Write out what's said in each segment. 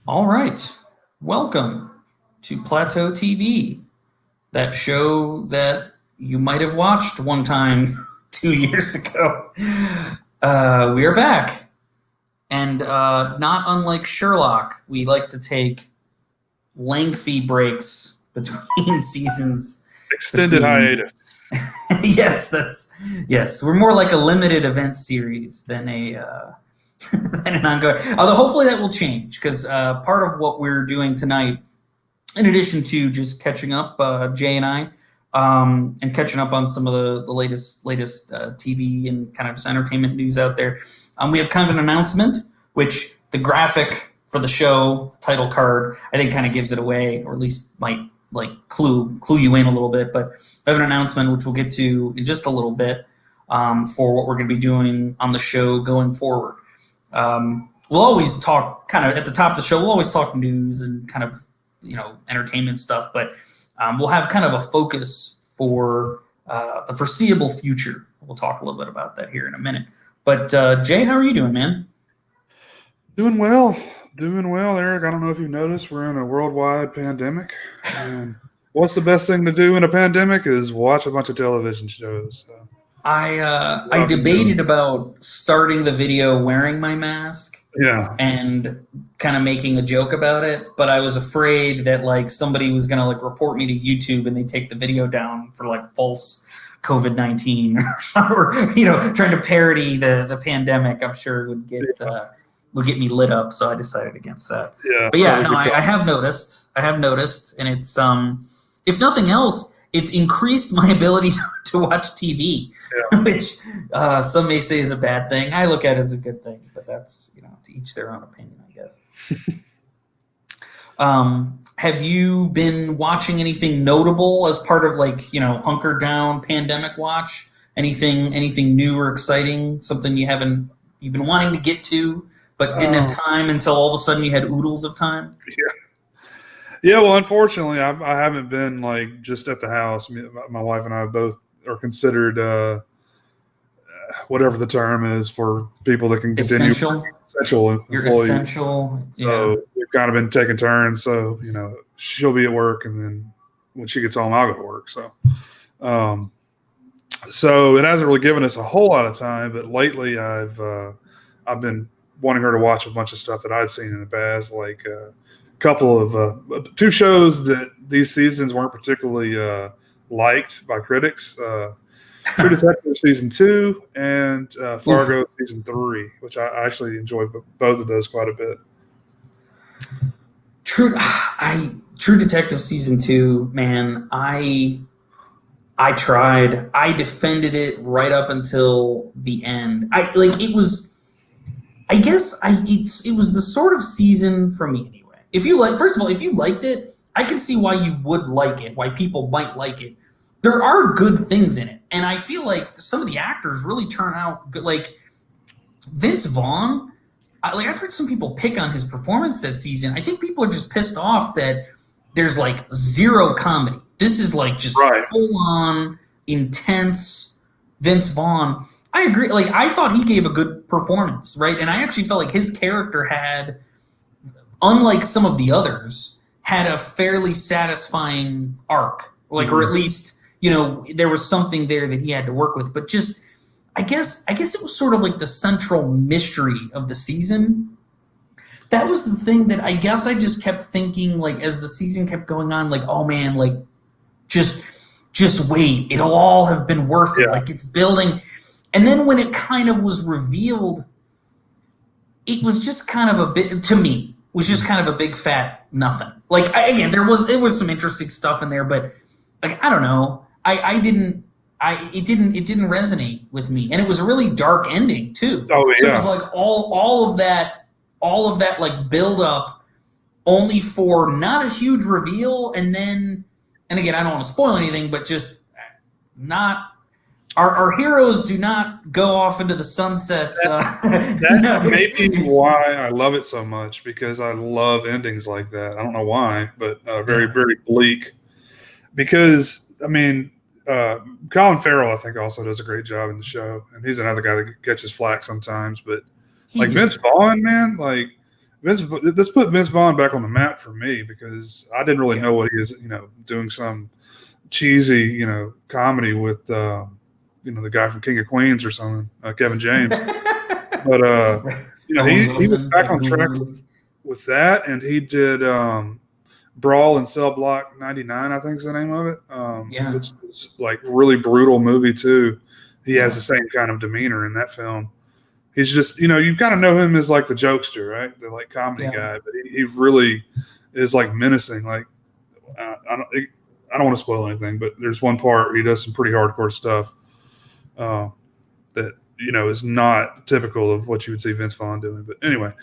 All right. Welcome to Plateau TV, that show that you might have watched one time 2 years ago. We are back. And not unlike Sherlock, we like to take lengthy breaks between seasons. Extended hiatus. Yes. We're more like a limited event series than than an ongoing. Although hopefully that will change because part of what we're doing tonight, in addition to just catching up, Jay and I, and catching up on some of the latest TV and kind of just entertainment news out there, we have kind of an announcement, which the graphic for the show, the title card, I think kind of gives it away, or at least might like clue you in a little bit. But I have an announcement which we'll get to in just a little bit for what we're going to be doing on the show going forward. We'll always talk kind of at the top of the show. We'll always talk news and kind of entertainment stuff, but we'll have kind of a focus for the foreseeable future. We'll talk a little bit about that here in a minute. But Jay, how are you doing, man? Doing well, Eric. I don't know if you noticed, we're in a worldwide pandemic, and what's the best thing to do in a pandemic is watch a bunch of television shows. So. I debated about starting the video wearing my mask, and kind of making a joke about it, but I was afraid that like somebody was gonna like report me to YouTube and they take the video down for like false COVID-19 or trying to parody the pandemic. I'm sure would get me lit up, so I decided against that. But I have noticed, and it's if nothing else, it's increased my ability to watch TV, which some may say is a bad thing. I look at it as a good thing, but that's to each their own opinion, I guess. Have you been watching anything notable as part of hunker down pandemic watch? Anything new or exciting? Something you've been wanting to get to but didn't have time until all of a sudden you had oodles of time? Yeah, well, unfortunately, I haven't been just at the house. My wife and I both are considered whatever the term is for people that can continue. Essential You're employees. Essential. So we've kind of been taking turns. So she'll be at work, and then when she gets home, I'll go to work. So, so it hasn't really given us a whole lot of time. But lately, I've been wanting her to watch a bunch of stuff that I'd seen in the past, like. Couple of two shows that these seasons weren't particularly liked by critics. True Detective season 2 and Fargo season 3, which I actually enjoyed both of those quite a bit. True Detective season 2, man, I tried. I defended it right up until the end. It was the sort of season for me anyway. If you liked it, I can see why you would like it, why people might like it. There are good things in it, and I feel like some of the actors really turn out good. Like Vince Vaughn, I've heard some people pick on his performance that season. I think people are just pissed off that there's zero comedy. This is just full on intense Vince Vaughn. I agree. I thought he gave a good performance, right? And I actually felt like his character had, unlike some of the others, had a fairly satisfying arc, or at least there was something there that he had to work with. But just, I guess it was sort of the central mystery of the season. That was the thing that I guess I just kept thinking, as the season kept going on, oh man, just wait, it'll all have been worth it. It's building, and then when it kind of was revealed, it was just kind of a bit, to me, was just kind of a big fat nothing. There was some interesting stuff in there, but I don't know. It didn't resonate with me, and it was a really dark ending too. Oh yeah. So it was all of that build up, only for not a huge reveal, and again, I don't want to spoil anything, but just not. Our heroes do not go off into the sunset. That may be why I love it so much, because I love endings like that. I don't know why, but very, very bleak. Because, Colin Farrell, I think, also does a great job in the show. And he's another guy that catches flack sometimes. But, Vince Vaughn, man, This put Vince Vaughn back on the map for me because I didn't really know what he was, doing some cheesy, comedy with, the guy from King of Queens or something, Kevin James. But he was back on track with that, and he did Brawl in Cell Block 99, I think is the name of it. Which is like really brutal movie too. He has the same kind of demeanor in that film. He's just, you kind of know him as like the jokester, right? The like comedy guy, but he really is like menacing. Like I don't want to spoil anything, but there's one part where he does some pretty hardcore stuff that is not typical of what you would see Vince Vaughn doing. But anyway,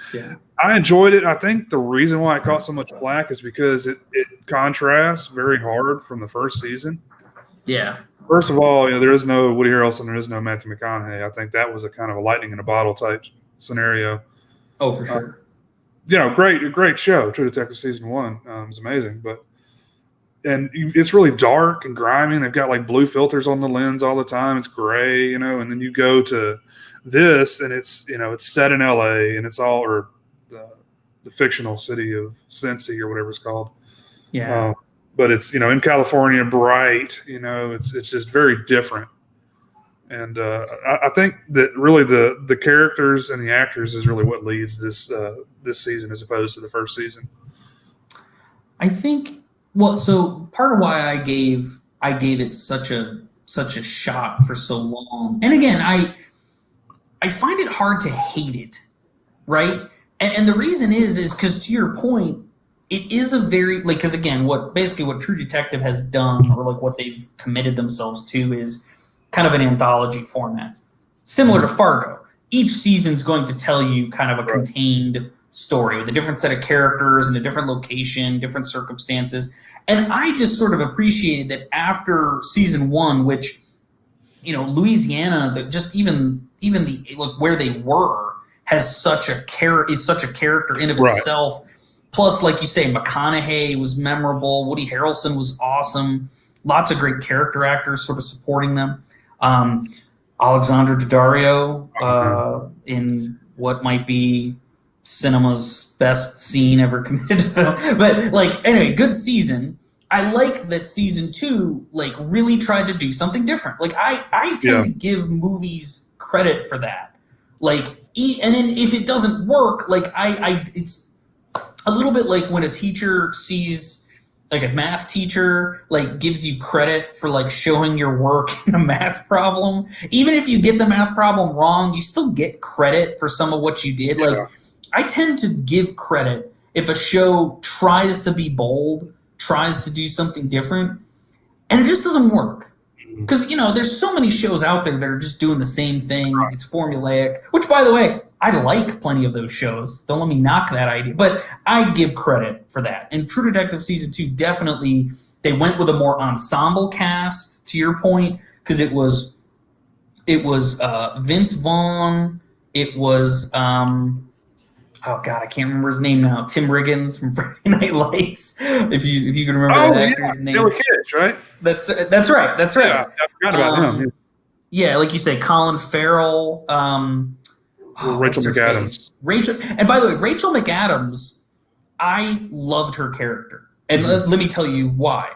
I enjoyed it. I think the reason why it caught so much flack is because it contrasts very hard from the first season. Yeah. First of all, there is no Woody Harrelson, there is no Matthew McConaughey. I think that was a kind of a lightning in a bottle type scenario. Oh, for sure. Great show. True Detective season 1 is amazing, and it's really dark and grimy. They've got like blue filters on the lens all the time. It's gray, and then you go to this, and it's it's set in L.A. and it's all or the fictional city of Cincy or whatever it's called. Yeah. But it's in California, bright. It's just very different, and I think that really the characters and the actors is really what leads this season as opposed to the first season. I think. Well, so part of why I gave it such a shot for so long, and again, I find it hard to hate it, right? And the reason is because to your point. It is a very because again, what True Detective has done, or like what they've committed themselves to, is kind of an anthology format, similar to Fargo. Each season's going to tell you kind of a contained story with a different set of characters in a different location, different circumstances. And I just sort of appreciated that after season 1, which Louisiana, even the where they were has such a character in of itself. Plus, like you say, McConaughey was memorable. Woody Harrelson was awesome. Lots of great character actors sort of supporting them. Alexandra Daddario in what might be cinema's best scene ever committed to film. But anyway, good season. I like that season 2 really tried to do something different. I tend to give movies credit for that. And then if it doesn't work, it's a little bit like when a teacher sees, a math teacher, gives you credit for, showing your work in a math problem. Even if you get the math problem wrong, you still get credit for some of what you did. I tend to give credit if a show tries to be bold, tries to do something different, and it just doesn't work. Because, there's so many shows out there that are just doing the same thing. It's formulaic, which, by the way, I like plenty of those shows. Don't let me knock that idea. But I give credit for that. And True Detective Season 2, definitely, they went with a more ensemble cast, to your point, because it was Vince Vaughn. It was, oh, God, I can't remember his name now. Tim Riggins from Friday Night Lights, if you can remember that actor's name. They were kids, right? That's right. Yeah, I forgot about him. Yeah, like you say, Colin Farrell. Rachel McAdams. And by the way, Rachel McAdams, I loved her character. And let me tell you why.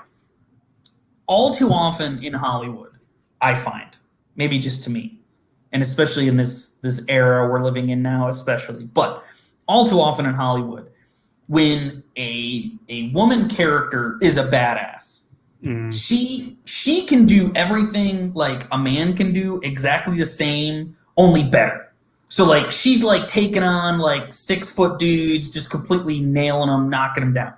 All too often in Hollywood, I find, maybe just to me, and especially in this era we're living in now especially, but all too often in Hollywood, when a woman character is a badass, she can do everything like a man can do, exactly the same, only better. So she's taking on 6-foot dudes, just completely nailing them, knocking them down.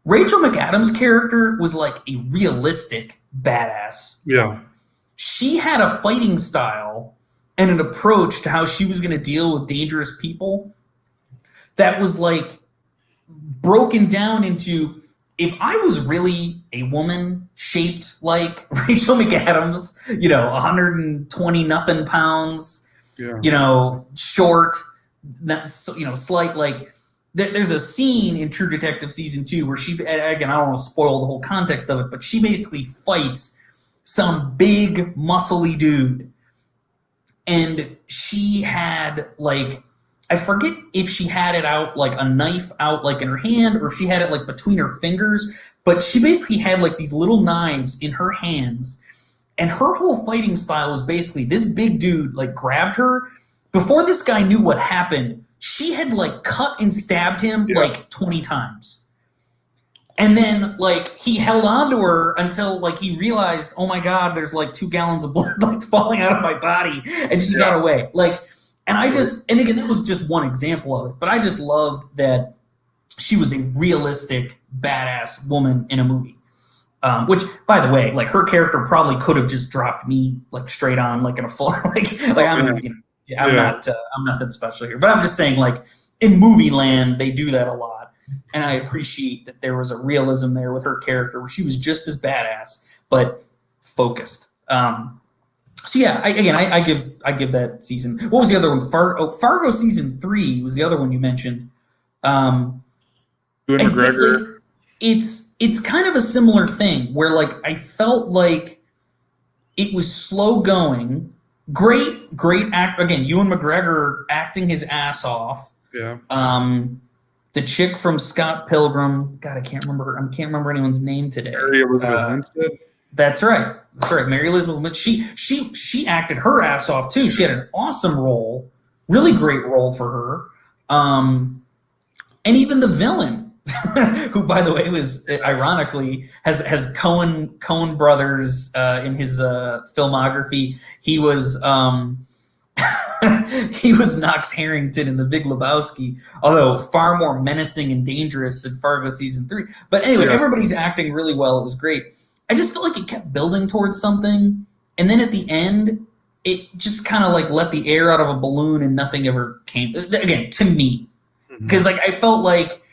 Rachel McAdams' character was a realistic badass. Yeah. She had a fighting style and an approach to how she was going to deal with dangerous people that was broken down into, if I was really a woman shaped like Rachel McAdams, 120 nothing pounds, short, slight, there's a scene in True Detective Season 2 where she, again, I don't want to spoil the whole context of it, but she basically fights some big, muscly dude. And she had, I forget if she had it out like a knife out like in her hand or if she had it like between her fingers, but she basically had like these little knives in her hands. And her whole fighting style was basically this big dude like grabbed her. Before this guy knew what happened, she had like cut and stabbed him like 20 times. And then like he held on to her until like he realized, oh my God, there's like 2 gallons of blood like falling out of my body. And she got away. Like, and I just, and again, that was just one example of it, but I just loved that she was a realistic, badass woman in a movie. Which, by the way, like her character probably could have just dropped me like straight on, like in a full, like I'm, you know, I'm not that special here, but I'm just saying, like in movie land, they do that a lot, and I appreciate that there was a realism there with her character where she was just as badass but focused. So yeah, I give that season. What was the other one? Fargo season 3 was the other one you mentioned. Ewan McGregor. It's kind of a similar thing where like I felt like it was slow going. Great act again. Ewan McGregor acting his ass off. Yeah. The chick from Scott Pilgrim. God, I can't remember anyone's name today. Mary Elizabeth Winstead. That's right. Mary Elizabeth Winstead. She acted her ass off too. She had an awesome role, really great role for her. And even the villain. Who, by the way, was ironically has Coen brothers in his filmography. He was he was Knox Harrington in The Big Lebowski, although far more menacing and dangerous in Fargo season 3. But anyway, everybody's acting really well. It was great. I just felt like it kept building towards something, and then at the end, it just kind of like let the air out of a balloon, and nothing ever came. Again, to me, because like I felt like.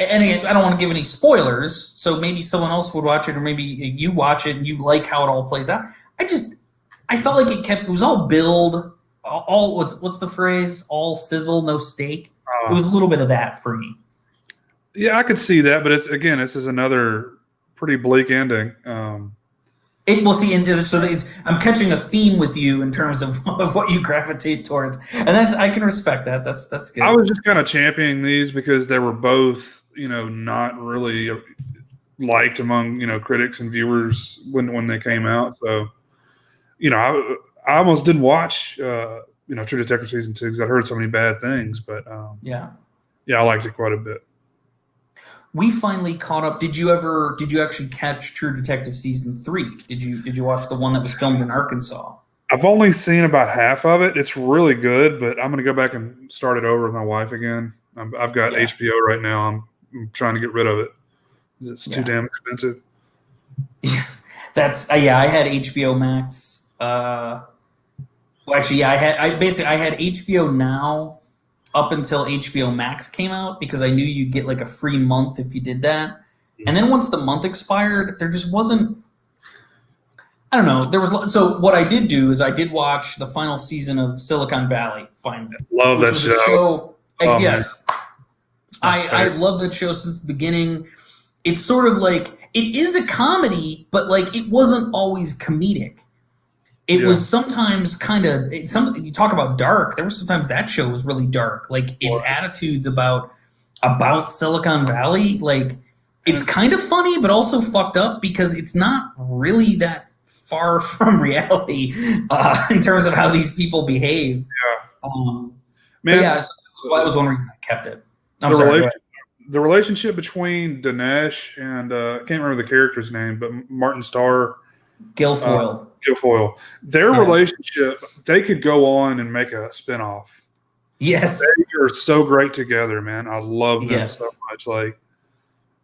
And again, I don't want to give any spoilers, so maybe someone else would watch it, or maybe you watch it and you like how it all plays out. I felt like it was all build, all what's the phrase? All sizzle, no steak. It was a little bit of that for me. Yeah, I could see that, but this is another pretty bleak ending. I'm catching a theme with you in terms of what you gravitate towards, and I can respect that. That's good. I was just kind of championing these because they were both, not really liked among, critics and viewers when they came out. So, I almost didn't watch, True Detective season 2 because I heard so many bad things. But I liked it quite a bit. We finally caught up. Did you actually catch True Detective season 3? Did you watch the one that was filmed in Arkansas? I've only seen about half of it. It's really good, but I'm going to go back and start it over with my wife again. I've got HBO right now. I'm trying to get rid of it. It's too damn expensive. Yeah, I had HBO Max. I had HBO Now up until HBO Max came out because I knew you'd get like a free month if you did that. And then once the month expired, there just wasn't. I don't know. So what I did do is I did watch the final season of Silicon Valley. Love that show. Yes. I love that show since the beginning. It's sort of like, it is a comedy, but like it wasn't always comedic. It was sometimes kind of, you talk about dark, there was sometimes that show was really dark. Like its attitudes about Silicon Valley, like it's kind of funny, but also fucked up because it's not really that far from reality in terms of how these people behave. So that was one reason I kept it. The relationship between Dinesh and I can't remember the character's name, but Martin Starr, Guilfoyle. Their relationship, they could go on and make a spinoff. Yes, they are so great together, man. I love them so much. Like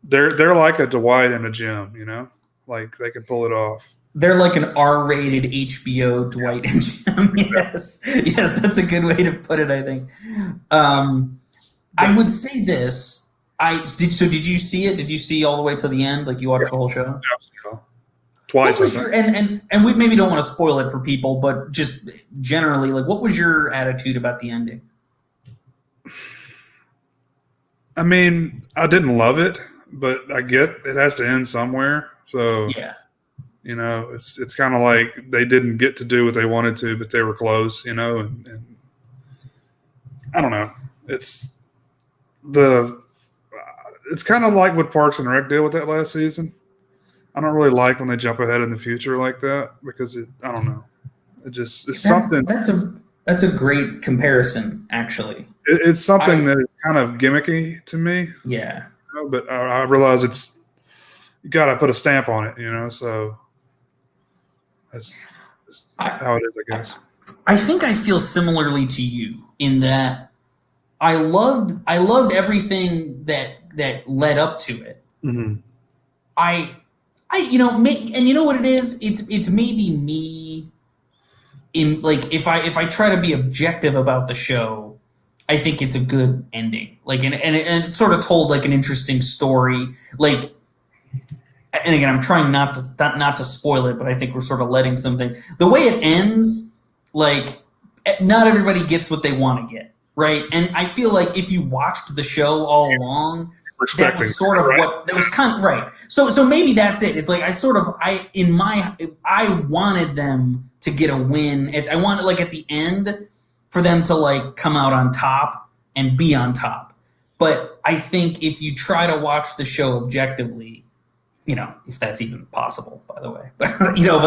they're like a Dwight and a Jim, like they can pull it off. They're like an R-rated HBO Dwight and Jim. Yes, that's a good way to put it. I think. I would say this. Did you see it? Did you see all the way to the end? Like you watched the whole show? Twice. And we maybe don't want to spoil it for people, but just generally, like, what was your attitude about the ending? I mean, I didn't love it, but I get it has to end somewhere. So it's kind of like they didn't get to do what they wanted to, but they were close, and I don't know. It's kind of like what Parks and Rec did with that last season. I don't really like when they jump ahead in the future like that because I don't know. It's something. That's a great comparison, actually. It's something that is kind of gimmicky to me. Yeah. But I realize you got to put a stamp on it, so that's how it is, I guess. I think I feel similarly to you in that I loved everything that led up to it. Mm-hmm. And you know what it is? It's maybe me in like if I try to be objective about the show, I think it's a good ending. Like and it sort of told like an interesting story. Like, and again, I'm trying not to spoil it, but I think we're sort of letting something. The way it ends, like not everybody gets what they want to get, right? And I feel like if you watched the show all along, that was sort of what that was kind of right. So maybe that's it. It's like I wanted them to get a win. I wanted like at the end for them to like come out on top and be on top. But I think if you try to watch the show objectively, if that's even possible, by the way, but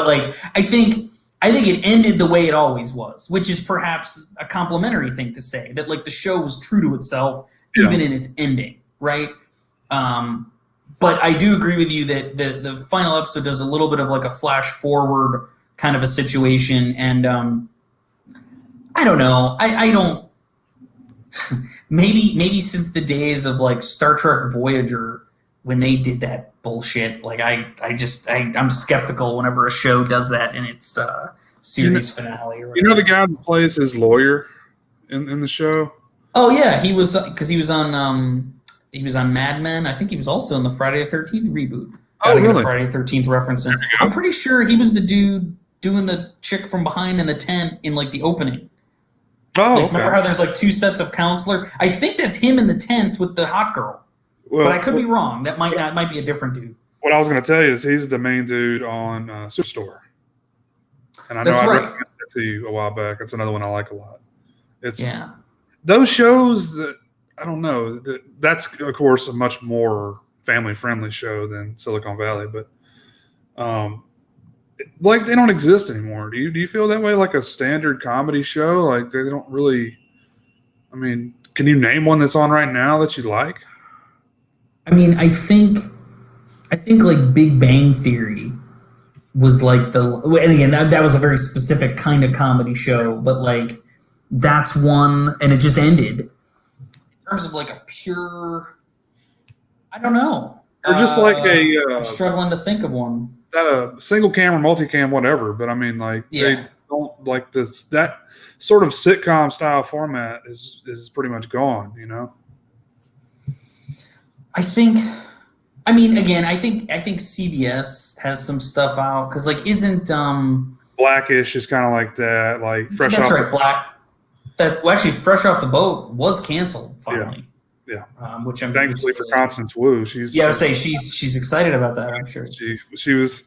like I think it ended the way it always was, which is perhaps a complimentary thing to say that like the show was true to itself even in its ending. Right. But I do agree with you that the final episode does a little bit of like a flash forward kind of a situation. And, I don't know. I don't, maybe since the days of like Star Trek Voyager, when they did that bullshit, like I'm skeptical whenever a show does that in its, series finale. Or the guy that plays his lawyer in the show? Oh yeah. He was on Mad Men. I think he was also in the Friday the 13th reboot. Really? Friday the 13th referencing. I'm pretty sure he was the dude doing the chick from behind in the tent in like the opening. Oh, like, remember how there's like two sets of counselors? I think that's him in the tent with the hot girl. Well, but I could be wrong. That might be a different dude. What I was going to tell you is he's the main dude on Superstore. And I know I recommended that to you a while back. It's another one I like a lot. Those shows that I don't know. That's of course a much more family-friendly show than Silicon Valley, but like they don't exist anymore. Do you feel that way? Like a standard comedy show, like they don't really. I mean, can you name one that's on right now that you like? I mean, I think like Big Bang Theory was like and again that was a very specific kind of comedy show, but like that's one, and it just ended. In terms of like a pure, I don't know. Or just like I'm struggling to think of one. That a single camera, multicam, whatever. But I mean, like they don't like this. That sort of sitcom style format is pretty much gone. I think. I mean, again, I think CBS has some stuff out because like isn't Blackish is kind of like that. Like fresh. That's right, Black. Actually, Fresh Off the Boat was canceled finally. Yeah. Which I'm thankfully for Constance Wu. I would say she's excited about that. I'm sure she was.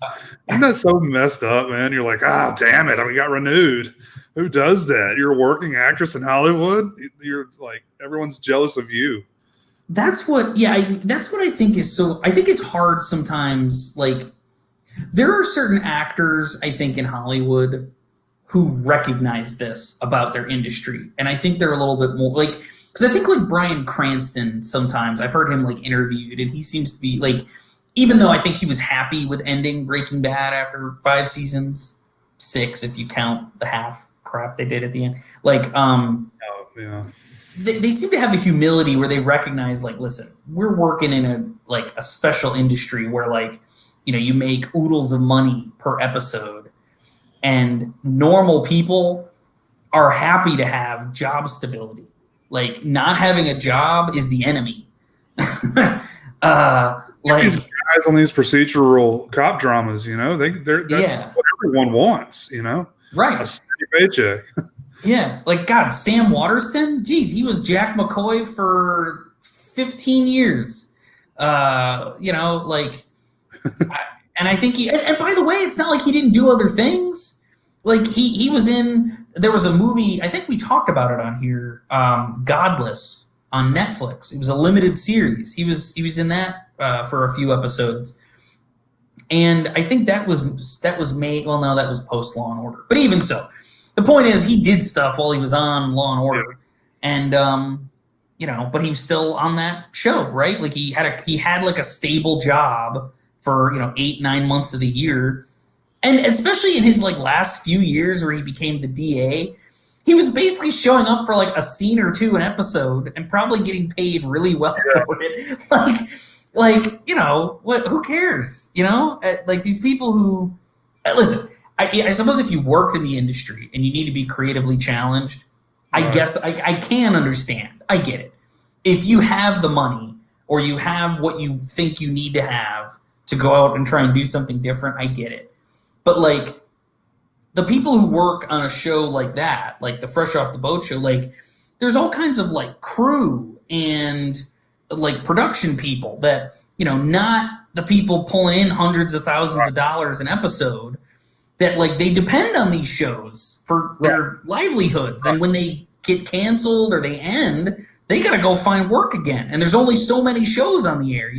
Isn't that so messed up, man? You're like, damn it! We got renewed. Who does that? You're a working actress in Hollywood. You're like everyone's jealous of you. That's what. Yeah, that's what I think is so. I think it's hard sometimes. Like there are certain actors I think in Hollywood who recognize this about their industry. And I think they're a little bit more like, because I think like Bryan Cranston sometimes, I've heard him like interviewed and he seems to be like, even though I think he was happy with ending Breaking Bad after 5 seasons, 6 if you count the half crap they did at the end. Like, they seem to have a humility where they recognize like, listen, we're working in a special industry where like, you make oodles of money per episode. And normal people are happy to have job stability. Like not having a job is the enemy. Like these guys on these procedural cop dramas, that's what everyone wants, right? A steady paycheck. Yeah, like God, Sam Waterston. Geez, he was Jack McCoy for 15 years. And I think and by the way, it's not like he didn't do other things. Like he was in there was a movie, I think we talked about it on here, Godless on Netflix. It was a limited series. He was in that for a few episodes. And I think that was made, well, no, that was post Law and Order. But even so, the point is he did stuff while he was on Law and Order. And but he was still on that show, right? Like he had like a stable job for 8-9 months of the year, and especially in his like last few years where he became the DA, he was basically showing up for like a scene or two an episode and probably getting paid really well for it. Who cares? Like these people who listen. I suppose if you worked in the industry and you need to be creatively challenged, I guess I can understand. I get it. If you have the money or you have what you think you need to have to go out and try and do something different, I get it. But like the people who work on a show like that, like the Fresh Off the Boat show, like there's all kinds of like crew and like production people that, not the people pulling in hundreds of thousands of dollars an episode, that like they depend on these shows for their livelihoods. And when they get canceled or they end, they got to go find work again. And there's only so many shows on the air,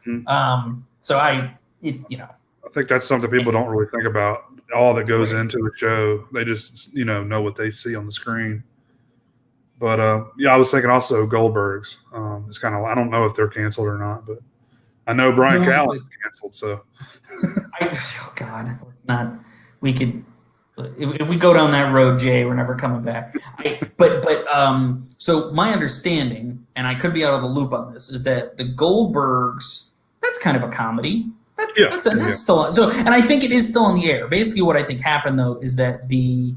Mm-hmm. So I think that's something people don't really think about, all that goes into a show. They just, know what they see on the screen. But, I was thinking also Goldberg's. It's kind of, I don't know if they're canceled or not, but I know Brian Callen is canceled, so. Oh, God. It's not, we could, if we go down that road, Jay, we're never coming back. So my understanding, and I could be out of the loop on this, is that the Goldbergs, that's kind of a comedy. That's still so, and I think it is still on the air. Basically, what I think happened though is that the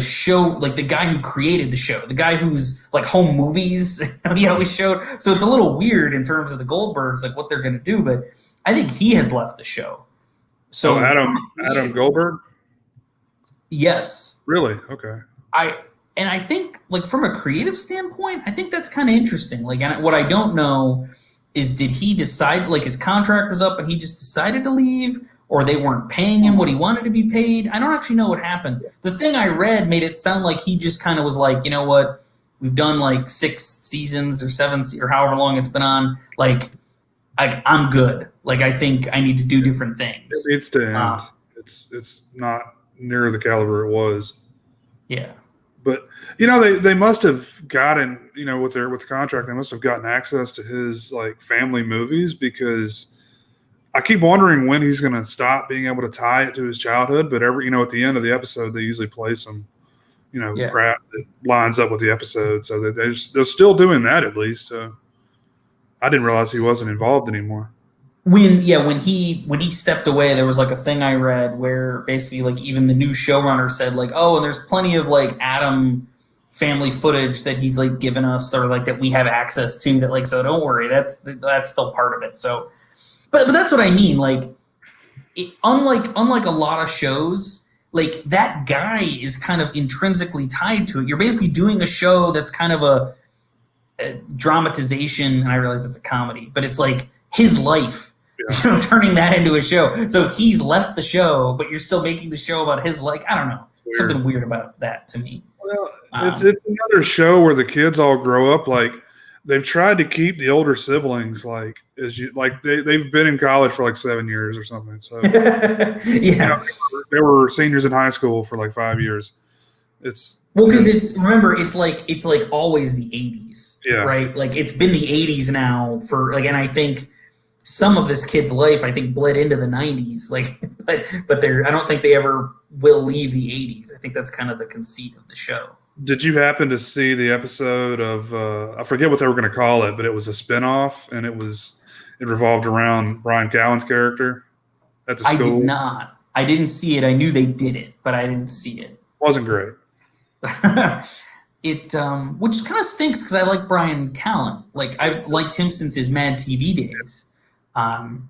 show, like the guy who created the show, the guy who's like Home Movies, he always showed. So it's a little weird in terms of the Goldbergs, like what they're going to do. But I think he has left the show. So Adam Goldberg. Yes. Really? Okay. I think like from a creative standpoint, I think that's kind of interesting. Like, and what I don't know is, did he decide, like his contract was up and he just decided to leave, or they weren't paying him what he wanted to be paid? I don't actually know what happened. The thing I read made it sound like he just kind of was like, you know what, we've done like 6 seasons or 7 or however long it's been on. Like, I'm good. Like, I think I need to do different things. It's to end. It's not near the caliber it was. Yeah. But they must have gotten, with the contract, they must have gotten access to his like family movies, because I keep wondering when he's going to stop being able to tie it to his childhood. But at the end of the episode, they usually play some, crap that lines up with the episode, so that they're still doing that at least. So I didn't realize he wasn't involved anymore. When he stepped away, there was like a thing I read where basically like even the new showrunner said like, oh, and there's plenty of like Adam family footage that he's like given us, or like that we have access to, that like, so don't worry, that's still part of it. So, but that's what I mean. Like, unlike a lot of shows, like that guy is kind of intrinsically tied to it. You're basically doing a show that's kind of a dramatization, and I realize it's a comedy, but it's like his life. Yeah. Turning that into a show. So he's left the show, but you're still making the show about his, like, I don't know, something weird about that to me. Well, it's another show where the kids all grow up. Like, they've tried to keep the older siblings they've been in college for like 7 years or something. So yeah, they were seniors in high school for like 5 years. Because it's like always the 80s, right? Like it's been the 80s now for like, and I think some of this kid's life, I think, bled into the 90s. Like, but I don't think they ever will leave the 80s. I think that's kind of the conceit of the show. Did you happen to see the episode of I forget what they were going to call it, but it was a spinoff, and it revolved around Brian Callen's character at the school? I did not. I didn't see it. I knew they did it, but I didn't see it. Wasn't great. Which kind of stinks because I like Brian Callen. Like, I've liked him since his Mad TV days. And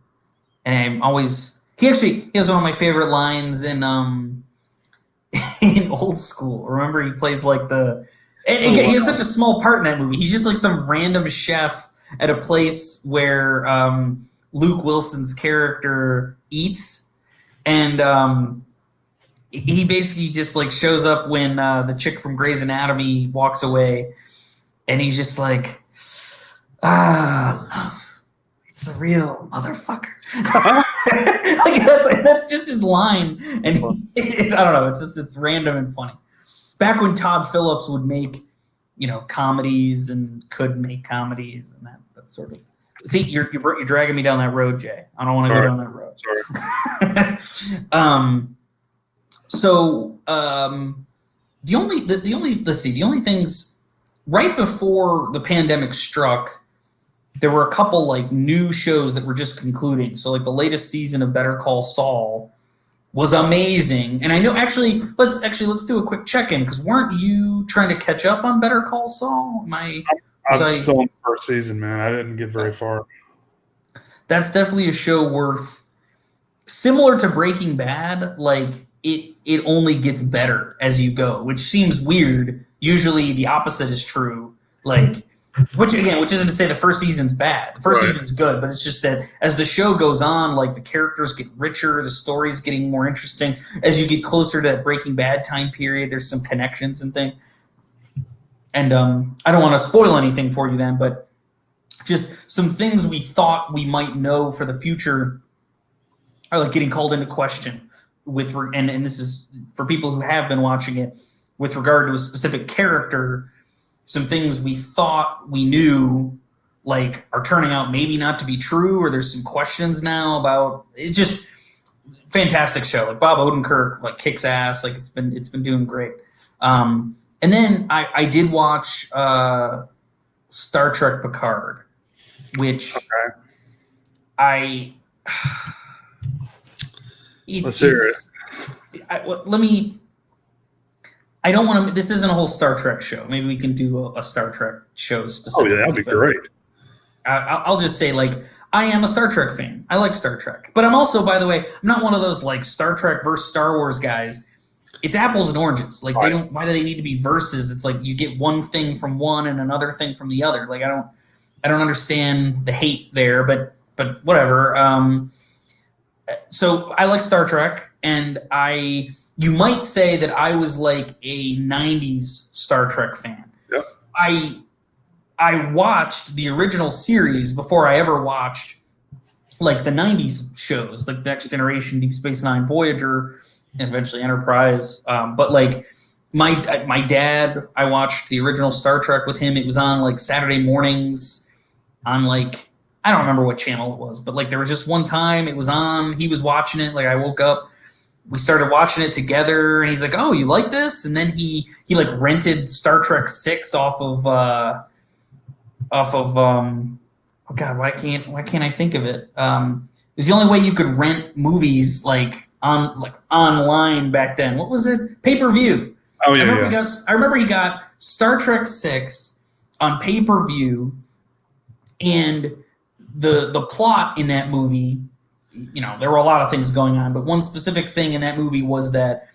I'm always he has one of my favorite lines in Old School. Remember, he plays like he has such a small part in that movie. He's just like some random chef at a place where Luke Wilson's character eats, and he basically just like shows up when the chick from Grey's Anatomy walks away, and he's just like, love, it's a real motherfucker. Like that's just his line, and I don't know. It's random and funny. Back when Todd Phillips would make, comedies and could make comedies and that sort of. See, you're dragging me down that road, Jay. I don't want to go down that road. Sorry. So the only things right before the pandemic struck, there were a couple like new shows that were just concluding. So like the latest season of Better Call Saul was amazing. And I know let's do a quick check-in, because weren't you trying to catch up on Better Call Saul? I'm still in the first season, man. I didn't get very far. That's definitely a show worth, similar to Breaking Bad, like it only gets better as you go, which seems weird. Usually the opposite is true. Like, which isn't to say the first season's bad. The first season's good, but it's just that as the show goes on, like the characters get richer, the story's getting more interesting. As you get closer to that Breaking Bad time period, there's some connections and things. And I don't want to spoil anything for you then, but just some things we thought we might know for the future are like getting called into question and this is for people who have been watching it with regard to a specific character. Some things we thought we knew like are turning out maybe not to be true, or there's some questions now about it. Just fantastic show. Like Bob Odenkirk like kicks ass. Like it's been doing great. And then I did watch Star Trek Picard, which let's hear it. I don't want to. This isn't a whole Star Trek show. Maybe we can do a Star Trek show specifically. Oh yeah, that'd be great. I'll just say, like, I am a Star Trek fan. I like Star Trek, but I'm also, by the way, I'm not one of those like Star Trek versus Star Wars guys. It's apples and oranges. Like they don't. Why do they need to be verses? It's like you get one thing from one and another thing from the other. Like I don't understand the hate there, but whatever. So I like Star Trek, and you might say that I was like a 90s Star Trek fan. Yep. I watched the original series before I ever watched like the 90s shows, like Next Generation, Deep Space Nine, Voyager, and eventually Enterprise. But like my dad, I watched the original Star Trek with him. It was on like Saturday mornings on like, I don't remember what channel it was, but like there was just one time it was on, he was watching it. Like I woke up, we started watching it together, and he's like, "Oh, you like this?" And then he like rented Star Trek 6 off of oh God, why can't I think of it? It was the only way you could rent movies like online back then. What was it? Pay-per-view. Oh yeah. I remember he got Star Trek 6 on pay-per-view, and the plot in that movie, there were a lot of things going on, but one specific thing in that movie was that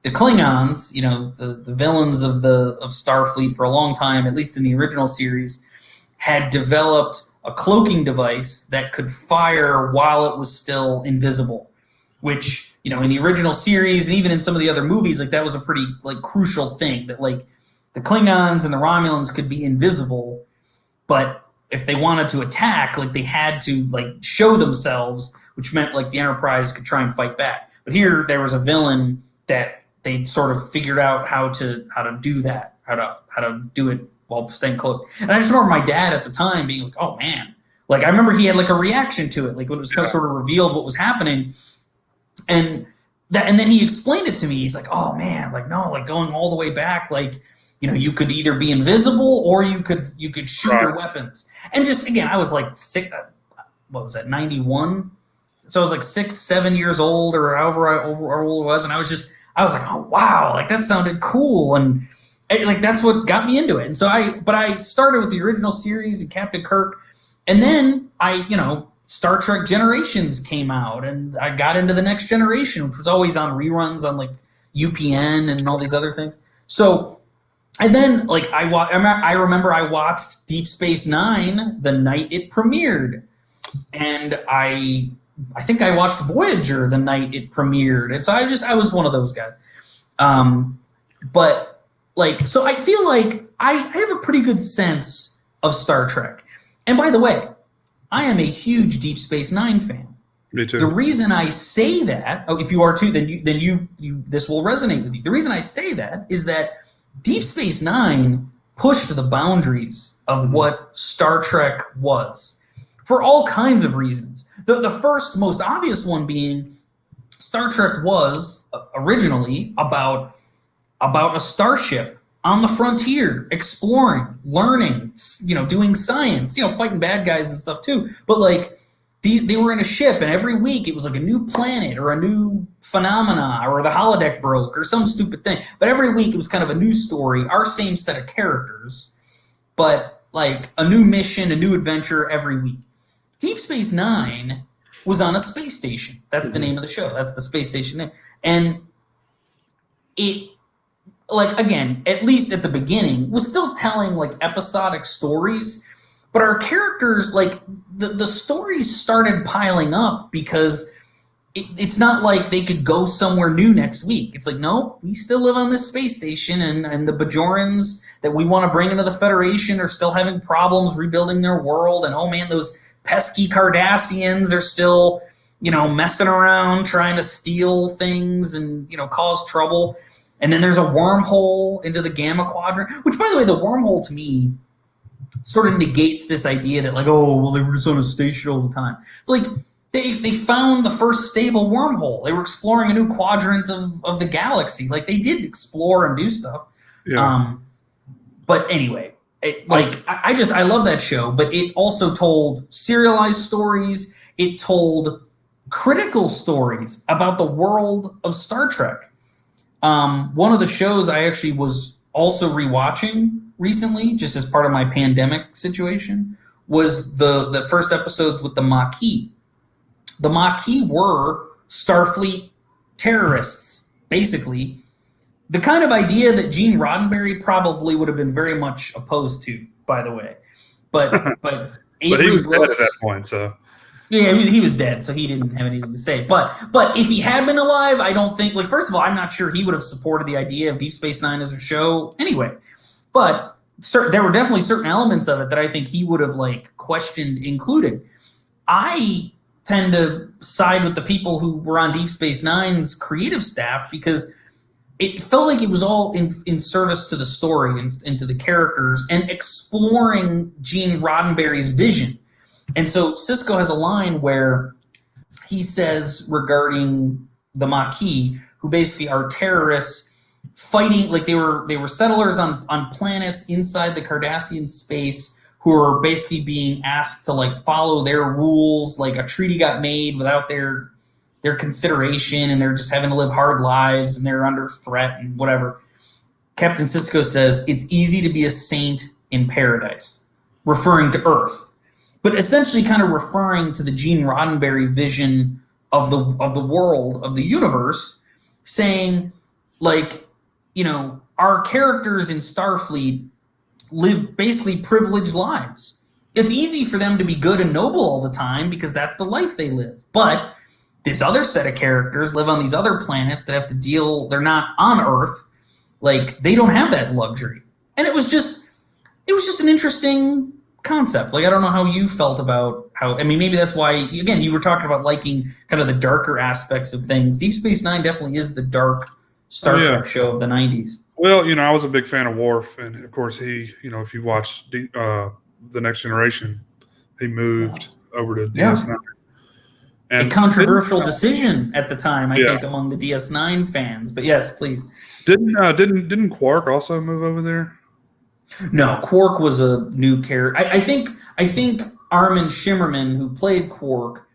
the Klingons, the villains of Starfleet for a long time, at least in the original series, had developed a cloaking device that could fire while it was still invisible, which, in the original series and even in some of the other movies, like that was a pretty like crucial thing, that like the Klingons and the Romulans could be invisible, but if they wanted to attack, like they had to like show themselves, which meant like the Enterprise could try and fight back. But here there was a villain that they sort of figured out how to do that, how to do it while staying cloaked. And I just remember my dad at the time being like, "Oh man!" Like I remember he had like a reaction to it, like when it was kind of sort of revealed what was happening, and then he explained it to me. He's like, "Oh man, like no, like going all the way back, like." You could either be invisible or you could shoot your weapons. And just, again, I was like what was that, 91? So I was like 6, 7 years old, or however old I was. And I was like, oh, wow, like that sounded cool. And like, that's what got me into it. And so I started with the original series and Captain Kirk. And then Star Trek Generations came out, and I got into the Next Generation, which was always on reruns on like UPN and all these other things. So, and then, like, I remember I watched Deep Space Nine the night it premiered, and I I think I watched Voyager the night it premiered, and so I was one of those guys. But like, so I feel like I have a pretty good sense of Star Trek. And by the way, I am a huge Deep Space Nine fan. Me too. The reason I say that, if you are too, then you this will resonate with you. The reason I say that is that Deep Space Nine pushed the boundaries of what Star Trek was for all kinds of reasons. The first, most obvious one being Star Trek was originally about a starship on the frontier, exploring, learning, doing science, fighting bad guys and stuff too. But like, they were in a ship, and every week it was like a new planet or a new phenomena, or the holodeck broke or some stupid thing. But every week it was kind of a new story, our same set of characters, but like a new mission, a new adventure every week. Deep Space Nine was on a space station. That's the name of the show. That's the space station name. And it, like, again, at least at the beginning, was still telling like episodic stories, but our characters, like, the stories started piling up because it's not like they could go somewhere new next week. It's like, no, we still live on this space station, and the Bajorans that we want to bring into the Federation are still having problems rebuilding their world, and oh man, those pesky Cardassians are still, messing around trying to steal things and, cause trouble. And then there's a wormhole into the Gamma Quadrant, which, by the way, the wormhole to me sort of negates this idea that, like, oh, well, they were just on a station all the time. It's like they found the first stable wormhole. They were exploring a new quadrant of the galaxy. Like, they did explore and do stuff. Yeah. But anyway, I love that show, but it also told serialized stories. It told critical stories about the world of Star Trek. One of the shows I actually was also rewatching recently, just as part of my pandemic situation, was the first episodes with the Maquis. The Maquis were Starfleet terrorists, basically. The kind of idea that Gene Roddenberry probably would have been very much opposed to, by the way. But Avery he was Brooks, dead at that point, so. Yeah, he was dead, so he didn't have anything to say. But if he had been alive, I don't think, like, first of all, I'm not sure he would have supported the idea of Deep Space Nine as a show anyway. But there were definitely certain elements of it that I think he would have, like, questioned including. I tend to side with the people who were on Deep Space Nine's creative staff because it felt like it was all in service to the story and to the characters and exploring Gene Roddenberry's vision. And so Sisko has a line where he says regarding the Maquis, who basically are terrorists fighting, like they were settlers on planets inside the Cardassian space who are basically being asked to, like, follow their rules. Like, a treaty got made without their consideration, and they're just having to live hard lives, and they're under threat and whatever. Captain Sisko says, it's easy to be a saint in paradise, referring to Earth, but essentially kind of referring to the Gene Roddenberry vision of the world, of the universe, saying, like, our characters in Starfleet live basically privileged lives. It's easy for them to be good and noble all the time because that's the life they live. But this other set of characters live on these other planets that have to deal, they're not on Earth, like, they don't have that luxury. And it was just an interesting concept. Like, I don't know how you felt about maybe that's why, again, you were talking about liking kind of the darker aspects of things. Deep Space Nine definitely is the dark Star Trek show of the 90s. Well, I was a big fan of Worf, and of course he, if you watch The Next Generation, he moved over to DS9. And a controversial decision at the time, I think, among the DS9 fans. But yes, please. Didn't Quark also move over there? No, Quark was a new character. I think Armin Shimmerman, who played Quark,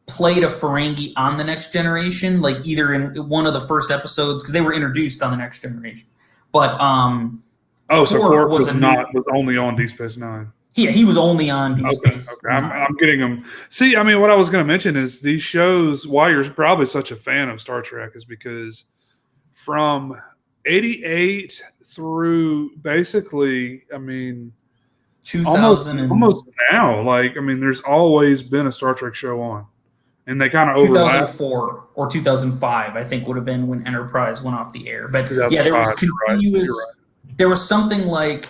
played a Ferengi on The Next Generation, like either in one of the first episodes, because they were introduced on The Next Generation. But so Quark was only on Deep Space Nine. Yeah, he was only on Deep Space. Okay. I'm getting them. See, what I was going to mention is these shows, why you're probably such a fan of Star Trek is because from 88 through basically, 2000 almost now, like, there's always been a Star Trek show on. and they kind of overlap. 2004 or 2005, I think, would have been when Enterprise went off the air. But yeah, there 2005, was you're right. continuous. You're right. There was something like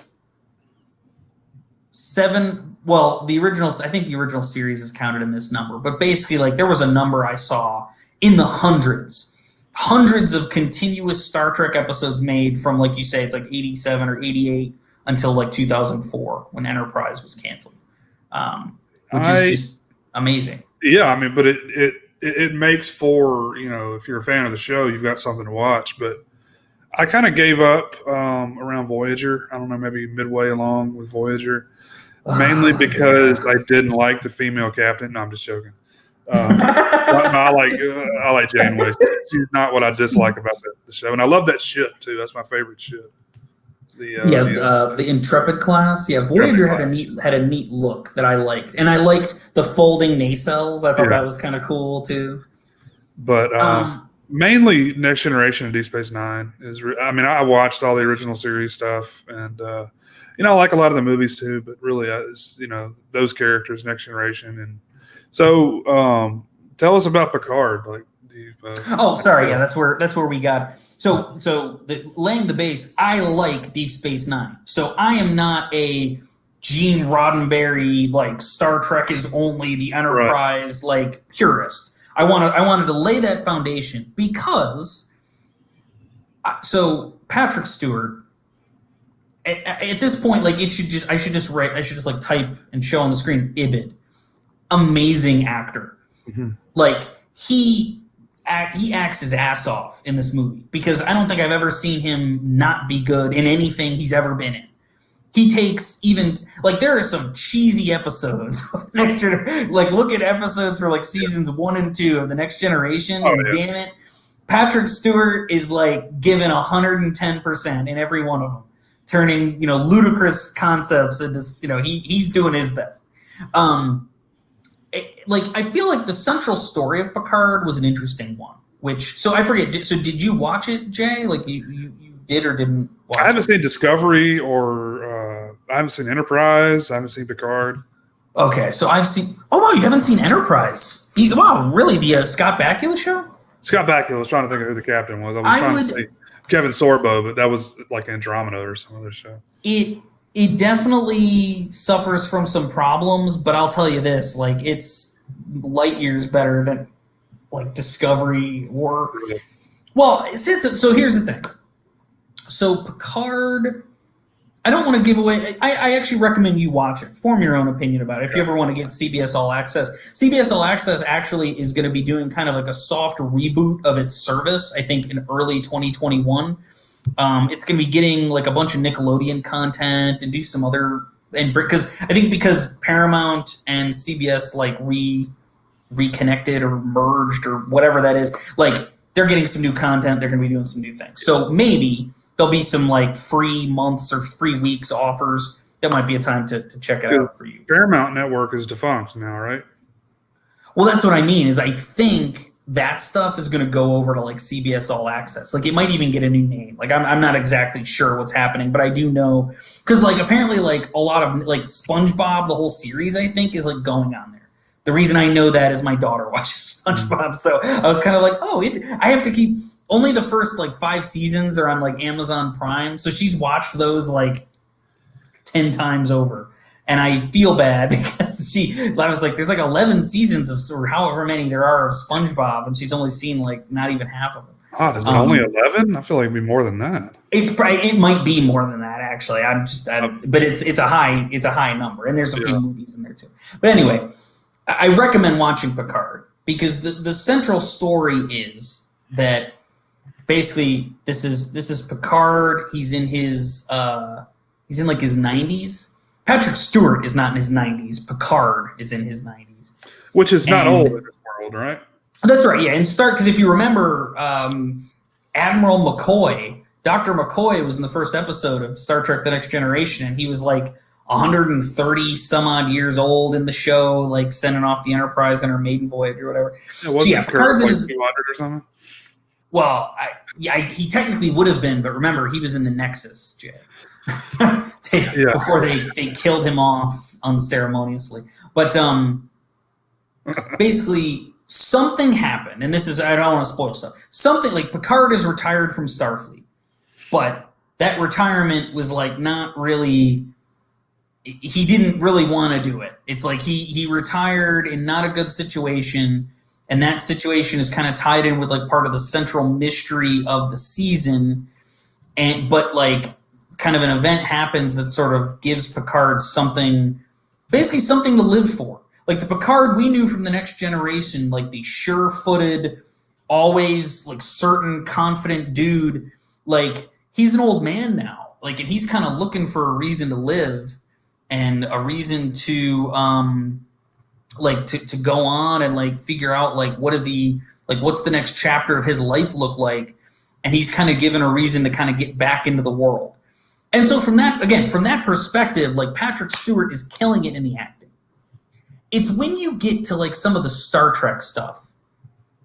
7. Well, I think the original series is counted in this number, but basically, like, there was a number I saw in the hundreds of continuous Star Trek episodes made from, like you say, it's like 87 or 88 until like 2004 when Enterprise was canceled, which is just amazing. Yeah, I mean, but it makes for, if you're a fan of the show, you've got something to watch. But I kind of gave up around Voyager. I don't know, maybe midway along with Voyager, mainly because I didn't like the female captain. No, I'm just joking. I like Janeway. She's not what I dislike about the show, and I love that ship too. That's my favorite ship. The Intrepid class. Yeah, Voyager had a neat look that I liked, and I liked the folding nacelles. I thought that was kind of cool too. But mainly Next Generation and Deep Space Nine is. I watched all the original series stuff, and I like a lot of the movies too. But really, those characters, Next Generation, and so tell us about Picard. Like, sorry, yeah, that's where we got. So laying the base, I like Deep Space Nine. So I am not a Gene Roddenberry, like, Star Trek is only the Enterprise, like, purist. I wanted to lay that foundation because so Patrick Stewart at this point, like, I should just like type and show on the screen Ibid. Amazing actor. Mm-hmm. Like, he acts his ass off in this movie because I don't think I've ever seen him not be good in anything he's ever been in. He takes even, like, there are some cheesy episodes of Next Generation. Like, look at episodes for, like, seasons 1 and 2 of The Next Generation. Oh, and yeah. Damn it, Patrick Stewart is, like, given 110% in every one of them, turning, ludicrous concepts into, he's doing his best. I feel like the central story of Picard was an interesting one. So I forget. So did you watch it, Jay? Like, you did or didn't watch it? I haven't seen Discovery or I haven't seen Enterprise. I haven't seen Picard. Okay, so I've seen. Oh wow, you haven't seen Enterprise? Wow, really? The Scott Bakula show? Scott Bakula. I was trying to think of who the captain was. I was trying to say Kevin Sorbo, but that was like Andromeda or some other show. It definitely suffers from some problems, but I'll tell you this: like, it's light years better than, like, Discovery or. Well, so here's the thing. So Picard, I don't want to give away. I actually recommend you watch it. Form your own opinion about it. If you ever want to get CBS All Access, CBS All Access actually is going to be doing kind of like a soft reboot of its service, I think, in early 2021. It's going to be getting, like, a bunch of Nickelodeon content and do some other, and because Paramount and CBS, like, reconnected or merged or whatever that is, like, they're getting some new content. They're going to be doing some new things. So maybe there'll be some, like, free months or 3 weeks offers. That might be a time to check it out for you. Paramount Network is defunct now, right? Well, that's what I mean, is I think that stuff is going to go over to, like, CBS All Access. Like, it might even get a new name. Like, I'm not exactly sure what's happening, but I do know, because, like, apparently, like, a lot of, like, SpongeBob, the whole series, I think, is, like, going on there. The reason I know that is my daughter watches SpongeBob, so I was kind of like, I have to keep. Only the first, like, 5 seasons are on, like, Amazon Prime, so she's watched those, like, 10 times over. And I feel bad because I was like, there's like 11 seasons of, or however many there are, of SpongeBob, and she's only seen, like, not even half of them. Oh, is it only 11? I feel like it'd be more than that. It might be more than that, actually. But it's a high number, and there's a few movies in there too. But anyway, I recommend watching Picard because the central story is that basically this is Picard. He's in like his 90s. Patrick Stewart is not in his 90s. Picard is in his 90s. Which is not old in this world, right? That's right, yeah. And because if you remember, Admiral McCoy, Dr. McCoy was in the first episode of Star Trek The Next Generation, and he was like 130 some odd years old in the show, like sending off the Enterprise on her maiden voyage or whatever. Picard's in his 200 or something? Well, he technically would have been, but remember, he was in the Nexus, Jay. Before they killed him off unceremoniously. But basically, something happened, and this is, I don't want to spoil stuff. Something like Picard is retired from Starfleet, but that retirement was like not really, he didn't really want to do it. It's like he retired in not a good situation, and that situation is kind of tied in with like part of the central mystery of the season. But like kind of an event happens that sort of gives Picard something, basically something to live for. Like the Picard we knew from The Next Generation, like the sure-footed, always like certain, confident dude, like he's an old man now. Like, and he's kind of looking for a reason to live and a reason to like to go on and like figure out like what's the next chapter of his life look like, and he's kind of given a reason to kind of get back into the world. And so from that perspective, like Patrick Stewart is killing it in the acting. It's when you get to like some of the Star Trek stuff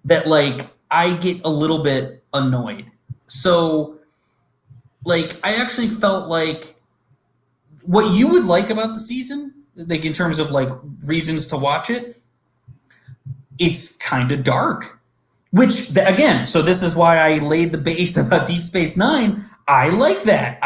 that like I get a little bit annoyed. So like I actually felt like what you would like about the season, like in terms of like reasons to watch it, it's kind of dark. Which again, so this is why I laid the base about Deep Space Nine. I like that.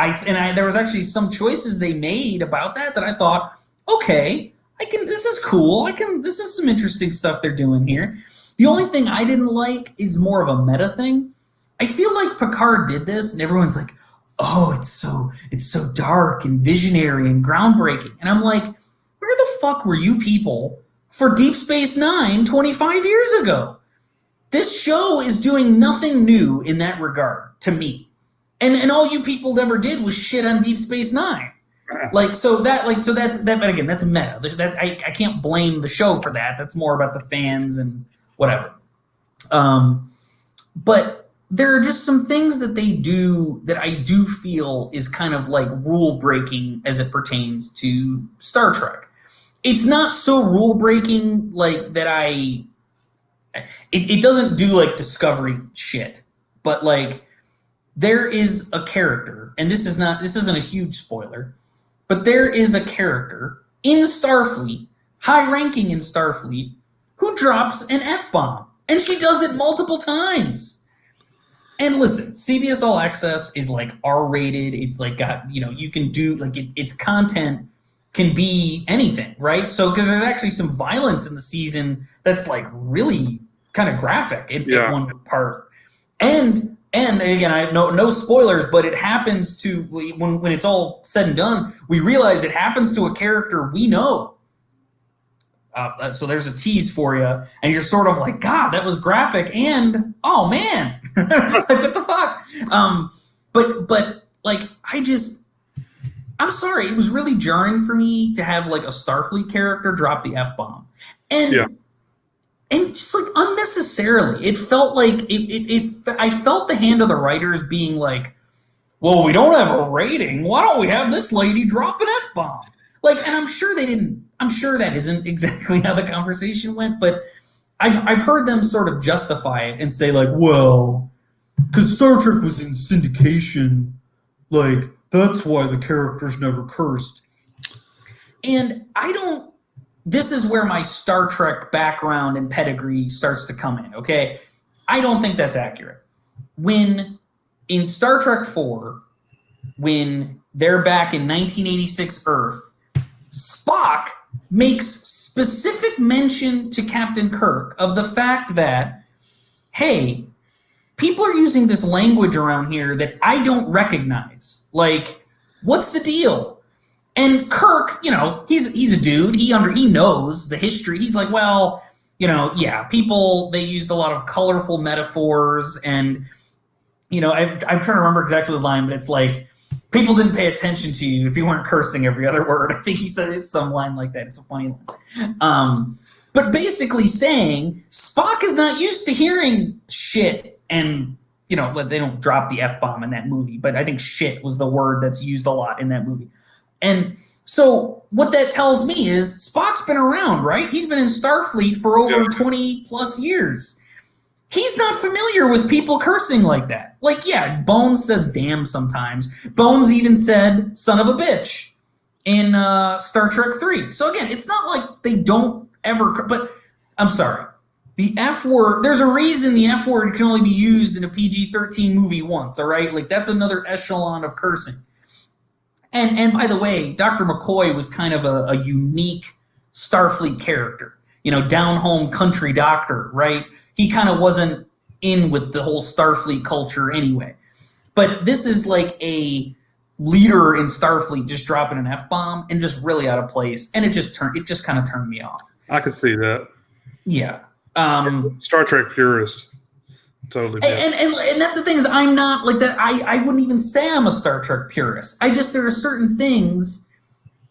There was actually some choices they made about that I thought, okay, this is cool. This is some interesting stuff they're doing here. The only thing I didn't like is more of a meta thing. I feel like Picard did this and everyone's like, oh, it's so dark and visionary and groundbreaking. And I'm like, where the fuck were you people for Deep Space Nine 25 years ago? This show is doing nothing new in that regard to me. And all you people ever did was shit on Deep Space Nine. That's that. But again, that's meta. I can't blame the show for that. That's more about the fans and whatever. But there are just some things that they do that I do feel is kind of like rule breaking as it pertains to Star Trek. It's not so rule breaking like that it doesn't do like Discovery shit, but like there is a character, and this isn't a huge spoiler, but there is a character in Starfleet, high ranking in Starfleet, who drops an F-bomb, and she does it multiple times. And listen, CBS All Access is like R-rated. It's like got, you can do like its content can be anything, right? So because there's actually some violence in the season that's like really kind of graphic at one part. And again, I no spoilers, but it happens to when it's all said and done, we realize it happens to a character we know. So there's a tease for you, and you're sort of like, God, that was graphic, and oh man, like, what the fuck? But like I'm sorry, it was really jarring for me to have like a Starfleet character drop the F-bomb, and just like unnecessarily, it felt like I felt the hand of the writers being like, well, we don't have a rating. Why don't we have this lady drop an F-bomb? Like, and I'm sure that isn't exactly how the conversation went, but I've heard them sort of justify it and say like, well, because Star Trek was in syndication, like that's why the characters never cursed. And this is where my Star Trek background and pedigree starts to come in, okay? I don't think that's accurate. When in Star Trek 4, when they're back in 1986 Earth, Spock makes specific mention to Captain Kirk of the fact that, hey, people are using this language around here that I don't recognize. Like, what's the deal? And Kirk, he's a dude. He knows the history. He's like, well, people, they used a lot of colorful metaphors, and I'm trying to remember exactly the line, but it's like, people didn't pay attention to you if you weren't cursing every other word. I think he said it's some line like that. It's a funny line. But basically saying Spock is not used to hearing shit, and they don't drop the F-bomb in that movie, but I think shit was the word that's used a lot in that movie. And so what that tells me is Spock's been around, right? He's been in Starfleet for over 20 plus years. He's not familiar with people cursing like that. Like, yeah, Bones says damn sometimes. Bones even said son of a bitch in Star Trek 3. So again, it's not like they don't ever, but I'm sorry. the F word, there's a reason the F word can only be used in a PG-13 movie once, all right? Like, that's another echelon of cursing. And by the way, Dr. McCoy was kind of a unique Starfleet character. You know, down-home country doctor, right? He kind of wasn't in with the whole Starfleet culture anyway. But this is like a leader in Starfleet just dropping an F-bomb and just really out of place. And it just kind of turned me off. I could see that. Yeah. Star Trek purist. Totally. And that's the thing is I'm not like that. I wouldn't even say I'm a Star Trek purist. There are certain things,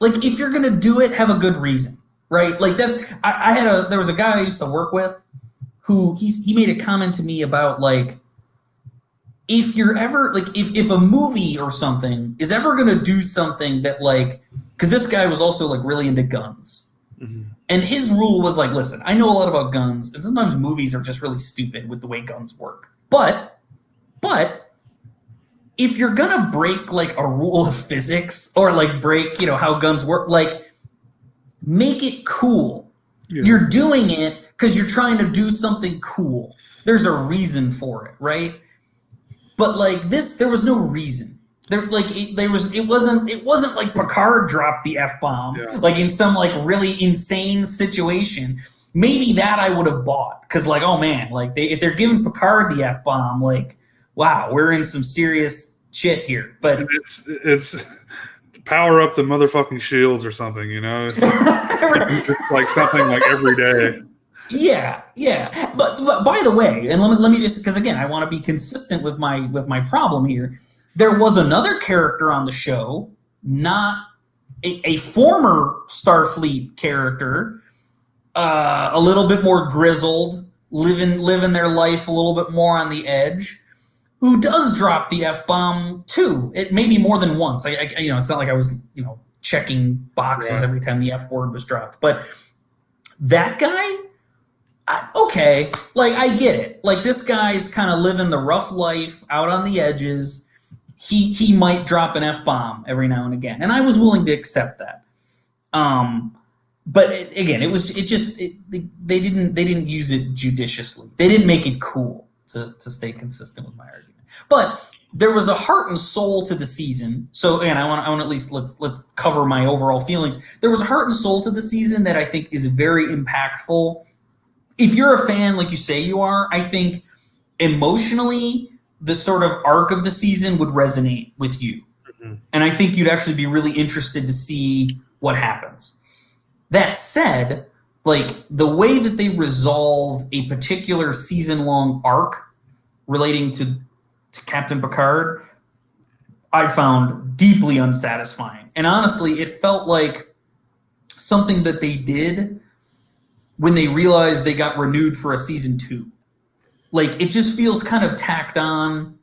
like if you're going to do it, have a good reason, right? Like there was a guy I used to work with who he made a comment to me about like, if you're ever like, if a movie or something is ever going to do something that like, because this guy was also like really into guns. Mm-hmm. And his rule was like, listen, I know a lot about guns, and sometimes movies are just really stupid with the way guns work. But if you're gonna break like a rule of physics or like break, how guns work, like make it cool. Yeah. You're doing it because you're trying to do something cool. There's a reason for it, right? But like this, there was no reason. It wasn't like Picard dropped the F-bomb, like in some like really insane situation. Maybe that I would have bought, because like, oh man, like if they're giving Picard the F-bomb, like, wow, we're in some serious shit here. But it's power up the motherfucking shields or something, It's like something like every day. Yeah. But by the way, and let me just, because again, I want to be consistent with my problem here. There was another character on the show, not a former Starfleet character, a little bit more grizzled, living their life a little bit more on the edge, who does drop the F-bomb too. It maybe more than once. It's not like I was checking boxes every time the F word was dropped, but that guy. Okay, like I get it. Like this guy's kind of living the rough life out on the edges. He might drop an F-bomb every now and again, and I was willing to accept that. But they didn't use it judiciously. They didn't make it cool, to stay consistent with my argument. But there was a heart and soul to the season. So again, I want at least let's cover my overall feelings. There was a heart and soul to the season that I think is very impactful. If you're a fan, like you say you are, I think emotionally, the sort of arc of the season would resonate with you. Mm-hmm. And I think you'd actually be really interested to see what happens. That said, like the way that they resolve a particular season-long arc relating to Captain Picard, I found deeply unsatisfying. And honestly, it felt like something that they did when they realized they got renewed for a season 2. Like, it just feels kind of tacked on,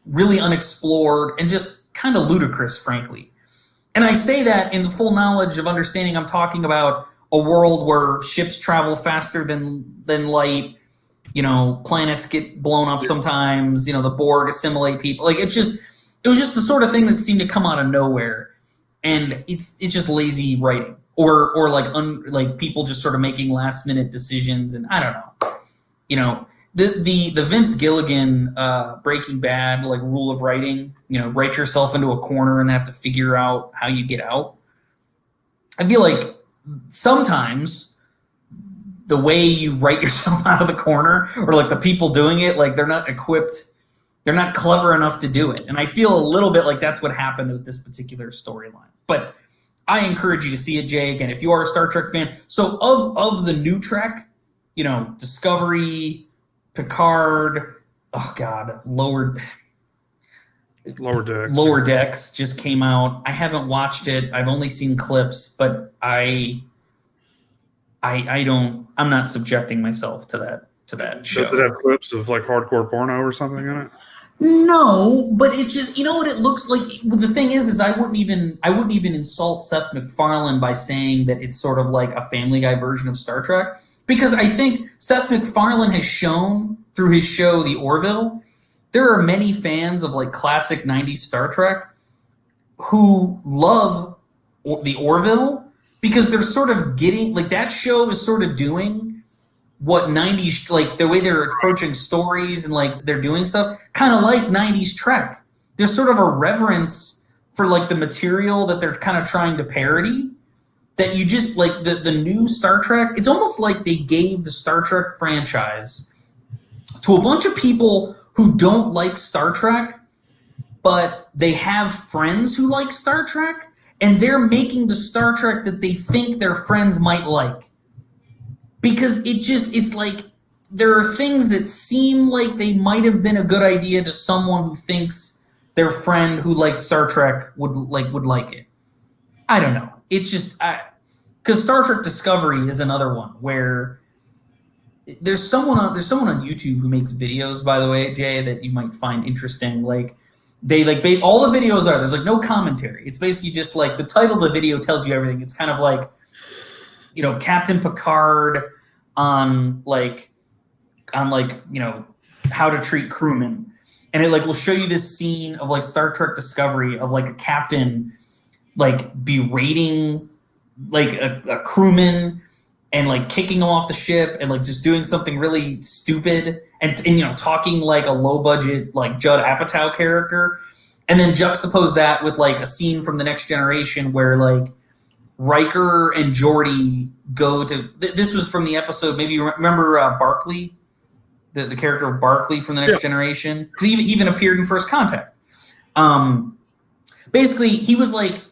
really unexplored, and just kind of ludicrous, frankly. And I say that in the full knowledge of understanding I'm talking about a world where ships travel faster than light, planets get blown up sometimes, the Borg assimilate people. Like, it was just the sort of thing that seemed to come out of nowhere. And it's just lazy writing. Or like people just sort of making last-minute decisions, and I don't know. The Vince Gilligan Breaking Bad like rule of writing, write yourself into a corner and have to figure out how you get out. I feel like sometimes the way you write yourself out of the corner, or like the people doing it, like they're not equipped, they're not clever enough to do it. And I feel a little bit like that's what happened with this particular storyline. But I encourage you to see it, Jay. Again, if you are a Star Trek fan, so of the new Trek, Discovery, Picard, oh God, Lower Decks just came out. I haven't watched it. I've only seen clips, but I'm not subjecting myself to that show. Does it have clips of like hardcore porno or something in it? No, but it just, what it looks like. The thing is I wouldn't even insult Seth MacFarlane by saying that it's sort of like a Family Guy version of Star Trek, because I think Seth MacFarlane has shown through his show The Orville, there are many fans of like classic 90s Star Trek who love The Orville, because they're sort of getting, like, that show is sort of doing what 90s, like the way they're approaching stories and like they're doing stuff, kind of like 90s Trek. There's sort of a reverence for like the material that they're kind of trying to parody, that you just like the new Star Trek. It's almost like they gave the Star Trek franchise to a bunch of people who don't like Star Trek, but they have friends who like Star Trek, and they're making the Star Trek that they think their friends might like. Because it's like there are things that seem like they might have been a good idea to someone who thinks their friend who liked Star Trek would like it. I don't know. It's just because Star Trek Discovery is another one where there's someone on YouTube who makes videos, by the way, Jay, that you might find interesting. Like they all the videos there's like no commentary. It's basically just like the title of the video tells you everything. It's kind of like, you know, Captain Picard on like you know, how to treat crewmen, and it like will show you this scene of like Star Trek Discovery of like a captain like berating like a crewman and like kicking him off the ship and like just doing something really stupid and you know, talking like a low budget like Judd Apatow character, and then juxtapose that with like a scene from The Next Generation where like Riker and Geordi go to this was from the episode, maybe you remember Barclay, the character of Barclay from The Next Generation, because he even appeared in First Contact. Basically he was like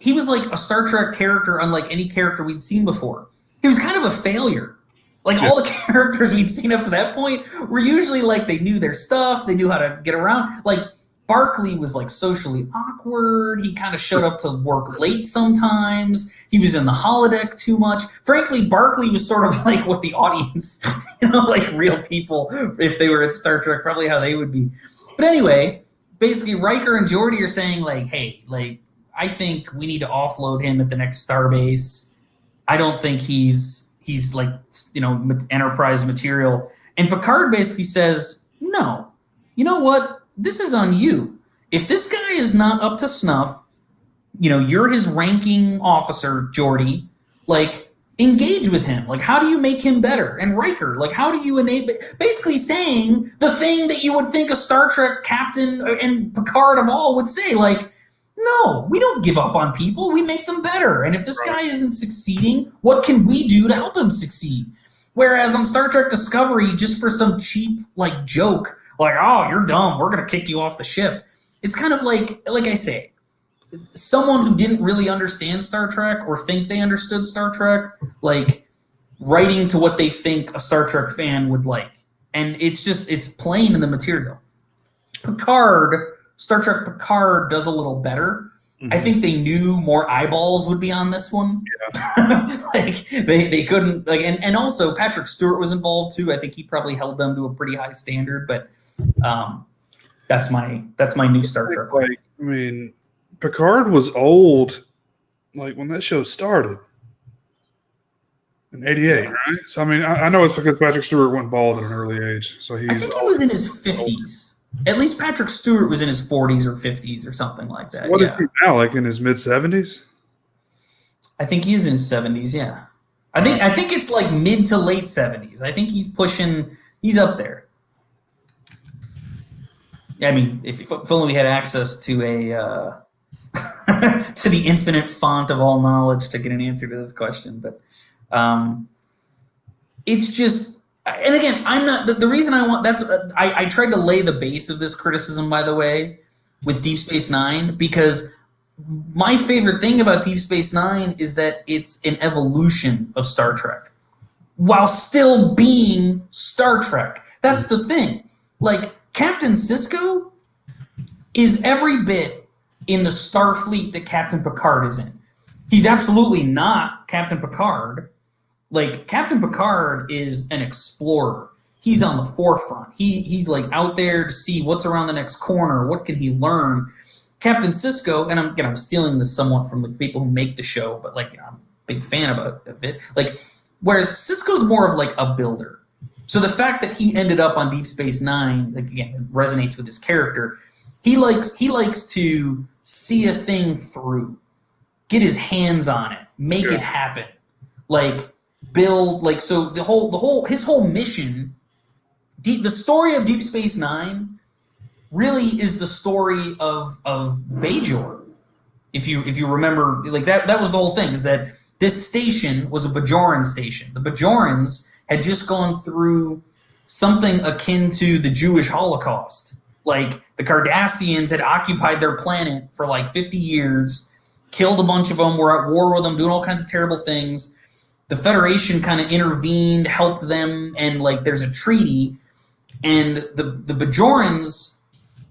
a Star Trek character unlike any character we'd seen before. He was kind of a failure. Like all the characters we'd seen up to that point were usually like they knew their stuff, they knew how to get around. Like Barclay was like socially awkward. He kind of showed up to work late sometimes. He was in the holodeck too much. Frankly, Barclay was sort of like what the audience, you know, like real people, if they were at Star Trek, probably how they would be. But anyway, basically Riker and Geordi are saying like, hey, like I think we need to offload him at the next starbase. I don't think he's like, you know, Enterprise material. And Picard basically says, no, you know what? This is on you. If this guy is not up to snuff, you know, you're his ranking officer, Geordi, like engage with him. Like, how do you make him better? And Riker, like, how do you enable, basically saying the thing that you would think a Star Trek captain and Picard of all would say, like, no, we don't give up on people. We make them better. And if this guy isn't succeeding, what can we do to help him succeed? Whereas on Star Trek Discovery, just for some cheap, like, joke, like, oh, you're dumb, we're going to kick you off the ship. It's kind of like I say, someone who didn't really understand Star Trek or think they understood Star Trek, like, writing to what they think a Star Trek fan would like. And it's plain in the material. Star Trek Picard does a little better. Mm-hmm. I think they knew more eyeballs would be on this one. Yeah. Like they couldn't like, and also Patrick Stewart was involved too. I think he probably held them to a pretty high standard. But that's my new Star Trek. Like, I mean, Picard was old, like when that show started in '88, right? So I mean, I know it's because Patrick Stewart went bald at an early age. So I think he was in his 50s. At least Patrick Stewart was in his 40s or 50s or something like that. So what is he now? Like in his mid 70s? I think he is in his 70s. Yeah, I think it's like mid to late 70s. I think he's pushing. He's up there. Yeah, I mean, if only we had access to a to the infinite font of all knowledge to get an answer to this question, but it's just. And again, I'm not the reason I want that's I tried to lay the base of this criticism, by the way, with Deep Space Nine, because my favorite thing about Deep Space Nine is that it's an evolution of Star Trek while still being Star Trek. That's the thing. Like, Captain Sisko is every bit in the Starfleet that Captain Picard is in. He's absolutely not Captain Picard. Like, Captain Picard is an explorer. He's on the forefront. He's like out there to see what's around the next corner. What can he learn? Captain Sisko, and I'm stealing this somewhat from the people who make the show, but like I'm a big fan of it. Like, whereas Sisko's more of like a builder. So the fact that he ended up on Deep Space Nine, like, again, it resonates with his character. He likes to see a thing through, get his hands on it, make it happen. Like, build like so the whole his whole mission. The story of Deep Space Nine really is the story of Bajor. If you remember, like that was the whole thing, is that this station was a Bajoran station. The Bajorans had just gone through something akin to the Jewish Holocaust. Like the Cardassians had occupied their planet for like 50 years, killed a bunch of them, were at war with them, doing all kinds of terrible things. The Federation kind of intervened, helped them, and like there's a treaty. And the Bajorans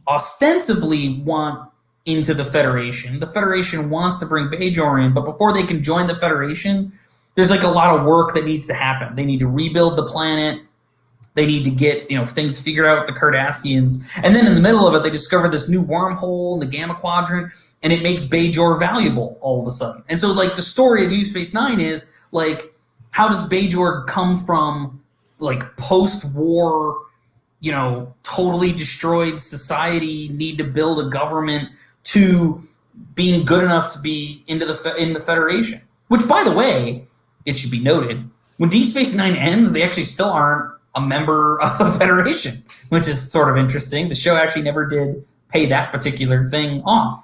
ostensibly want into the Federation. The Federation wants to bring Bajor in, but before they can join the Federation, there's like a lot of work that needs to happen. They need to rebuild the planet. They need to get things figured out with the Cardassians. And then in the middle of it, they discover this new wormhole in the Gamma Quadrant, and it makes Bajor valuable all of a sudden. And so like the story of Deep Space Nine is like, how does Bajor come from like post-war, totally destroyed society, need to build a government, to being good enough to be in the Federation? Which, by the way, it should be noted, when Deep Space Nine ends, they actually still aren't a member of the Federation, which is sort of interesting. The show actually never did pay that particular thing off.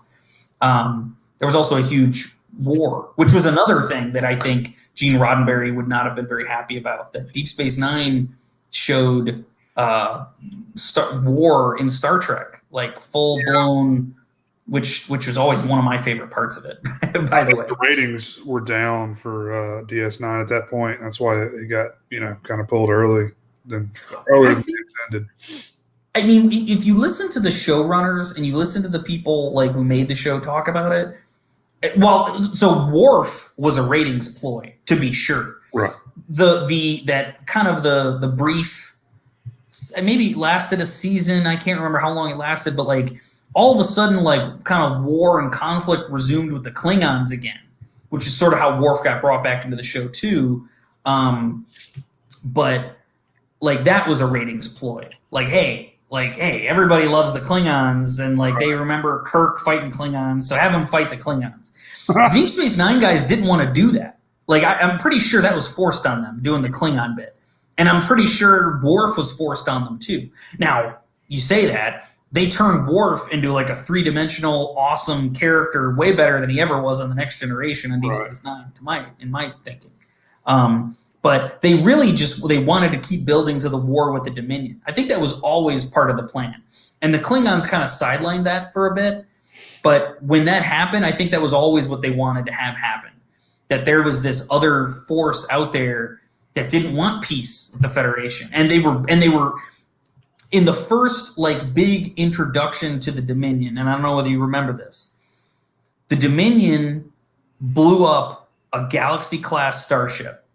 There was also a huge war, which was another thing that I think Gene Roddenberry would not have been very happy about. That Deep Space Nine showed war in Star Trek, like full blown, which was always one of my favorite parts of it. By the way, the ratings were down for DS9 at that point. That's why it got kind of pulled earlier than intended. I mean, if you listen to the showrunners and you listen to the people like who made the show talk about it, well, so Worf was a ratings ploy, to be sure. Right. That kind of the brief, maybe lasted a season. I can't remember how long it lasted, but like all of a sudden, like kind of war and conflict resumed with the Klingons again, which is sort of how Worf got brought back into the show too. But like that was a ratings ploy. Like, hey, everybody loves the Klingons, and like they remember Kirk fighting Klingons, so have him fight the Klingons. Deep Space Nine guys didn't want to do that. Like I'm pretty sure that was forced on them, doing the Klingon bit. And I'm pretty sure Worf was forced on them too. Now, you say that, they turned Worf into like a three-dimensional, awesome character, way better than he ever was on The Next Generation on Deep Space Nine, in my thinking. But they really they wanted to keep building to the war with the Dominion. I think that was always part of the plan. And the Klingons kind of sidelined that for a bit. But when that happened, I think that was always what they wanted to have happen. That there was this other force out there that didn't want peace with the Federation. And they were in the first like big introduction to the Dominion, and I don't know whether you remember this. The Dominion blew up a Galaxy-class starship.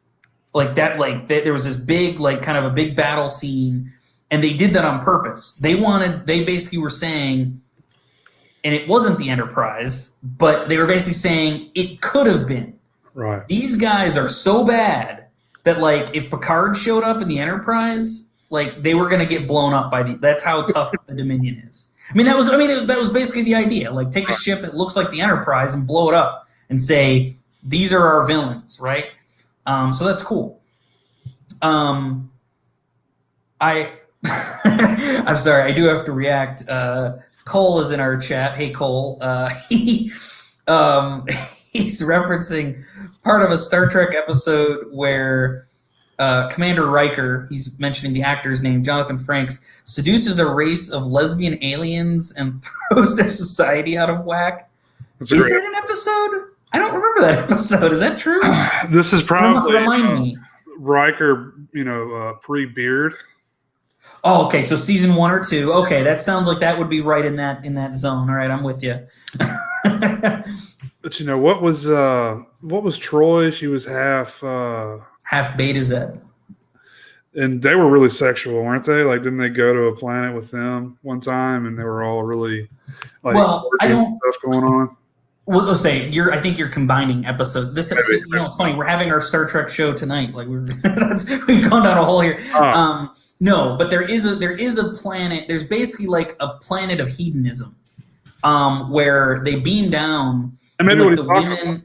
There was this big, like kind of a big battle scene, and they did that on purpose. They basically were saying, and it wasn't the Enterprise, but they were basically saying it could have been. Right. These guys are so bad that like if Picard showed up in the Enterprise, like they were going to get blown up that's how tough the Dominion is. That was basically the idea. Like take a ship that looks like the Enterprise and blow it up and say, these are our villains, right? So that's cool. I'm sorry, I do have to react. Cole is in our chat. Hey, Cole. He's referencing part of a Star Trek episode where Commander Riker, he's mentioning the actor's name, Jonathan Frakes, seduces a race of lesbian aliens and throws their society out of whack. Is that an episode? I don't remember that episode. Is that true? This is probably remind me. Riker, pre-beard. Oh, okay. So season 1 or 2. Okay, that sounds like that would be right in that zone. All right, I'm with you. But what was Troy? She was half Beta Z. And they were really sexual, weren't they? Like, didn't they go to a planet with them one time, and they were all really like stuff going on? Well, let's say I think you're combining episodes. This episode, it's funny. We're having our Star Trek show tonight. Like we've gone down a hole here. No, but there is a planet. There's basically like a planet of hedonism, where they beam down. And maybe like the women.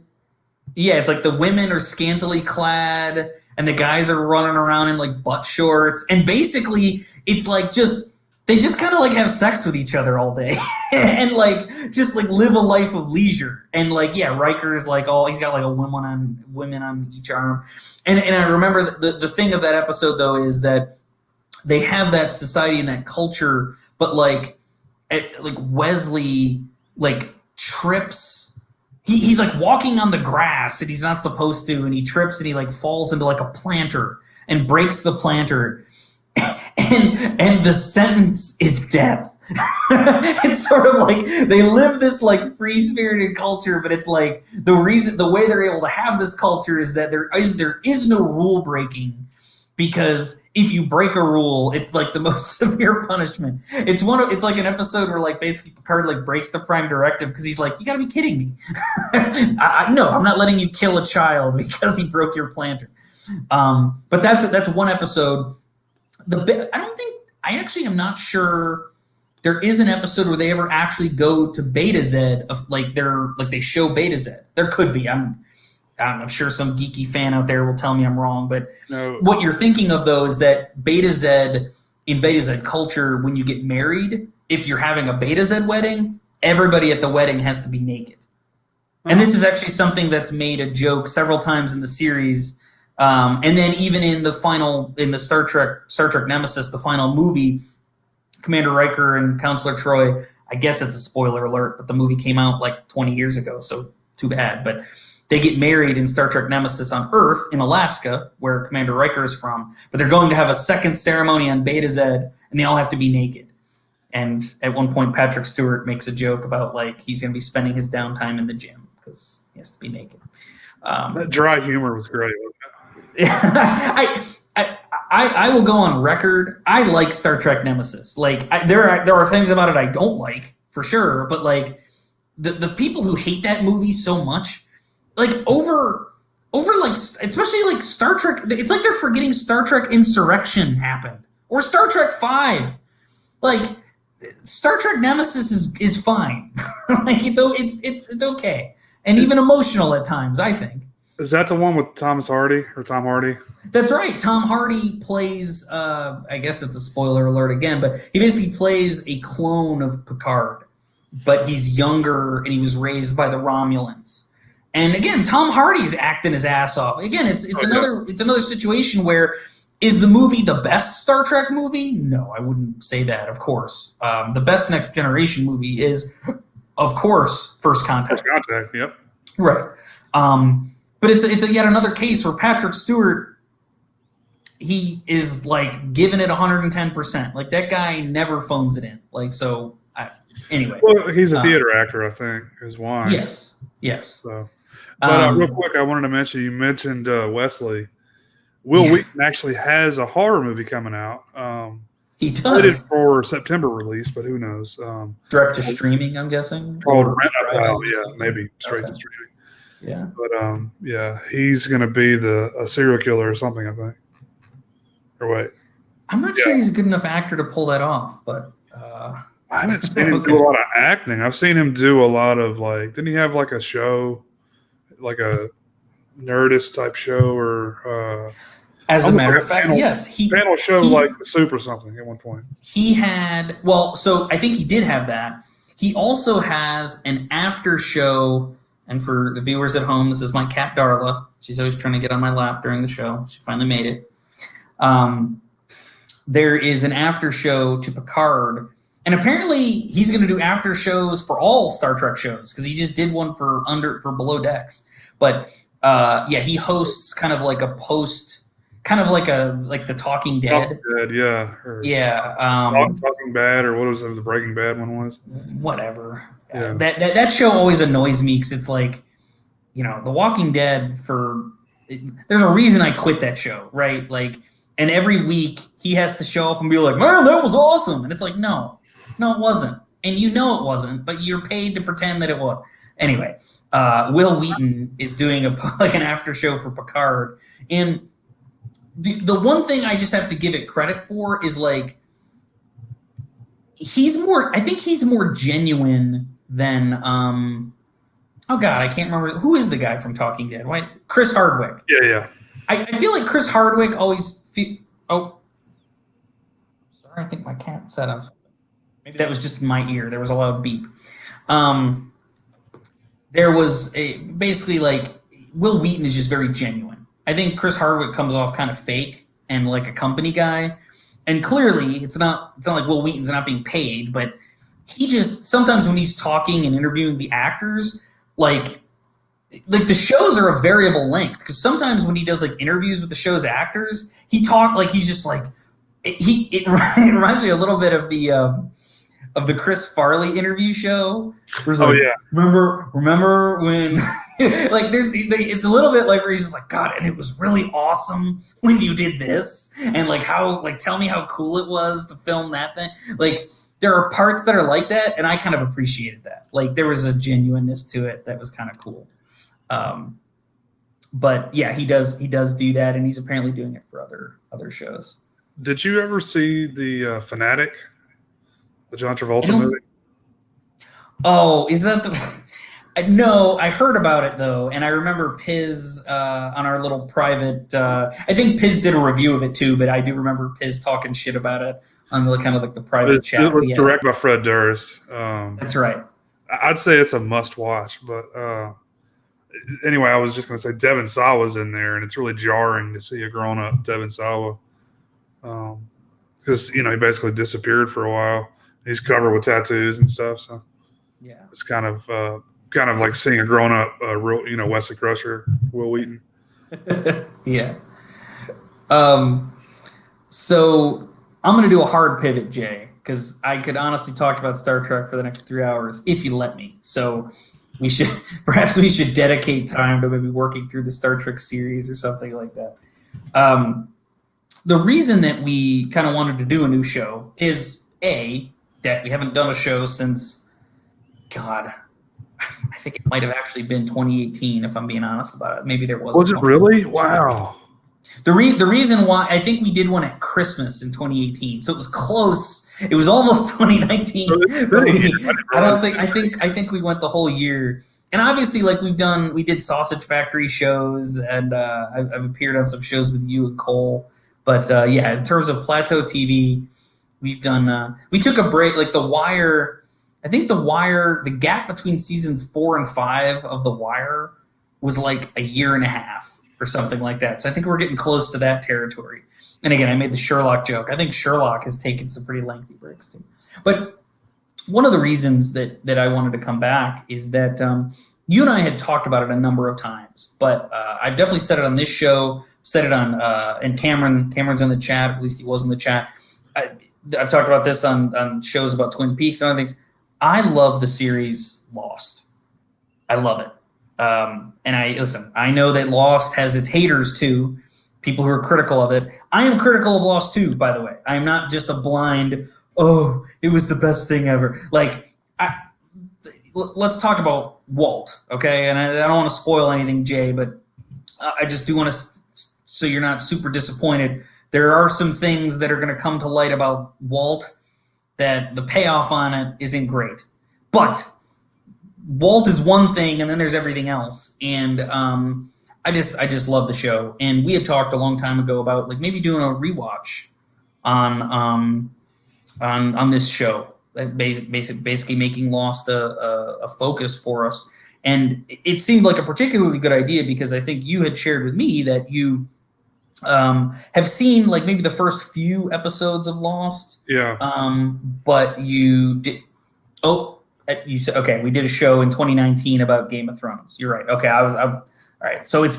Yeah, it's like the women are scantily clad, and the guys are running around in like butt shorts, and basically it's like they just kind of like have sex with each other all day and like just like live a life of leisure. And like, yeah, Riker's like, he's got like a women on each arm. And I remember the thing of that episode though is that they have that society and that culture, but like Wesley like trips. He's like walking on the grass and he's not supposed to, and he trips and he like falls into like a planter and breaks the planter. And the sentence is death. It's sort of like they live this like free-spirited culture, but it's like the way they're able to have this culture is that there is no rule breaking, because if you break a rule, it's like the most severe punishment. It's like an episode where like basically Picard like breaks the Prime Directive because he's like, you gotta be kidding me. No, I'm not letting you kill a child because he broke your planter. But that's one episode. I actually am not sure there is an episode where they ever actually go to Beta Z of like they show Beta Z. There could be. I'm sure some geeky fan out there will tell me I'm wrong, but no. What you're thinking of though is that Beta Z, in Beta Z culture, when you get married, if you're having a Beta Z wedding, everybody at the wedding has to be naked. And this is actually something that's made a joke several times in the series. And then even in the Star Trek Nemesis, the final movie, Commander Riker and Counselor Troi, I guess it's a spoiler alert, but the movie came out like 20 years ago, so too bad. But they get married in Star Trek Nemesis on Earth in Alaska, where Commander Riker is from. But they're going to have a second ceremony on Beta Z, and they all have to be naked. And at one point, Patrick Stewart makes a joke about like he's going to be spending his downtime in the gym because he has to be naked. That dry humor was great, wasn't it? I will go on record. I like Star Trek Nemesis. Like there are things about it I don't like for sure, but like the people who hate that movie so much, like over like especially like Star Trek, it's like they're forgetting Star Trek Insurrection happened or Star Trek 5. Like Star Trek Nemesis is fine. Like it's okay and even emotional at times, I think. Is that the one with Tom Hardy? That's right. Tom Hardy plays, I guess it's a spoiler alert again, but he basically plays a clone of Picard, but he's younger and he was raised by the Romulans. And again, Tom Hardy's acting his ass off. Again, it's another situation where, is the movie the best Star Trek movie? No, I wouldn't say that, of course. The best Next Generation movie is, of course, First Contact. First Contact, yep. Right. But it's yet another case where Patrick Stewart, he is like giving it 110%. Like that guy never phones it in. Like so. Anyway. Well, he's a theater actor, I think, is why. Yes. So, but real quick, I wanted to mention. You mentioned Wesley. Will Wheaton actually has a horror movie coming out. He does. Slated for September release, but who knows? Direct to streaming, I'm guessing. Called Rent-A-Pal. Yeah, maybe straight to streaming. Yeah, but he's going to be a serial killer or something, I think. Or wait, I'm not sure he's a good enough actor to pull that off. But I haven't seen him do a lot of acting. I've seen him do a lot of like. Didn't he have like a show, like a Nerdist type show, or? As a matter of fact, yes, he panel show like The Soup or something at one point. He had so I think he did have that. He also has an after show. And for the viewers at home, this is my cat, Darla. She's always trying to get on my lap during the show. She finally made it. There is an after show to Picard. And apparently he's going to do after shows for all Star Trek shows because he just did one for Below Decks. But, he hosts kind of like a post – kind of like the Talking Dead. Talking Dead, yeah. Talking Bad, or what was it, the Breaking Bad one was? Whatever. Yeah. That show always annoys me because it's like, The Walking Dead there's a reason I quit that show, right? Like, and every week he has to show up and be like, man, that was awesome. And it's like, no, it wasn't. And it wasn't, but you're paid to pretend that it was. Anyway, Will Wheaton is doing an after show for Picard. And the one thing I just have to give it credit for is like, I think he's more genuine than, I can't remember. Who is the guy from Talking Dead? Chris Hardwick. Yeah. I feel like Chris Hardwick always oh, sorry, I think my cat sat on something. Maybe that was just in my ear. There was a loud beep. Um, there was basically like Will Wheaton is just very genuine. I think Chris Hardwick comes off kind of fake and like a company guy. And clearly it's not like Will Wheaton's not being paid, but he just sometimes when he's talking and interviewing the actors, like the shows are a variable length because sometimes when he does like interviews with the show's actors, he talk like he's just like it reminds me a little bit of the Chris Farley interview show. Oh yeah, remember when like it's a little bit like where he's just like, God, and it was really awesome when you did this, and like how like tell me how cool it was to film that thing. Like there are parts that are like that, and I kind of appreciated that. Like there was a genuineness to it that was kind of cool. But yeah, he does do that, and he's apparently doing it for other shows. Did you ever see the Fanatic, the John Travolta movie? Oh, is that the? No, I heard about it though, and I remember Piz on our little private. I think Piz did a review of it too, but I do remember Piz talking shit about it on the kind of like the private chat. It was directed by Fred Durst. That's right. I'd say it's a must-watch, but anyway, I was just going to say Devon Sawa's in there, and it's really jarring to see a grown-up Devon Sawa because he basically disappeared for a while. He's covered with tattoos and stuff, so yeah, it's kind of like seeing a grown-up, Wesley Crusher, Will Wheaton. Yeah. So I'm going to do a hard pivot, Jay, because I could honestly talk about Star Trek for the next 3 hours if you let me. So we should dedicate time to maybe working through the Star Trek series or something like that. The reason that we kind of wanted to do a new show is that we haven't done a show since, God, I think it might have actually been 2018, if I'm being honest about it. Maybe there was. Was it really? Wow. The reason why I think we did one at Christmas in 2018, so it was close. It was almost 2019. I think we went the whole year. And obviously, like we did Sausage Factory shows, and I've appeared on some shows with you and Cole. But yeah, in terms of Plateau TV, we've done. We took a break. Like The Wire, I think The Wire, the gap between seasons 4 and 5 of The Wire was like a year and a half or something like that. So I think we're getting close to that territory. And again, I made the Sherlock joke. I think Sherlock has taken some pretty lengthy breaks too. But one of the reasons that I wanted to come back is that you and I had talked about it a number of times, but I've definitely said it on this show, said it on, and Cameron's in the chat, at least he was in the chat. I've talked about this on shows about Twin Peaks and other things. I love the series Lost. I love it. And I know that Lost has its haters too, people who are critical of it. I am critical of Lost too, by the way. I am not just a blind, oh, it was the best thing ever. Like, let's talk about Walt, okay? And I don't want to spoil anything, Jay, but I just do want to, so you're not super disappointed. There are some things that are going to come to light about Walt that the payoff on it isn't great. But Walt is one thing, and then there's everything else. And I just love the show. And we had talked a long time ago about like maybe doing a rewatch on this show, basically making Lost a focus for us. And it seemed like a particularly good idea because I think you had shared with me that you have seen like maybe the first few episodes of Lost. Yeah. But you did. Oh. You said, okay, we did a show in 2019 about Game of Thrones. You're right. Okay, all right. So it's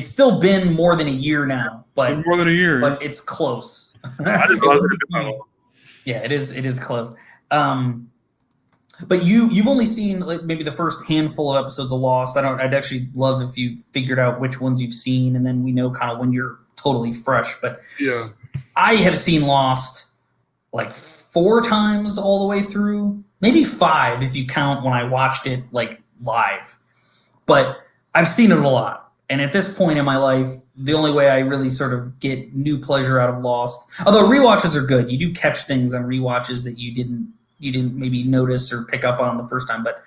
still been more than a year now, but more than a year, but it's close. I didn't know yeah, it is close. But you've only seen like maybe the first handful of episodes of Lost. I'd actually love if you figured out which ones you've seen, and then we know kind of when you're totally fresh. But yeah, I have seen Lost like 4 times all the way through. Maybe 5 if you count when I watched it like live. But I've seen it a lot. And at this point in my life, the only way I really sort of get new pleasure out of Lost, although rewatches are good. You do catch things on rewatches that you didn't maybe notice or pick up on the first time. But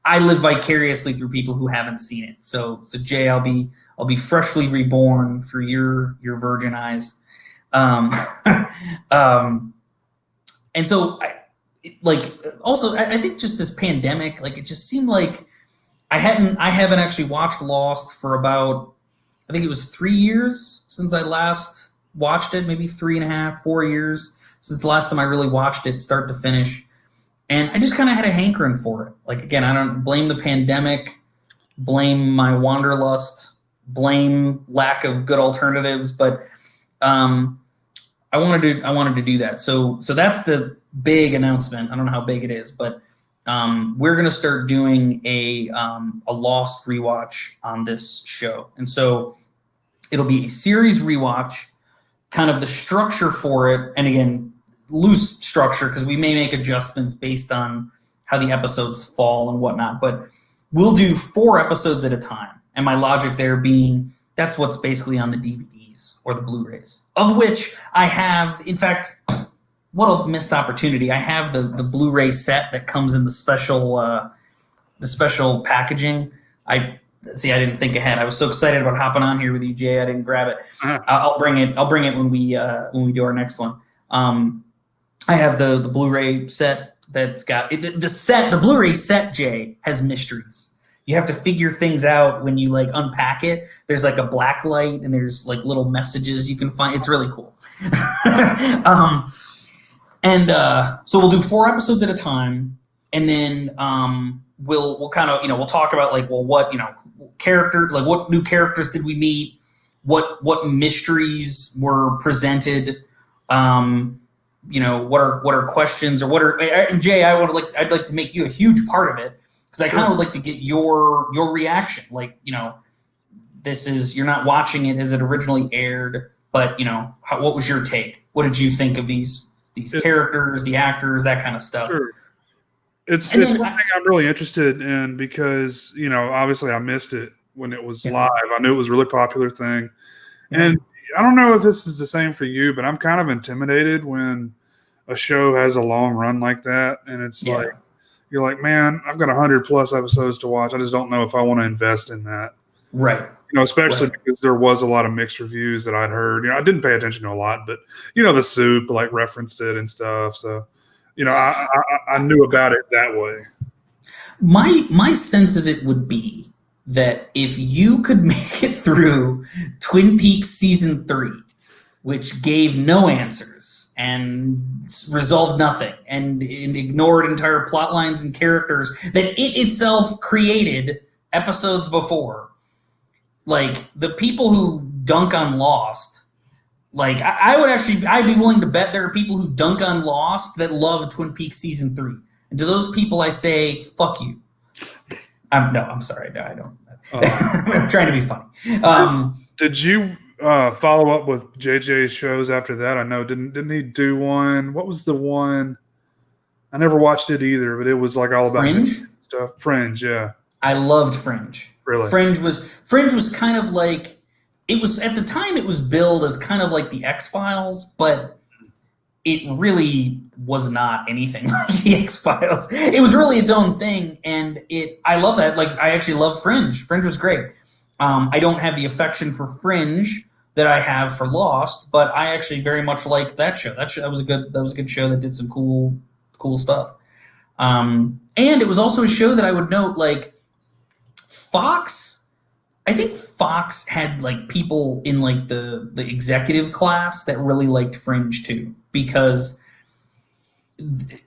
I live vicariously through people who haven't seen it. So Jay, I'll be I'll be freshly reborn through your virgin eyes. Um, and so I think just this pandemic, like it just seemed like I haven't actually watched Lost for about, I think it was 3 years since I last watched it, maybe 3.5, 4 years since the last time I really watched it start to finish. And I just kind of had a hankering for it. Like, again, I don't blame the pandemic, blame my wanderlust, blame lack of good alternatives, but I wanted to do that. So that's the big announcement. I don't know how big it is, but we're going to start doing a Lost rewatch on this show. And so it'll be a series rewatch, kind of the structure for it. And again, loose structure, because we may make adjustments based on how the episodes fall and whatnot. But we'll do 4 episodes at a time. And my logic there being that's what's basically on the DVDs or the Blu-rays, of which I have, in fact, what a missed opportunity. I have the Blu-ray set that comes in the special packaging. I didn't think ahead. I was so excited about hopping on here with you, Jay. I didn't grab it. I'll bring it when we do our next one. I have the Blu-ray set that's got the Blu-ray set, Jay, has mysteries. You have to figure things out when you like unpack it. There's like a black light and there's like little messages you can find. It's really cool. So we'll do 4 episodes at a time, and then we'll kind of, we'll talk about like, well, what, character, like what new characters did we meet? What mysteries were presented? What are questions, or and Jay, I'd like to make you a huge part of it, because I kind of would like to get your reaction. Like, you're not watching it as it originally aired, but what was your take? What did you think of these characters, the actors, that kind of stuff? Sure. It's one thing I'm really interested in, because obviously I missed it when it was live. I knew it was a really popular thing, and I don't know if this is the same for you, but I'm kind of intimidated when a show has a long run like that, and it's like you're like, man, I've got 100+ episodes to watch. I just don't know if I want to invest in that, right? Especially because there was a lot of mixed reviews that I'd heard. I didn't pay attention to a lot, but the Soup like referenced it and stuff, so I knew about it that way. My sense of it would be that if you could make it through Twin Peaks season 3, which gave no answers and resolved nothing and ignored entire plot lines and characters that it itself created episodes before, like the people who dunk on Lost, like I'd be willing to bet there are people who dunk on Lost that love Twin Peaks season 3. And to those people I say, fuck you. I'm sorry. No, I don't. I'm trying to be funny. Did you follow up with JJ's shows after that? I know, didn't he do one? What was the one? I never watched it either, but it was like all about Fringe stuff. Fringe, yeah. I loved Fringe. Really? Fringe was kind of like, it was at the time it was billed as kind of like the X-Files, but it really was not anything like the X-Files. It was really its own thing, and I love that. Like, I actually love Fringe. Fringe was great. I don't have the affection for Fringe that I have for Lost, but I actually very much liked that show. That was a good show that did some cool stuff. And it was also a show that I would note, like, Fox. I think Fox had like people in like the executive class that really liked Fringe too, because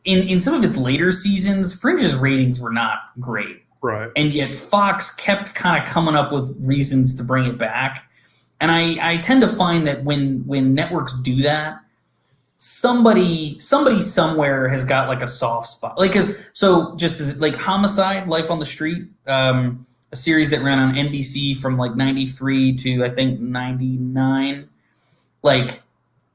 in some of its later seasons, Fringe's ratings were not great. Right. And yet Fox kept kind of coming up with reasons to bring it back. And I tend to find that when networks do that, somebody somewhere has got like a soft spot. Like, just as like Homicide, Life on the Street, a series that ran on NBC from like 93 to I think 99, like,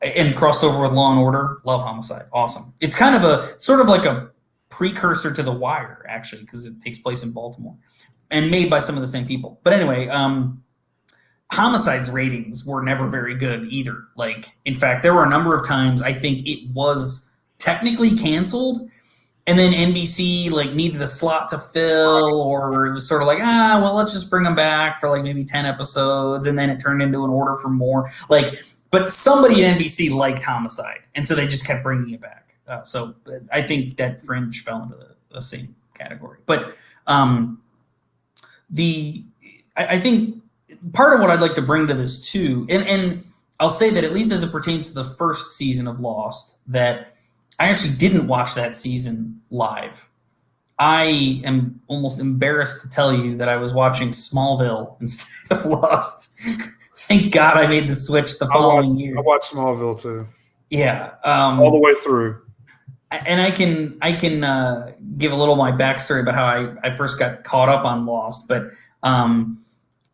and crossed over with Law and Order. Love Homicide. Awesome. It's kind of sort of like a precursor to The Wire, actually, because it takes place in Baltimore and made by some of the same people. But anyway, Homicide's ratings were never very good either. Like, in fact, there were a number of times I think it was technically canceled, and then NBC like needed a slot to fill, or it was sort of like, well, let's just bring them back for like maybe 10 episodes, and then it turned into an order for more. Like, but somebody at NBC liked Homicide, and so they just kept bringing it back. So I think that Fringe fell into the same category. But I think part of what I'd like to bring to this too, and I'll say that at least as it pertains to the first season of Lost, that I actually didn't watch that season live. I am almost embarrassed to tell you that I was watching Smallville instead of Lost. Thank God I made the switch the following year. I watched Smallville too. Yeah, all the way through. And I can give a little of my backstory about how I first got caught up on Lost, but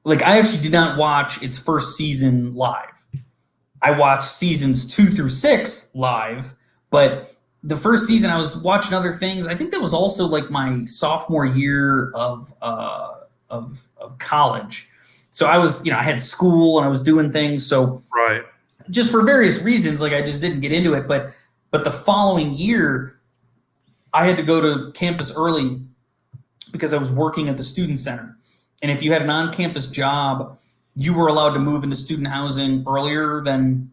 like I actually did not watch its first season live. I watched seasons 2 through 6 live, but the first season I was watching other things. I think that was also like my sophomore year of college. So I was, I had school and I was doing things. So right, just for various reasons, like I just didn't get into it. But the following year, I had to go to campus early because I was working at the student center. And if you had an on-campus job, you were allowed to move into student housing earlier than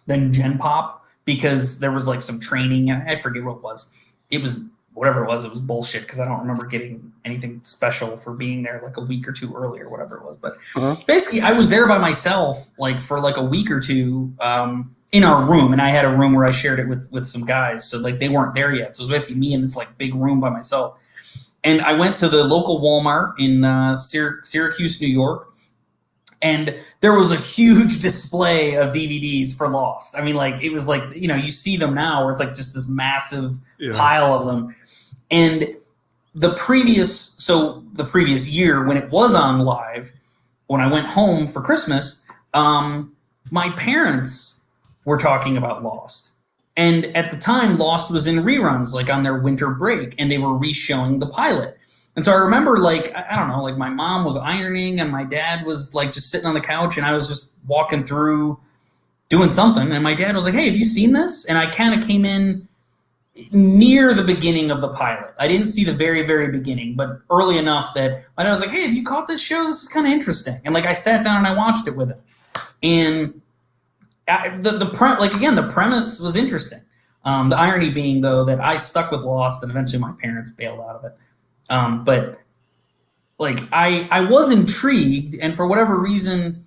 Gen Pop, because there was like some training. I forget what it was. It was whatever it was. It was bullshit because I don't remember getting anything special for being there like a week or two early or whatever it was. But basically, I was there by myself like for like a week or two in our room, and I had a room where I shared it with some guys. So like they weren't there yet. So it was basically me in this like big room by myself. And I went to the local Walmart in Syracuse, New York. And there was a huge display of DVDs for Lost. I mean, like, it was like, you see them now where it's like just this massive pile of them. And the previous year when it was on live, when I went home for Christmas, my parents were talking about Lost. And at the time, Lost was in reruns, like on their winter break, and they were re-showing the pilot. And so I remember, like, I don't know, like my mom was ironing and my dad was like just sitting on the couch, and I was just walking through doing something. And my dad was like, "Hey, have you seen this?" And I kind of came in near the beginning of the pilot. I didn't see the very, very beginning, but early enough that my dad was like, "Hey, have you caught this show? This is kind of interesting." And like I sat down and I watched it with him. And the premise was interesting. The irony being, though, that I stuck with Lost and eventually my parents bailed out of it. But like I was intrigued, and for whatever reason,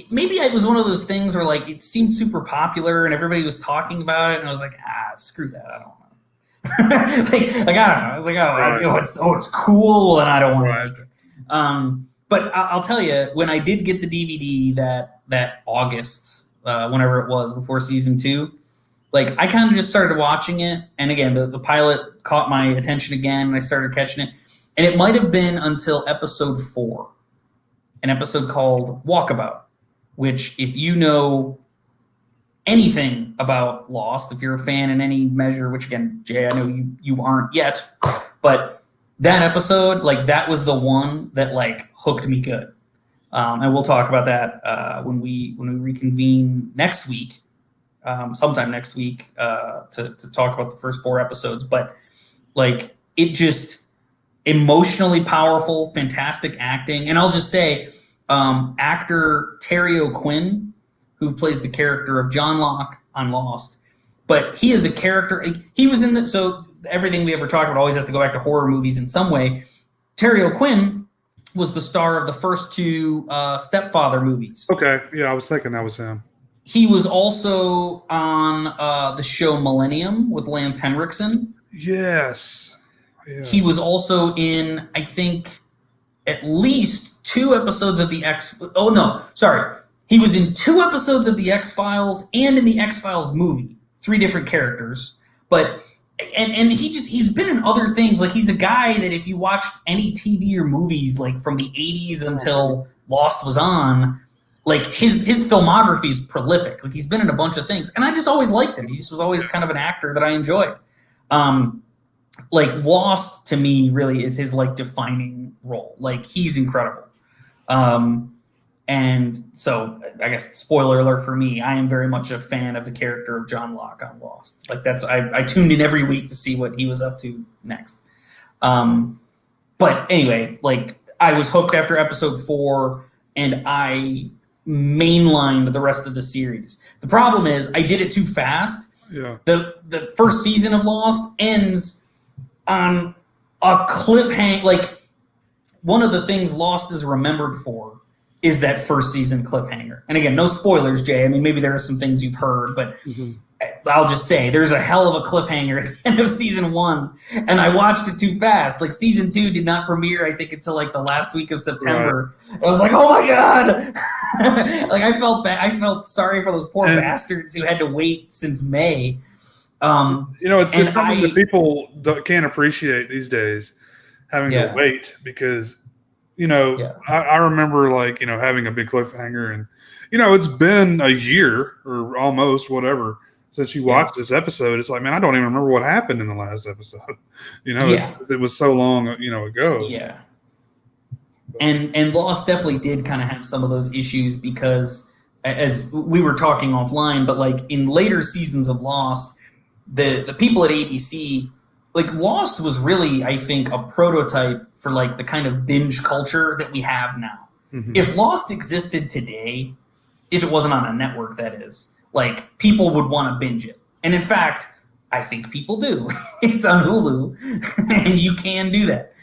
maybe it was one of those things where like it seemed super popular and everybody was talking about it, and I was like, screw that, I don't know. like I don't know. I was like, it's cool, and I don't want to like it. But I'll tell you, when I did get the DVD that August, whenever it was before season 2. Like, I kind of just started watching it, and again, the pilot caught my attention again, and I started catching it. And it might have been until episode 4, an episode called Walkabout, which, if you know anything about Lost, if you're a fan in any measure, which again, Jay, I know you aren't yet, but that episode, like, that was the one that like hooked me good. And we'll talk about that when we reconvene next week. Sometime next week to talk about the first 4 episodes. But like, it just emotionally powerful, fantastic acting. And I'll just say, actor Terry O'Quinn, who plays the character of John Locke on Lost, but he is a character. He was in so everything we ever talk about always has to go back to horror movies in some way. Terry O'Quinn was the star of the first 2 Stepfather movies. Okay, yeah, I was thinking that was him. He was also on the show Millennium with Lance Henriksen. Yes. He was also in, I think, at least 2 episodes of the He was in 2 episodes of the X-Files and in the X-Files movie. 3 different characters. But and he's been in other things. Like, he's a guy that if you watched any TV or movies like from the 80s until Lost was on, like his filmography is prolific. Like, he's been in a bunch of things, and I just always liked him. He just was always kind of an actor that I enjoyed. Like, Lost to me really is his like defining role. Like, he's incredible. And And so, I guess spoiler alert for me, I am very much a fan of the character of John Locke on Lost. Like I tuned in every week to see what he was up to next. But anyway, like I was hooked after episode 4, and I mainlined the rest of the series. The problem is I did it too fast. Yeah. The first season of Lost ends on a cliffhanger. Like, one of the things Lost is remembered for is that first season cliffhanger. And again, no spoilers, Jay. I mean, maybe there are some things you've heard, but I'll just say there's a hell of a cliffhanger at the end of season 1, and I watched it too fast. Like, season 2 did not premiere, I think, until like the last week of September. Right. I was like, oh my god! Like, I felt bad. I felt sorry for those poor bastards who had to wait since May. It's something that people can't appreciate these days, having to wait, because I remember having a big cliffhanger, and it's been a year or almost whatever since you watched this episode. It's like, man, I don't even remember what happened in the last episode. It was so long ago. Yeah. And Lost definitely did kind of have some of those issues, because as we were talking offline, but like in later seasons of Lost, the people at ABC, like, Lost was really, I think, a prototype for like the kind of binge culture that we have now. Mm-hmm. If Lost existed today, if it wasn't on a network, that is, like, people would want to binge it. And in fact, I think people do. It's on Hulu, and you can do that.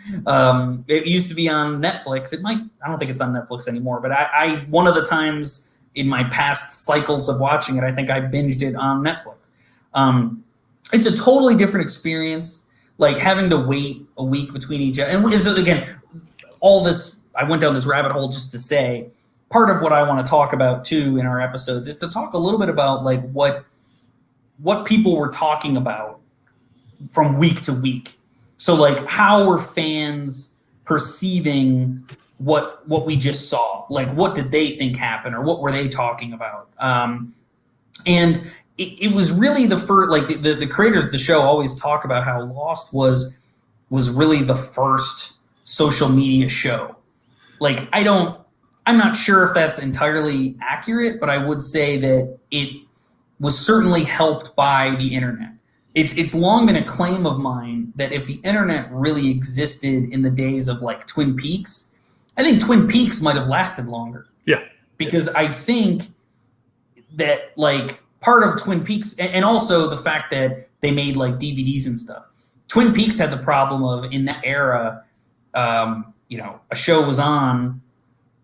It used to be on Netflix. I don't think it's on Netflix anymore, but I one of the times in my past cycles of watching it, I think I binged it on Netflix. It's a totally different experience, like having to wait a week between each other. And so again, all this, I went down this rabbit hole just to say, part of what I want to talk about too in our episodes is to talk a little bit about like what people were talking about from week to week. So like, how were fans perceiving what we just saw? Like, what did they think happened, or what were they talking about? And it was really the first, like the creators of the show always talk about how Lost was really the first social media show. Like, I'm not sure if that's entirely accurate, but I would say that it was certainly helped by the internet. It's long been a claim of mine that if the internet really existed in the days of like Twin Peaks, I think Twin Peaks might have lasted longer. Yeah. Because I think that like part of Twin Peaks, and also the fact that they made like DVDs and stuff. Twin Peaks had the problem of, in that era, a show was on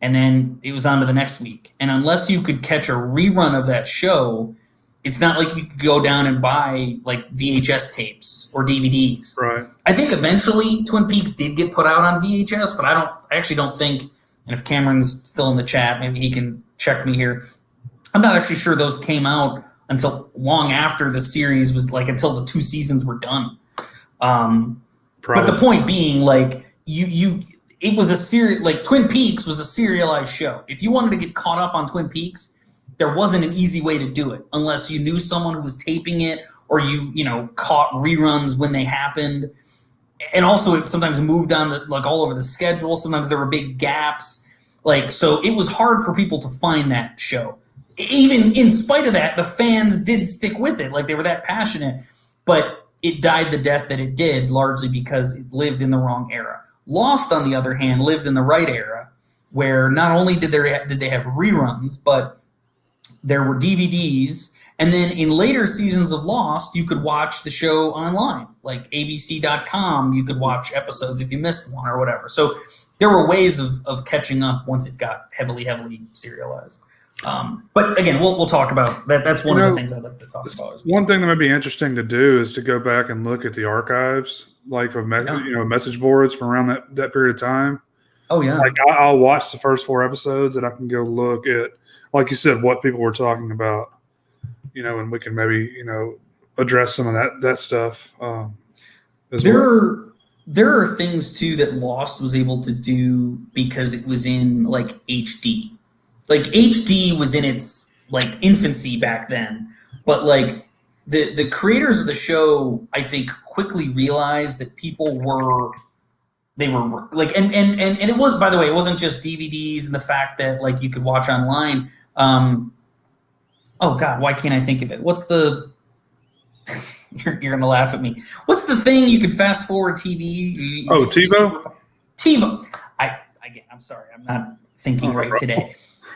and then it was on to the next week. And unless you could catch a rerun of that show, it's not like you could go down and buy like VHS tapes or DVDs. Right. I think eventually Twin Peaks did get put out on VHS, but I actually don't think, and if Cameron's still in the chat, maybe he can check me here. I'm not actually sure those came out until long after the series was, like, until the 2 seasons were done. But the point being, like, it was a series, like Twin Peaks was a serialized show. If you wanted to get caught up on Twin Peaks, there wasn't an easy way to do it unless you knew someone who was taping it, or you caught reruns when they happened. And also it sometimes moved on like all over the schedule. Sometimes there were big gaps. Like, so it was hard for people to find that show. Even in spite of that, the fans did stick with it. Like, they were that passionate, but it died the death that it did largely because it lived in the wrong era. Lost, on the other hand, lived in the right era, where not only did they have reruns, but there were DVDs. And then in later seasons of Lost, you could watch the show online, like abc.com. You could watch episodes if you missed one or whatever. So there were ways of catching up once it got heavily serialized. But again, we'll talk about that. That's one of the things I'd like to talk about. One thing that might be interesting to do is to go back and look at the archives, like of message boards from around that period of time. Oh yeah. Like, I'll watch the first 4 episodes, and I can go look at, like you said, what people were talking about, and we can maybe address some of that stuff. There are things too that Lost was able to do because it was in like HD. Like, HD was in its like infancy back then, but like the creators of the show, I think, quickly realized that people were they were like, and it was, by the way, it wasn't just DVDs and the fact that like you could watch online. Oh God, why can't I think of it? What's the? You're gonna laugh at me. What's the thing you could fast forward TV? TiVo. TiVo. I'm sorry, I'm not thinking right today.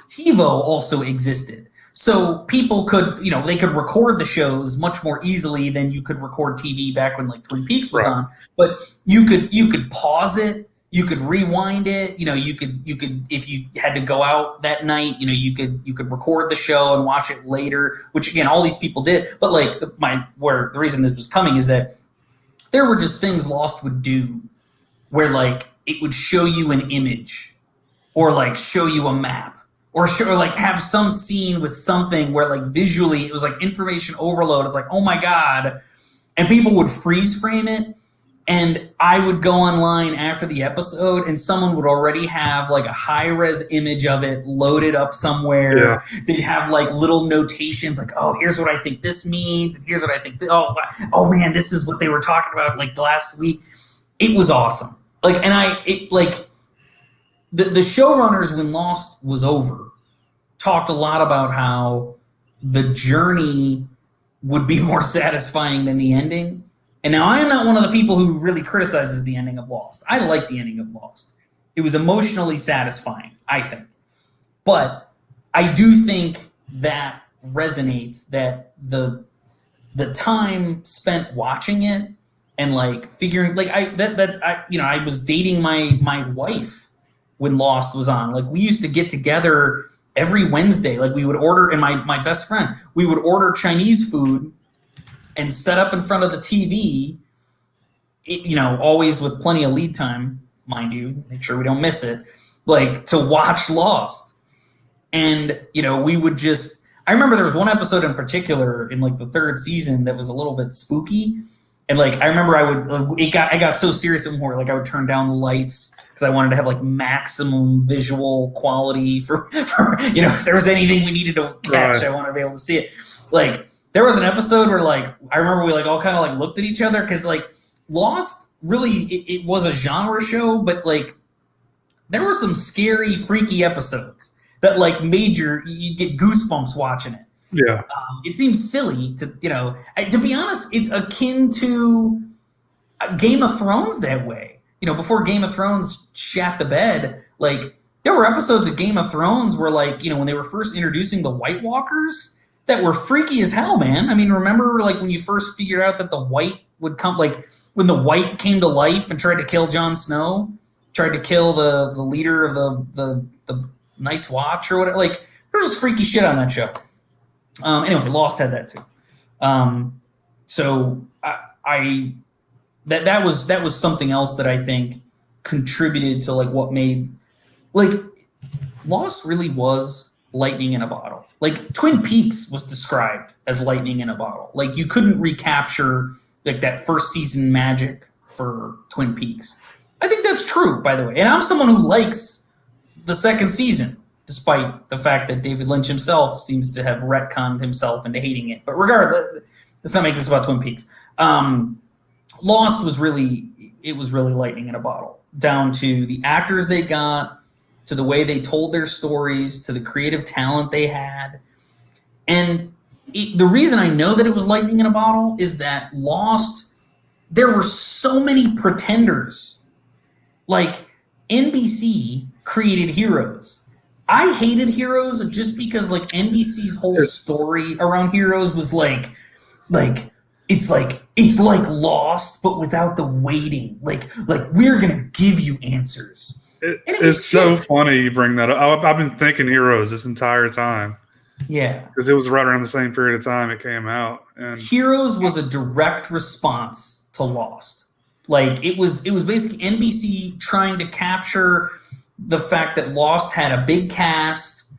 TiVo also existed. So people could, they could record the shows much more easily than you could record TV back when like Twin Peaks was on. But you could pause it, you could rewind it, you could if you had to go out that night, you could record the show and watch it later, which again all these people did. But like the reason this was coming is that there were just things Lost would do where like it would show you an image or like show you a map. Or like have some scene with something where like visually it was like information overload. It's like, oh my God. And people would freeze frame it. And I would go online after the episode and someone would already have like a high res image of it loaded up somewhere. Yeah. They'd have like little notations like, oh, here's what I think this means. And here's what I think. Oh man, this is what they were talking about like last week. It was awesome. Like, and the showrunners, when Lost was over, talked a lot about how the journey would be more satisfying than the ending. And now I am not one of the people who really criticizes the ending of Lost. I like the ending of Lost. It was emotionally satisfying, I think. But I do think that resonates, that the time spent watching it and like figuring, like I was dating my wife when Lost was on. Like we used to get together every Wednesday. Like we would order, and my best friend, we would order Chinese food and set up in front of the TV, always with plenty of lead time, mind you, make sure we don't miss it, like to watch Lost. And, we would just, I remember there was one episode in particular in like the third season that was a little bit spooky. And like, I remember I got so serious at one point, like I would turn down the lights because I wanted to have like maximum visual quality for if there was anything we needed to catch, I wanted to be able to see it. Like there was an episode where like, I remember we like all kind of like looked at each other because like Lost really, it was a genre show, but like there were some scary, freaky episodes that like made you get goosebumps watching it. Yeah. It seems silly to be honest, it's akin to Game of Thrones that way. Before Game of Thrones shat the bed, like there were episodes of Game of Thrones where like, when they were first introducing the White Walkers that were freaky as hell, man. I mean, remember like when you first figured out that the White would come, like when the White came to life and tried to kill Jon Snow, tried to kill the leader of the Night's Watch or whatever. Like there's just freaky shit on that show. Anyway, Lost had that too. So that was something else that I think contributed to like what made like Lost really was lightning in a bottle. Like Twin Peaks was described as lightning in a bottle. Like you couldn't recapture like that first season magic for Twin Peaks. I think that's true, by the way. And I'm someone who likes the second season, despite the fact that David Lynch himself seems to have retconned himself into hating it. But regardless, let's not make this about Twin Peaks. Lost was really lightning in a bottle, down to the actors they got, to the way they told their stories, to the creative talent they had. And the reason I know that it was lightning in a bottle is that Lost, there were so many pretenders. Like NBC created Heroes. I hated Heroes just because like NBC's whole story around Heroes was like it's like Lost but without the waiting. Like we're gonna give you answers. It's so funny you bring that up. I've been thinking Heroes this entire time. Yeah, because it was right around the same period of time it came out, and Heroes was a direct response to Lost. Like it was basically NBC trying to capture the fact that Lost had a big cast,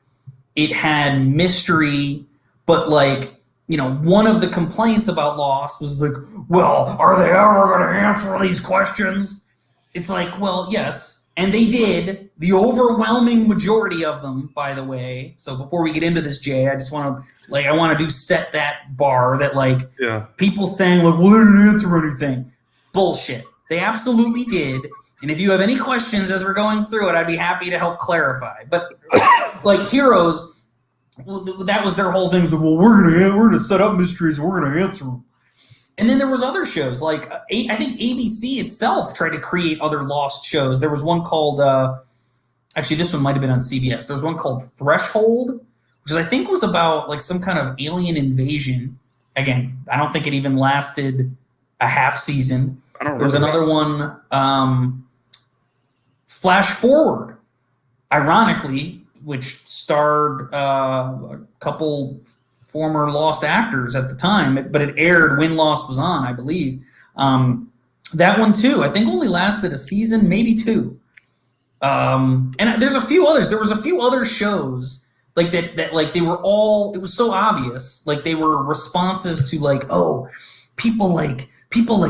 it had mystery, but like, one of the complaints about Lost was like, well, are they ever going to answer these questions? It's like, well, yes, and they did. The overwhelming majority of them, by the way. So before we get into this, Jay, I just want to set that bar that like people saying like, well, they didn't answer anything. Bullshit. They absolutely did. And if you have any questions as we're going through it, I'd be happy to help clarify. But like Heroes, well, that was their whole thing. So, well, we're gonna set up mysteries. We're gonna answer them. And then there was other shows like I think ABC itself tried to create other Lost shows. There was one called actually this one might have been on CBS. There was one called Threshold, which I think was about like some kind of alien invasion. Again, I don't think it even lasted a half season. There was another one, Flash Forward, ironically, which starred a couple former Lost actors at the time, but it aired when Lost was on, I believe. That one too, I think only lasted a season, maybe two. And there's a few others. There was a few other shows like that like they were all, it was so obvious, like they were responses to like, oh, people like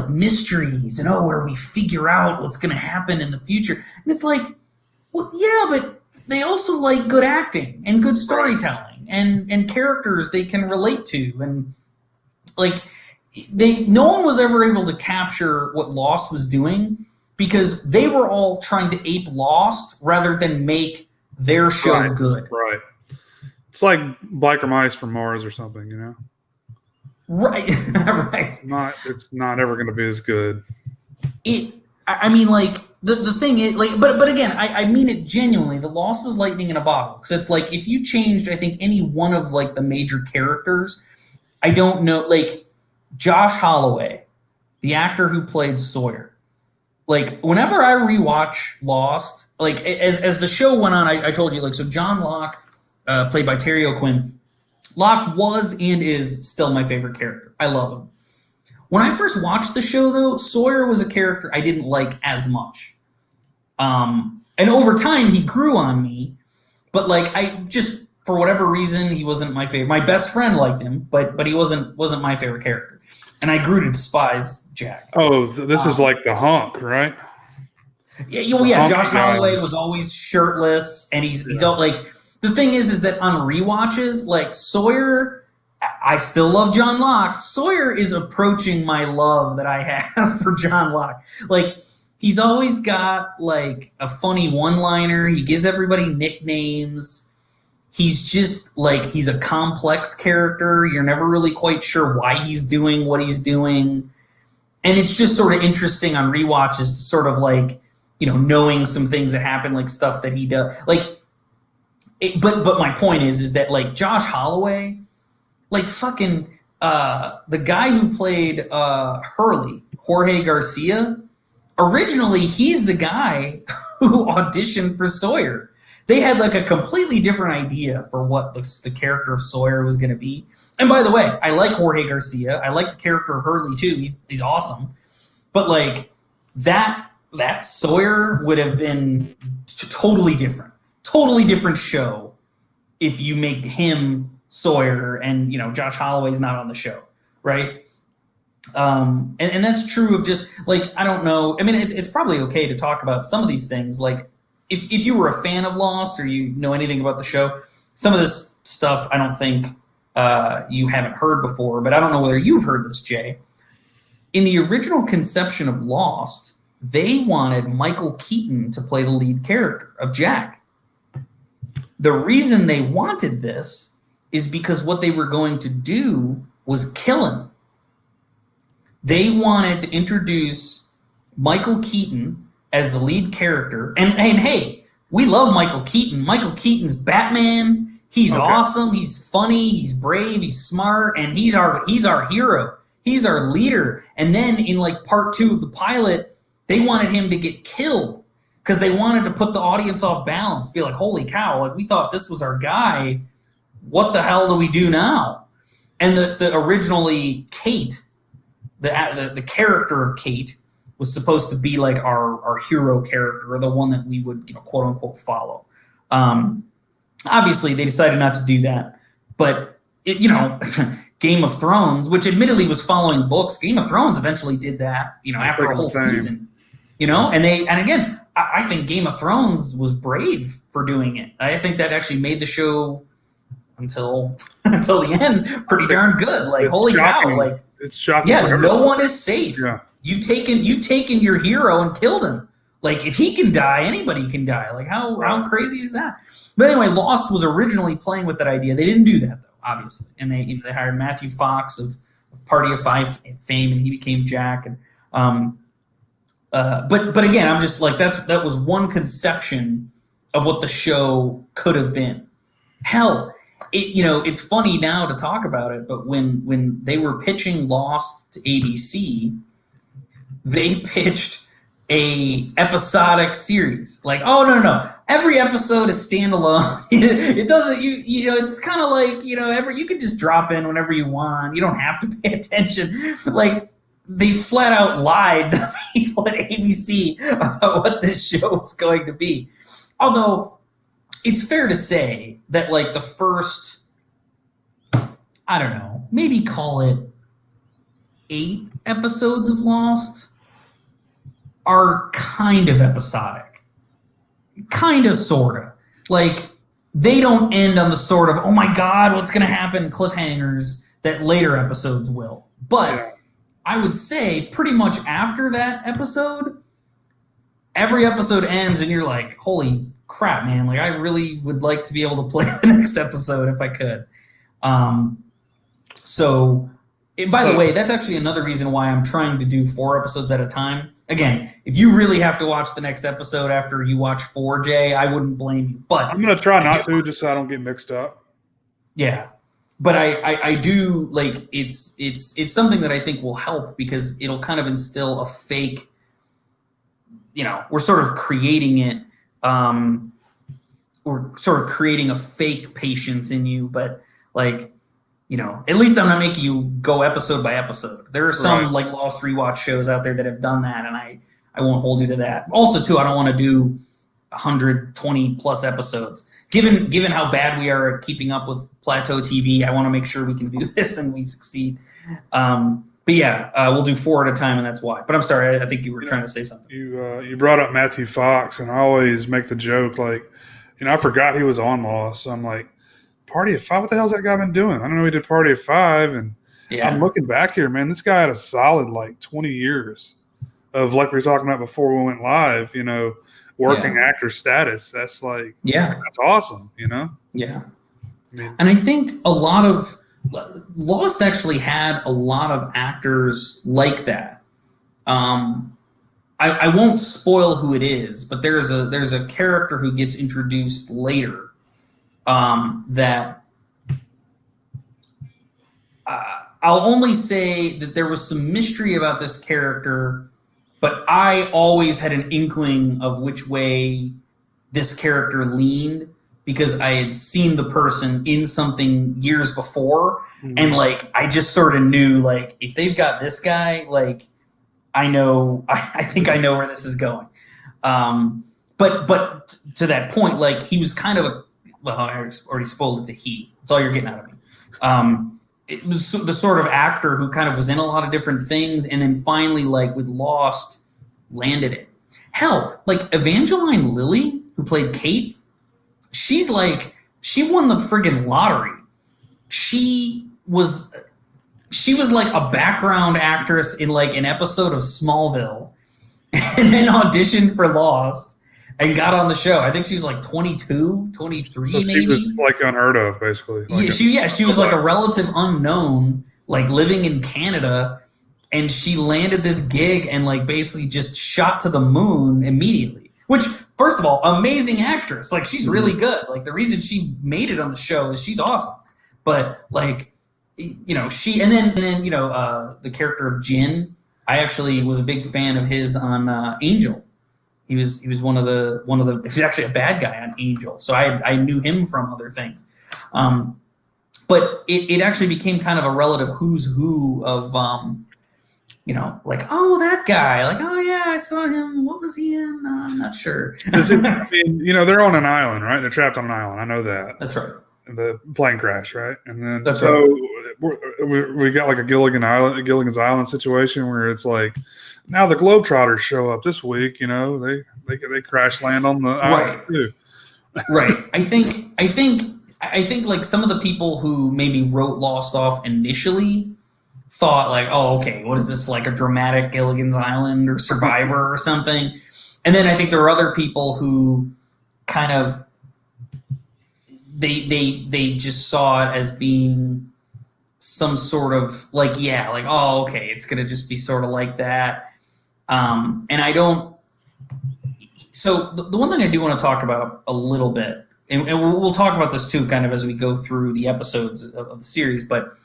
mysteries and where we figure out what's going to happen in the future. And it's like, well, yeah, but they also like good acting and good storytelling and characters they can relate to. And like no one was ever able to capture what Lost was doing because they were all trying to ape Lost rather than make their show good. Right. It's like Biker Mice from Mars or something, you know? Right. Right. It's not ever going to be as good. I mean, like the thing is, like, but again, I mean it genuinely. The Lost was lightning in a bottle. So it's like if you changed, I think any one of like the major characters, I don't know, like Josh Holloway, the actor who played Sawyer. Like whenever I rewatch Lost, like as the show went on, I told you, like, so John Locke, played by Terry O'Quinn. Locke was and is still my favorite character. I love him. When I first watched the show, though, Sawyer was a character I didn't like as much. And over time, he grew on me. But, like, I just, for whatever reason, he wasn't my favorite. My best friend liked him, but he wasn't my favorite character. And I grew to despise Jack. Oh, this is like the hunk, right? Yeah. Josh Holloway was always shirtless, and he's all, like... The thing is that on rewatches, like Sawyer, I still love John Locke. Sawyer is approaching my love that I have for John Locke. Like, he's always got, like, a funny one-liner. He gives everybody nicknames. He's just, like, he's a complex character. You're never really quite sure why he's doing what he's doing. And it's just sort of interesting on rewatches to sort of, like, you know, knowing some things that happen, like stuff that he does. Like, but my point is that like Josh Holloway, like fucking the guy who played Hurley, Jorge Garcia, originally he's the guy who auditioned for Sawyer. They had like a completely different idea for what the character of Sawyer was going to be. And by the way, I like Jorge Garcia. I like the character of Hurley too. He's awesome. But like that Sawyer would have been totally different show if you make him Sawyer and, you know, Josh Holloway's not on the show, right? And that's true of just, like, I don't know. I mean, it's probably okay to talk about some of these things. Like, if you were a fan of Lost or you know anything about the show, some of this stuff I don't think you haven't heard before, but I don't know whether you've heard this, Jay. In the original conception of Lost, they wanted Michael Keaton to play the lead character of Jack. The reason they wanted this is because what they were going to do was kill him. They wanted to introduce Michael Keaton as the lead character. And hey, we love Michael Keaton. Michael Keaton's Batman. He's awesome. He's funny. He's brave. He's smart. And he's our hero. He's our leader. And then in like part 2 of the pilot, they wanted him to get killed. Because they wanted to put the audience off balance, be like, holy cow, like we thought this was our guy. What the hell do we do now? And the originally Kate, the character of Kate, was supposed to be like our hero character, or the one that we would, you know, quote unquote follow. Obviously, they decided not to do that, but it, you know, Game of Thrones, which admittedly was following books, Game of Thrones eventually did that, you know, after a whole season, you know, and again. I think Game of Thrones was brave for doing it. I think that actually made the show until the end pretty darn good. Like, holy cow! Like, it's shocking. Yeah, no one is safe. Yeah. You've taken your hero and killed him. Like, if he can die, anybody can die. Like, how crazy is that? But anyway, Lost was originally playing with that idea. They didn't do that, though, obviously. And they hired Matthew Fox of Party of Five fame, and he became Jack. And but again, I'm just like, that was one conception of what the show could have been. Hell, it's funny now to talk about it, but when they were pitching Lost to ABC, they pitched a episodic series. Like, oh, no. Every episode is standalone. It doesn't, it's kind of like, you can just drop in whenever you want. You don't have to pay attention. Like, they flat out lied to people at ABC about what this show was going to be. Although, it's fair to say that, like, the first, I don't know, maybe call it 8 episodes of Lost are kind of episodic. Kind of, sort of. Like, they don't end on the sort of, oh my God, what's going to happen, cliffhangers that later episodes will. But I would say pretty much after that episode, every episode ends and you're like, holy crap, man. Like, I really would like to be able to play the next episode if I could. By the way, that's actually another reason why I'm trying to do 4 episodes at a time. Again, if you really have to watch the next episode after you watch 4, Jay, I wouldn't blame you. But I'm going to try not to, just so I don't get mixed up. Yeah. But I do, like, it's something that I think will help because it'll kind of instill a fake, we're sort of creating it. We're sort of creating a fake patience in you, but, like, at least I'm not making you go episode by episode. There are some like Lost rewatch shows out there that have done that, and I won't hold you to that. Also, too, I don't want to do 120 plus episodes. Given how bad we are at keeping up with Plateau TV, I want to make sure we can do this and we succeed. But yeah, we'll do 4 at a time, and that's why. But I'm sorry, I think you were trying to say something. You brought up Matthew Fox, and I always make the joke, like, I forgot he was on Lost, so I'm like, Party of Five? What the hell's that guy been doing? I don't know. He did Party of Five, and I'm looking back here, man. This guy had a solid 20 years of, like we were talking about before we went live. Working actor status. That's that's awesome. Yeah, and I think a lot of Lost actually had a lot of actors like that. I won't spoil who it is, but there's a character who gets introduced later. That I'll only say that there was some mystery about this character, but I always had an inkling of which way this character leaned because I had seen the person in something years before, and I just sort of knew if they've got this guy, I know, I think I know where this is going. But to that point, he was kind of well, I already spoiled it to he. That's all you're getting out of me. It was the sort of actor who kind of was in a lot of different things, and then finally, with Lost, landed it. Hell, Evangeline Lilly, who played Kate, she won the friggin' lottery. She was a background actress in an episode of Smallville, and then auditioned for Lost. And got on the show. I think she was 22, 23, so maybe. She was unheard of, basically. She was a relative unknown, living in Canada, and she landed this gig and basically just shot to the moon immediately. Which, first of all, amazing actress. She's really good. The reason she made it on the show is she's awesome. But she and then the character of Jin. I actually was a big fan of his on Angel. He was one of the he's actually a bad guy on Angel, so I knew him from other things, but it actually became kind of a relative who's who of oh, that guy, oh yeah, I saw him. What was he in? I'm not sure. They're on an island, right? They're trapped on an island. I know that. That's right. The plane crash, right? And then that's right. We got a Gilligan's Island situation where it's now the Globetrotters show up this week. They crash land on the island too. Right. I think some of the people who maybe wrote Lost off initially thought oh, okay, what is this, a dramatic Gilligan's Island or Survivor or something? And then I think there are other people who kind of they just saw it as being some sort of like, yeah, like, oh, okay, it's gonna just be sort of like that. And I don't. So the one thing I do want to talk about a little bit, and we'll talk about this too, kind of as we go through the episodes of the series, but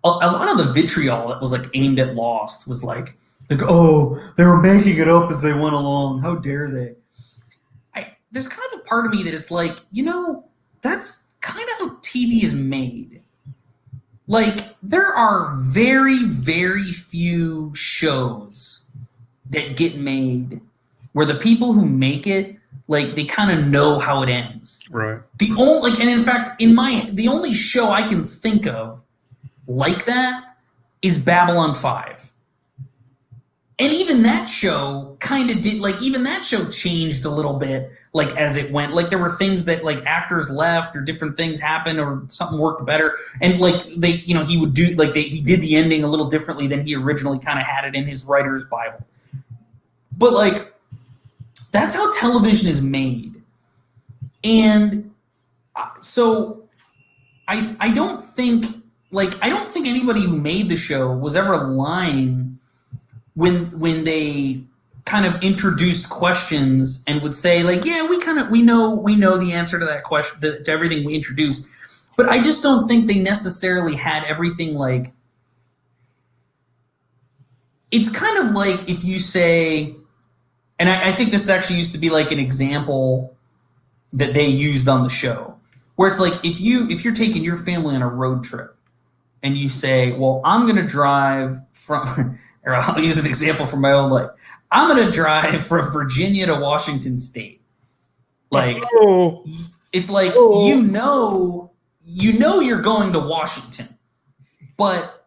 a lot of the vitriol that was like aimed at Lost was like, oh, they were making it up as they went along. How dare they? There's kind of a part of me that it's like, that's kind of how TV is made. Like, there are very, very few shows that get made where the people who make it, like, they kind of know how it ends. Right. And in fact, the only show I can think of like that is Babylon 5. And even that show kind of did, like, even that show changed a little bit, like, as it went. Like, there were things that, like, actors left or different things happened or something worked better. And, like, he would do, like, he did the ending a little differently than he originally kind of had it in his writer's Bible. But, like, that's how television is made. And so I don't think anybody who made the show was ever lying when they kind of introduced questions and would say, like, yeah, we know the answer to that question, to everything we introduced. But I just don't think they necessarily had everything, like, it's kind of like if you say, and I think this actually used to be like an example that they used on the show, where it's like if you're taking your family on a road trip and you say, well, I'm going to drive from, or I'll use an example from my own life. I'm going to drive from Virginia to Washington State. Like, it's like, you know you're going to Washington, but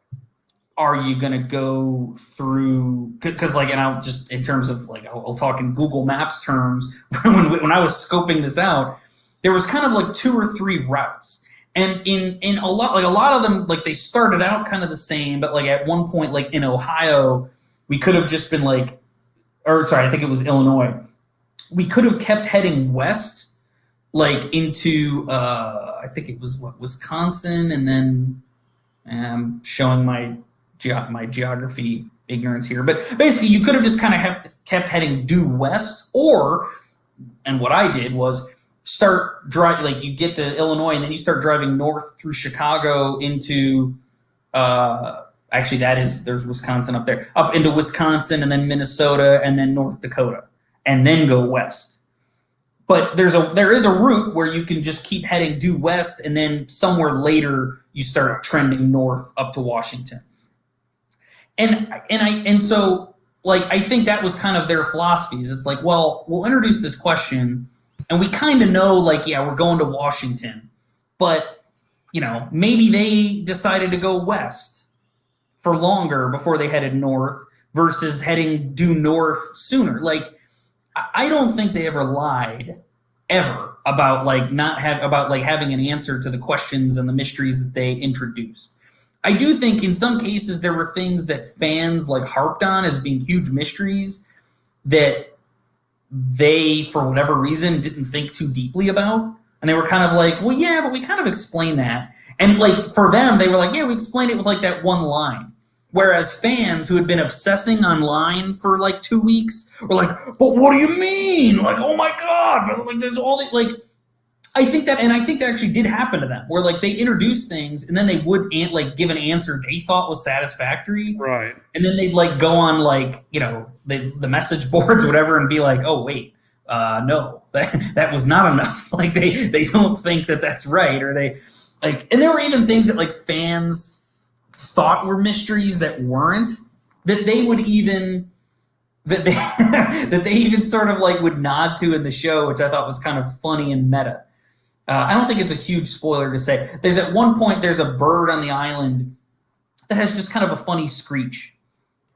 are you going to go through, because, like, and I'll just, in terms of, like, I'll talk in Google Maps terms, when I was scoping this out, there was kind of like 2 or 3 routes. And in a lot of them, like, they started out kind of the same, but, like, at one point, like, in Ohio, we could have just been like, or sorry, I think it was Illinois. We could have kept heading west, like, into, I think it was Wisconsin, and then I'm showing my geography ignorance here, but basically you could have just kind of kept heading due west, and what I did was start drive, like, you get to Illinois and then you start driving north through Chicago into actually there's Wisconsin up there, up into Wisconsin and then Minnesota and then North Dakota, and then go west. But there is a route where you can just keep heading due west, and then somewhere later you start trending north up to Washington. And so, like, I think that was kind of their philosophies. It's like, well, we'll introduce this question, and we kind of know, like, yeah, we're going to Washington, but, maybe they decided to go west for longer before they headed north versus heading due north sooner. Like, I don't think they ever lied ever about, like, having an answer to the questions and the mysteries that they introduced. I do think in some cases there were things that fans, like, harped on as being huge mysteries that they, for whatever reason, didn't think too deeply about. And they were kind of like, well, yeah, but we kind of explained that. And, like, for them, they were like, yeah, we explained it with, like, that one line. Whereas fans who had been obsessing online for, like, 2 weeks were like, but what do you mean? Like, oh my God. But, like, there's all the, like, I think that actually did happen to them, where, like, they introduced things and then they would, like, give an answer they thought was satisfactory. Right. And then they'd, like, go on, like, the message boards or whatever and be like, oh, wait, no, that was not enough. Like, they don't think that that's right. Or they, like, and there were even things that, like, fans thought were mysteries that weren't, that they would even, that they even sort of, like, would nod to in the show, which I thought was kind of funny and meta. I don't think it's a huge spoiler to say. At one point, there's a bird on the island that has just kind of a funny screech.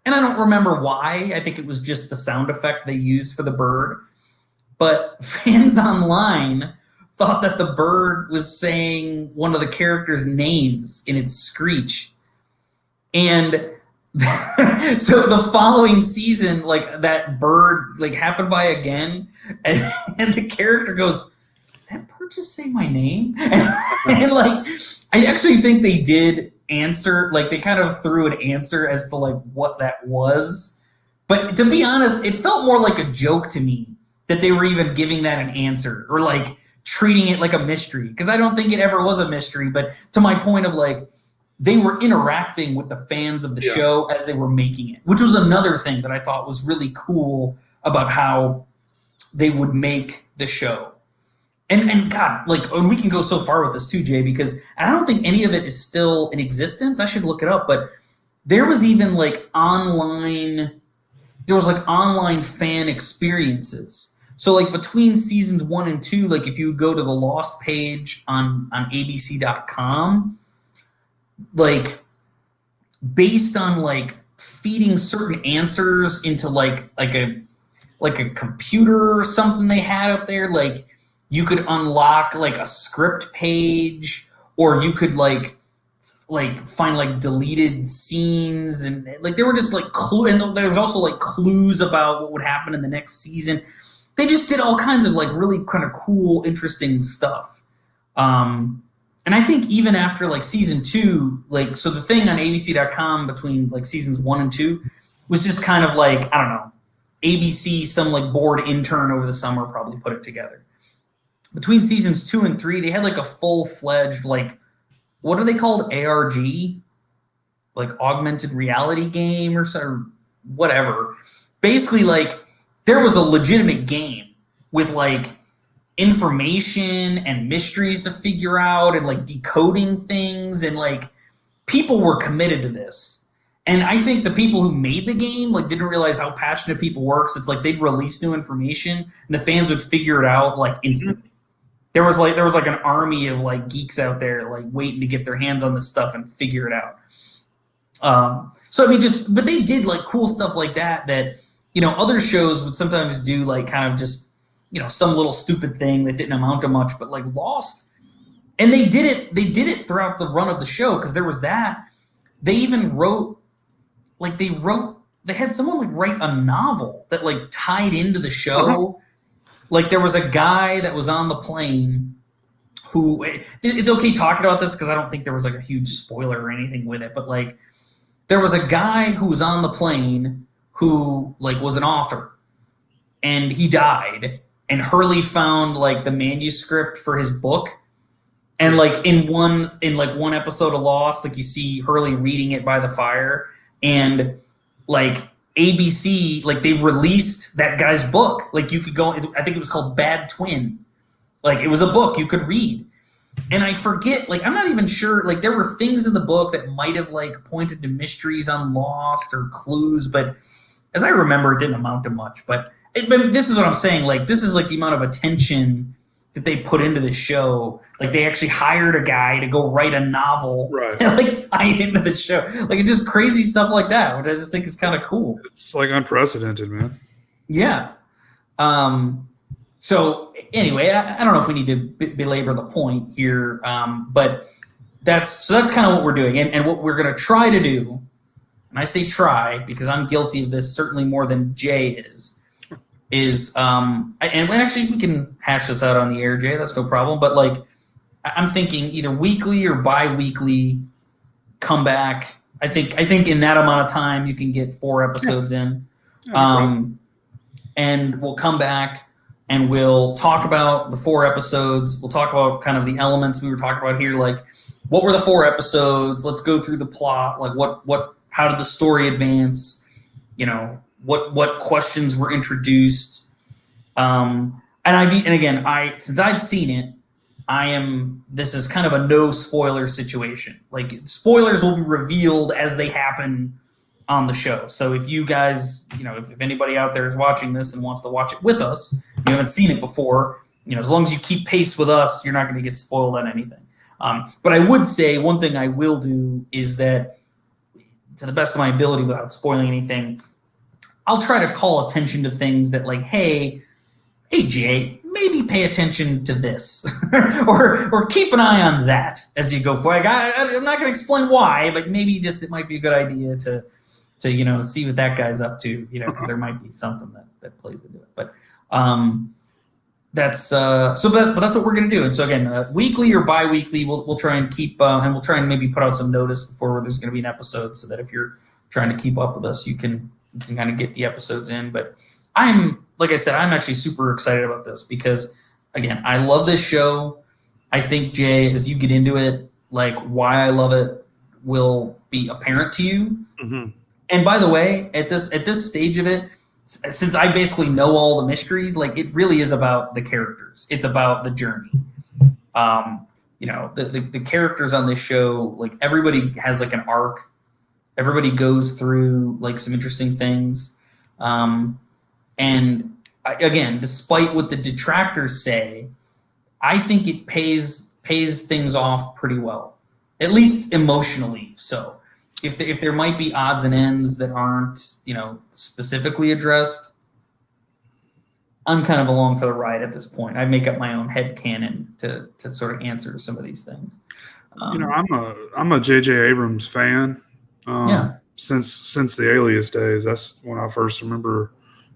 And I don't remember why. I think it was just the sound effect they used for the bird. But fans online thought that the bird was saying one of the characters' names in its screech. And So the following season, like that bird like happened by again, and the character goes, "Did that bird just say my name?" And like, I actually think they did answer, like they kind of threw an answer as to like what that was. But to be honest, it felt more like a joke to me that they were even giving that an answer or like treating it like a mystery, because I don't think it ever was a mystery. But to my point of like, they were interacting with the fans of the show as they were making it, which was another thing that I thought was really cool about how they would make the show. And God, like, and we can go so far with this too, Jay, because I don't think any of it is still in existence. I should look it up, but there was even like online fan experiences. So like between seasons 1 and 2, like if you go to the Lost page on abc.com, like based on like feeding certain answers into like a computer or something they had up there, like you could unlock like a script page, or you could like find like deleted scenes, and like there were just like and there was also like clues about what would happen in the next season. They just did all kinds of like really kind of cool, interesting stuff. And I think even after like season 2, like, so the thing on abc.com between like seasons 1 and 2 was just kind of like, I don't know, ABC, some like bored intern over the summer probably put it together. Between seasons 2 and 3, they had like a full-fledged, like, what are they called? ARG? Like augmented reality game or whatever. Basically, like, there was a legitimate game with like information and mysteries to figure out and like decoding things, and like people were committed to this. And I think the people who made the game like didn't realize how passionate people were. So it's like they'd release new information and the fans would figure it out like instantly. There was like an army of like geeks out there like waiting to get their hands on this stuff and figure it out. So I mean, but they did like cool stuff like that, you know, other shows would sometimes do like kind of just, you know, some little stupid thing that didn't amount to much, but like Lost, and they did it throughout the run of the show, because there was that. They even they had someone like write a novel that like tied into the show. Like there was a guy that was on the plane who, it's okay talking about this because I don't think there was like a huge spoiler or anything with it, but like there was a guy who was on the plane who like was an author, and he died, and Hurley found like the manuscript for his book, and like in one episode of Lost, like you see Hurley reading it by the fire, and like ABC, like they released that guy's book. Like you could go, I think it was called Bad Twin. Like it was a book you could read. And I forget, like I'm not even sure, like there were things in the book that might have like pointed to mysteries on Lost or clues, but as I remember, it didn't amount to much. But this is what I'm saying, like this is like the amount of attention that they put into the show. Like they actually hired a guy to go write a novel and like tie it into the show. Like it's just crazy stuff like that, which I just think is kind of cool. It's like unprecedented, man. Yeah. So anyway, I don't know if we need to belabor the point here, but that's kind of what we're doing, and what we're going to try to do. And I say try because I'm guilty of this certainly more than Jay is and actually we can hash this out on the air, Jay, that's no problem, but like I'm thinking either weekly or bi-weekly come back. I think in that amount of time you can get 4 episodes in. And we'll come back and we'll talk about the 4 episodes. We'll talk about kind of the elements we were talking about here, like what were the 4 episodes? Let's go through the plot, like how did the story advance? You know, what questions were introduced? And again, since I've seen it, this is kind of a no spoiler situation. Like spoilers will be revealed as they happen on the show. So if you guys, you know, if anybody out there is watching this and wants to watch it with us, you haven't seen it before, you know, as long as you keep pace with us, you're not going to get spoiled on anything. But I would say one thing I will do is that, to the best of my ability without spoiling anything, I'll try to call attention to things that like, hey Jay, maybe pay attention to this or keep an eye on that as you go forward. I'm not going to explain why, but maybe just it might be a good idea to to see what that guy's up to, because there might be something that plays into it. But that's but that's what we're gonna do. And so again, weekly or bi-weekly, we'll try and keep and we'll try and maybe put out some notice before there's gonna be an episode, so that if you're trying to keep up with us, you can kind of get the episodes in. But like I said, I'm actually super excited about this because, again, I love this show. I think, Jay, as you get into it, like, why I love it will be apparent to you. Mm-hmm. And by the way, at this stage of it, since I basically know all the mysteries, like, it really is about the characters. It's about the journey. The characters on this show, like, everybody has like an arc. Everybody goes through like some interesting things. And again, despite what the detractors say, I think it pays things off pretty well, at least emotionally. So if there might be odds and ends that aren't, specifically addressed, I'm kind of along for the ride at this point. I make up my own headcanon to sort of answer some of these things. I'm a J.J. Abrams fan. Since the Alias days, that's when I first remember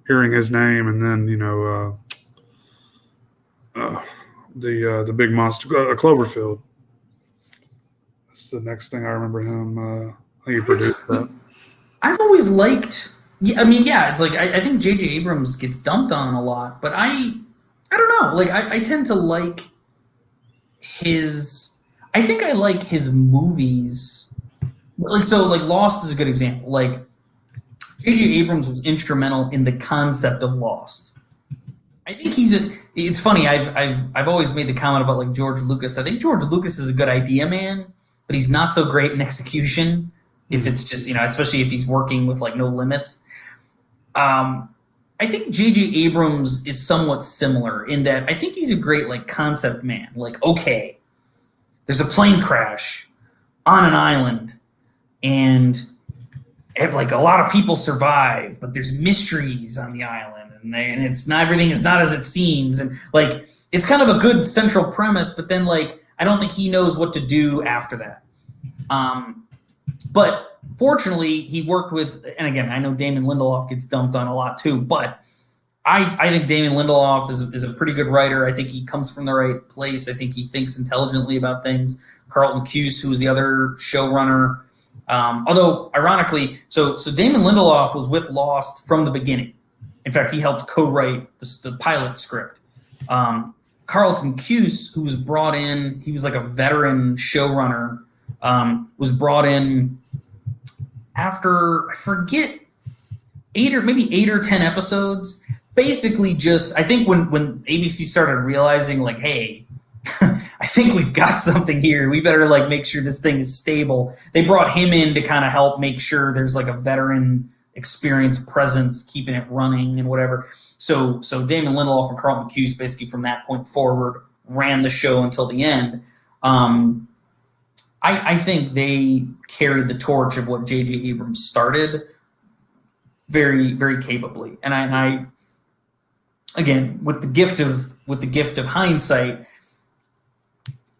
hearing his name, and then the big monster, Cloverfield. That's the next thing I remember him. I think he produced that. I've always liked. It's like I think J.J. Abrams gets dumped on a lot, but I don't know. Like I tend to like his. I think I like his movies. Like Lost is a good example. Like J.J. Abrams was instrumental in the concept of Lost. I think it's funny. I've always made the comment about like George Lucas. I think George Lucas is a good idea man, but he's not so great in execution. If it's just especially if he's working with like no limits. I think J.J. Abrams is somewhat similar in that I think he's a great like concept man. Like, okay, there's a plane crash on an island. And like a lot of people survive, but there's mysteries on the island, and it's not everything is not as it seems, and like it's kind of a good central premise. But then like I don't think he knows what to do after that. But fortunately, he worked with, and again, I know Damon Lindelof gets dumped on a lot too, but I think Damon Lindelof is a pretty good writer. I think he comes from the right place. I think he thinks intelligently about things. Carlton Cuse, who was the other showrunner. Although, ironically, so Damon Lindelof was with Lost from the beginning. In fact, he helped co-write the pilot script. Carlton Cuse, who was brought in, he was like a veteran showrunner, was brought in after, I forget, 8 or 10 episodes. Basically just, I think when ABC started realizing, like, hey, I think we've got something here. We better like make sure this thing is stable. They brought him in to kind of help make sure there's like a veteran experienced presence keeping it running and whatever. So Damon Lindelof and Carlton Cuse basically from that point forward ran the show until the end. I think they carried the torch of what J.J. Abrams started very, very capably. And I again, with the gift of hindsight,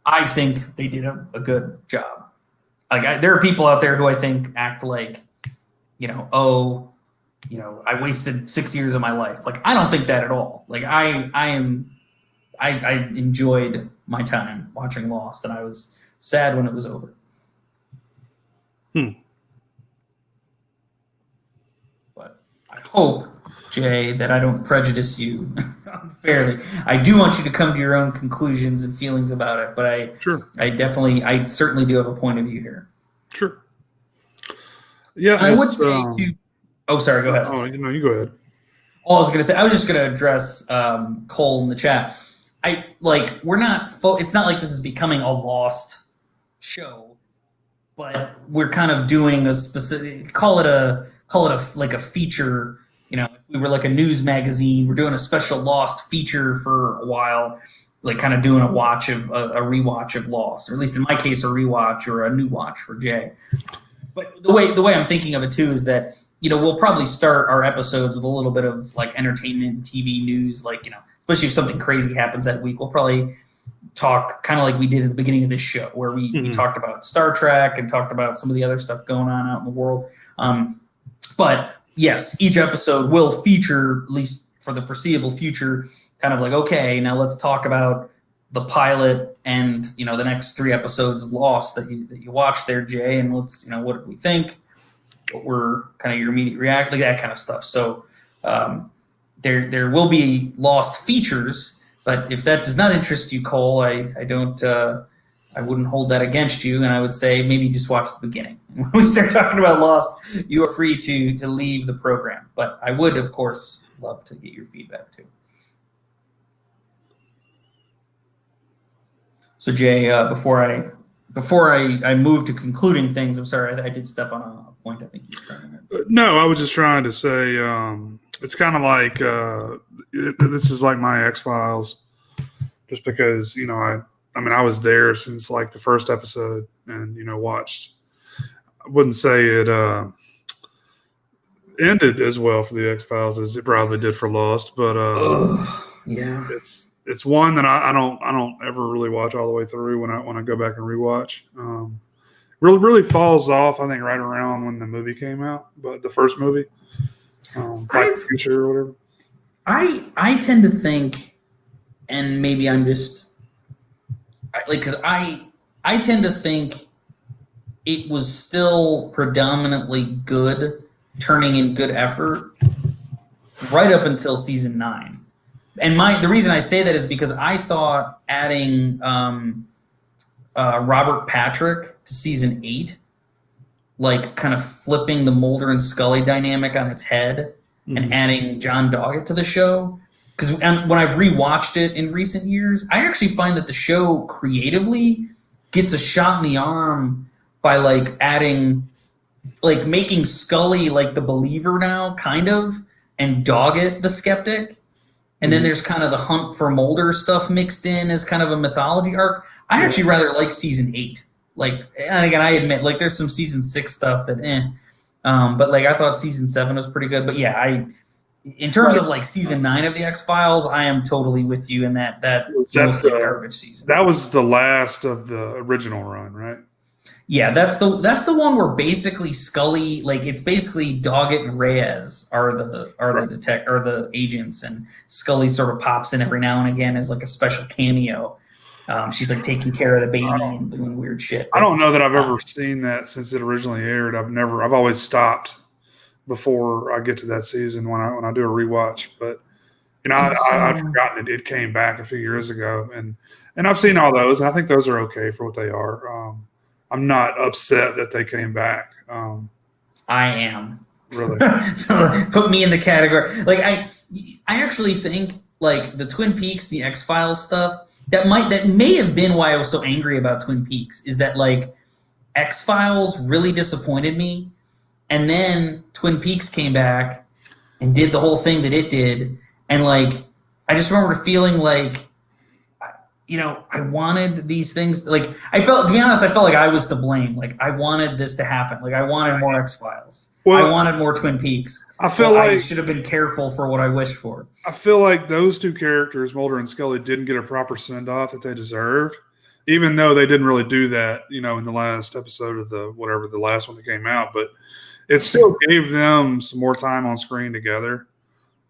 I think they did a good job. Like there are people out there who I think act like, I wasted 6 years of my life. Like I don't think that at all. Like I enjoyed my time watching Lost, and I was sad when it was over. But I hope, Jay, that I don't prejudice you unfairly. I do want you to come to your own conclusions and feelings about it, but I certainly do have a point of view here. Sure. Yeah, and I would say oh, sorry, go ahead. Oh, you go ahead. All I was going to say, I was just going to address Cole in the chat. We're not. It's not like this is becoming a Lost show, but we're kind of doing a specific. Call it a feature. If we were like a news magazine, we're doing a special Lost feature for a while, like kind of doing a rewatch of Lost, or at least in my case, a rewatch or a new watch for Jay. But the way I'm thinking of it too is that we'll probably start our episodes with a little bit of like entertainment, TV news, especially if something crazy happens that week. We'll probably talk kind of like we did at the beginning of this show, where we talked about Star Trek and talked about some of the other stuff going on out in the world. But yes, each episode will feature, at least for the foreseeable future, kind of like, okay, now let's talk about the pilot and the next 3 episodes of Lost that you watched there, Jay, and let's what did we think? What were kind of your immediate react, like that kind of stuff. So there will be Lost features, but if that does not interest you, Cole, I don't. I wouldn't hold that against you, and I would say maybe just watch the beginning. When we start talking about Lost, you are free to leave the program. But I would, of course, love to get your feedback too. So Jay, before I move to concluding things, I'm sorry I did step on a point. I think you're trying to. No, I was just trying to say it's kind of like this is like my X-Files, just because I mean, I was there since like the first episode and, watched. I wouldn't say it ended as well for the X-Files as it probably did for Lost, but yeah, it's one that I don't ever really watch all the way through when I go back and rewatch. Really falls off, I think, right around when the movie came out, but the first movie, Back to the Future or whatever. I tend to think, and maybe I'm just. Because I tend to think it was still predominantly good, turning in good effort, right up until season 9. And the reason I say that is because I thought adding Robert Patrick to season 8, like kind of flipping the Mulder and Scully dynamic on its head, and adding John Doggett to the show. Because when I've rewatched it in recent years, I actually find that the show creatively gets a shot in the arm by like adding, like making Scully like the believer now, kind of, and Doggett the skeptic. And then there's kind of the hunt for Mulder stuff mixed in as kind of a mythology arc. I actually rather like season 8. Like, and again, I admit, like there's some season 6 stuff that but like I thought season 7 was pretty good. But yeah, in terms of like season 9 of the X-Files, I am totally with you in that's mostly a garbage season. That was the last of the original run, right? Yeah, that's the one where basically Scully, like it's basically Doggett and Reyes are the agents, and Scully sort of pops in every now and again as like a special cameo. She's like taking care of the baby and doing weird shit. I don't know that I've ever seen that since it originally aired. I've always stopped before I get to that season when I do a rewatch. But I'd forgotten it came back a few years ago, and I've seen all those, and I think those are okay for what they are. I'm not upset that they came back. I am. Really? Put me in the category. Like I actually think like the Twin Peaks, the X-Files stuff, that may have been why I was so angry about Twin Peaks, is that like X-Files really disappointed me. And then Twin Peaks came back and did the whole thing that it did. And, like, I just remember feeling like, I wanted these things. Like, to be honest, I felt like I was to blame. Like, I wanted this to happen. Like, I wanted more X-Files. I wanted more Twin Peaks. I should have been careful for what I wished for. I feel like those two characters, Mulder and Scully, didn't get a proper send-off that they deserved. Even though they didn't really do that, in the last episode of the last one that came out. But it still gave them some more time on screen together,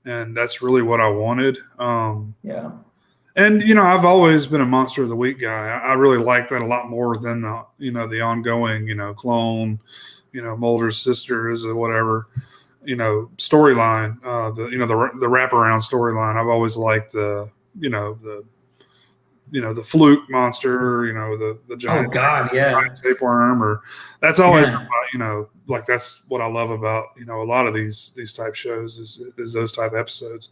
and that's really what I wanted. Yeah. And I've always been a Monster of the Week guy. I really like that a lot more than the ongoing clone, Mulder's sister is a whatever, storyline. The wraparound storyline. I've always liked the fluke monster, the giant, giant tapeworm, or that's always like that's what I love about a lot of these type shows is those type episodes.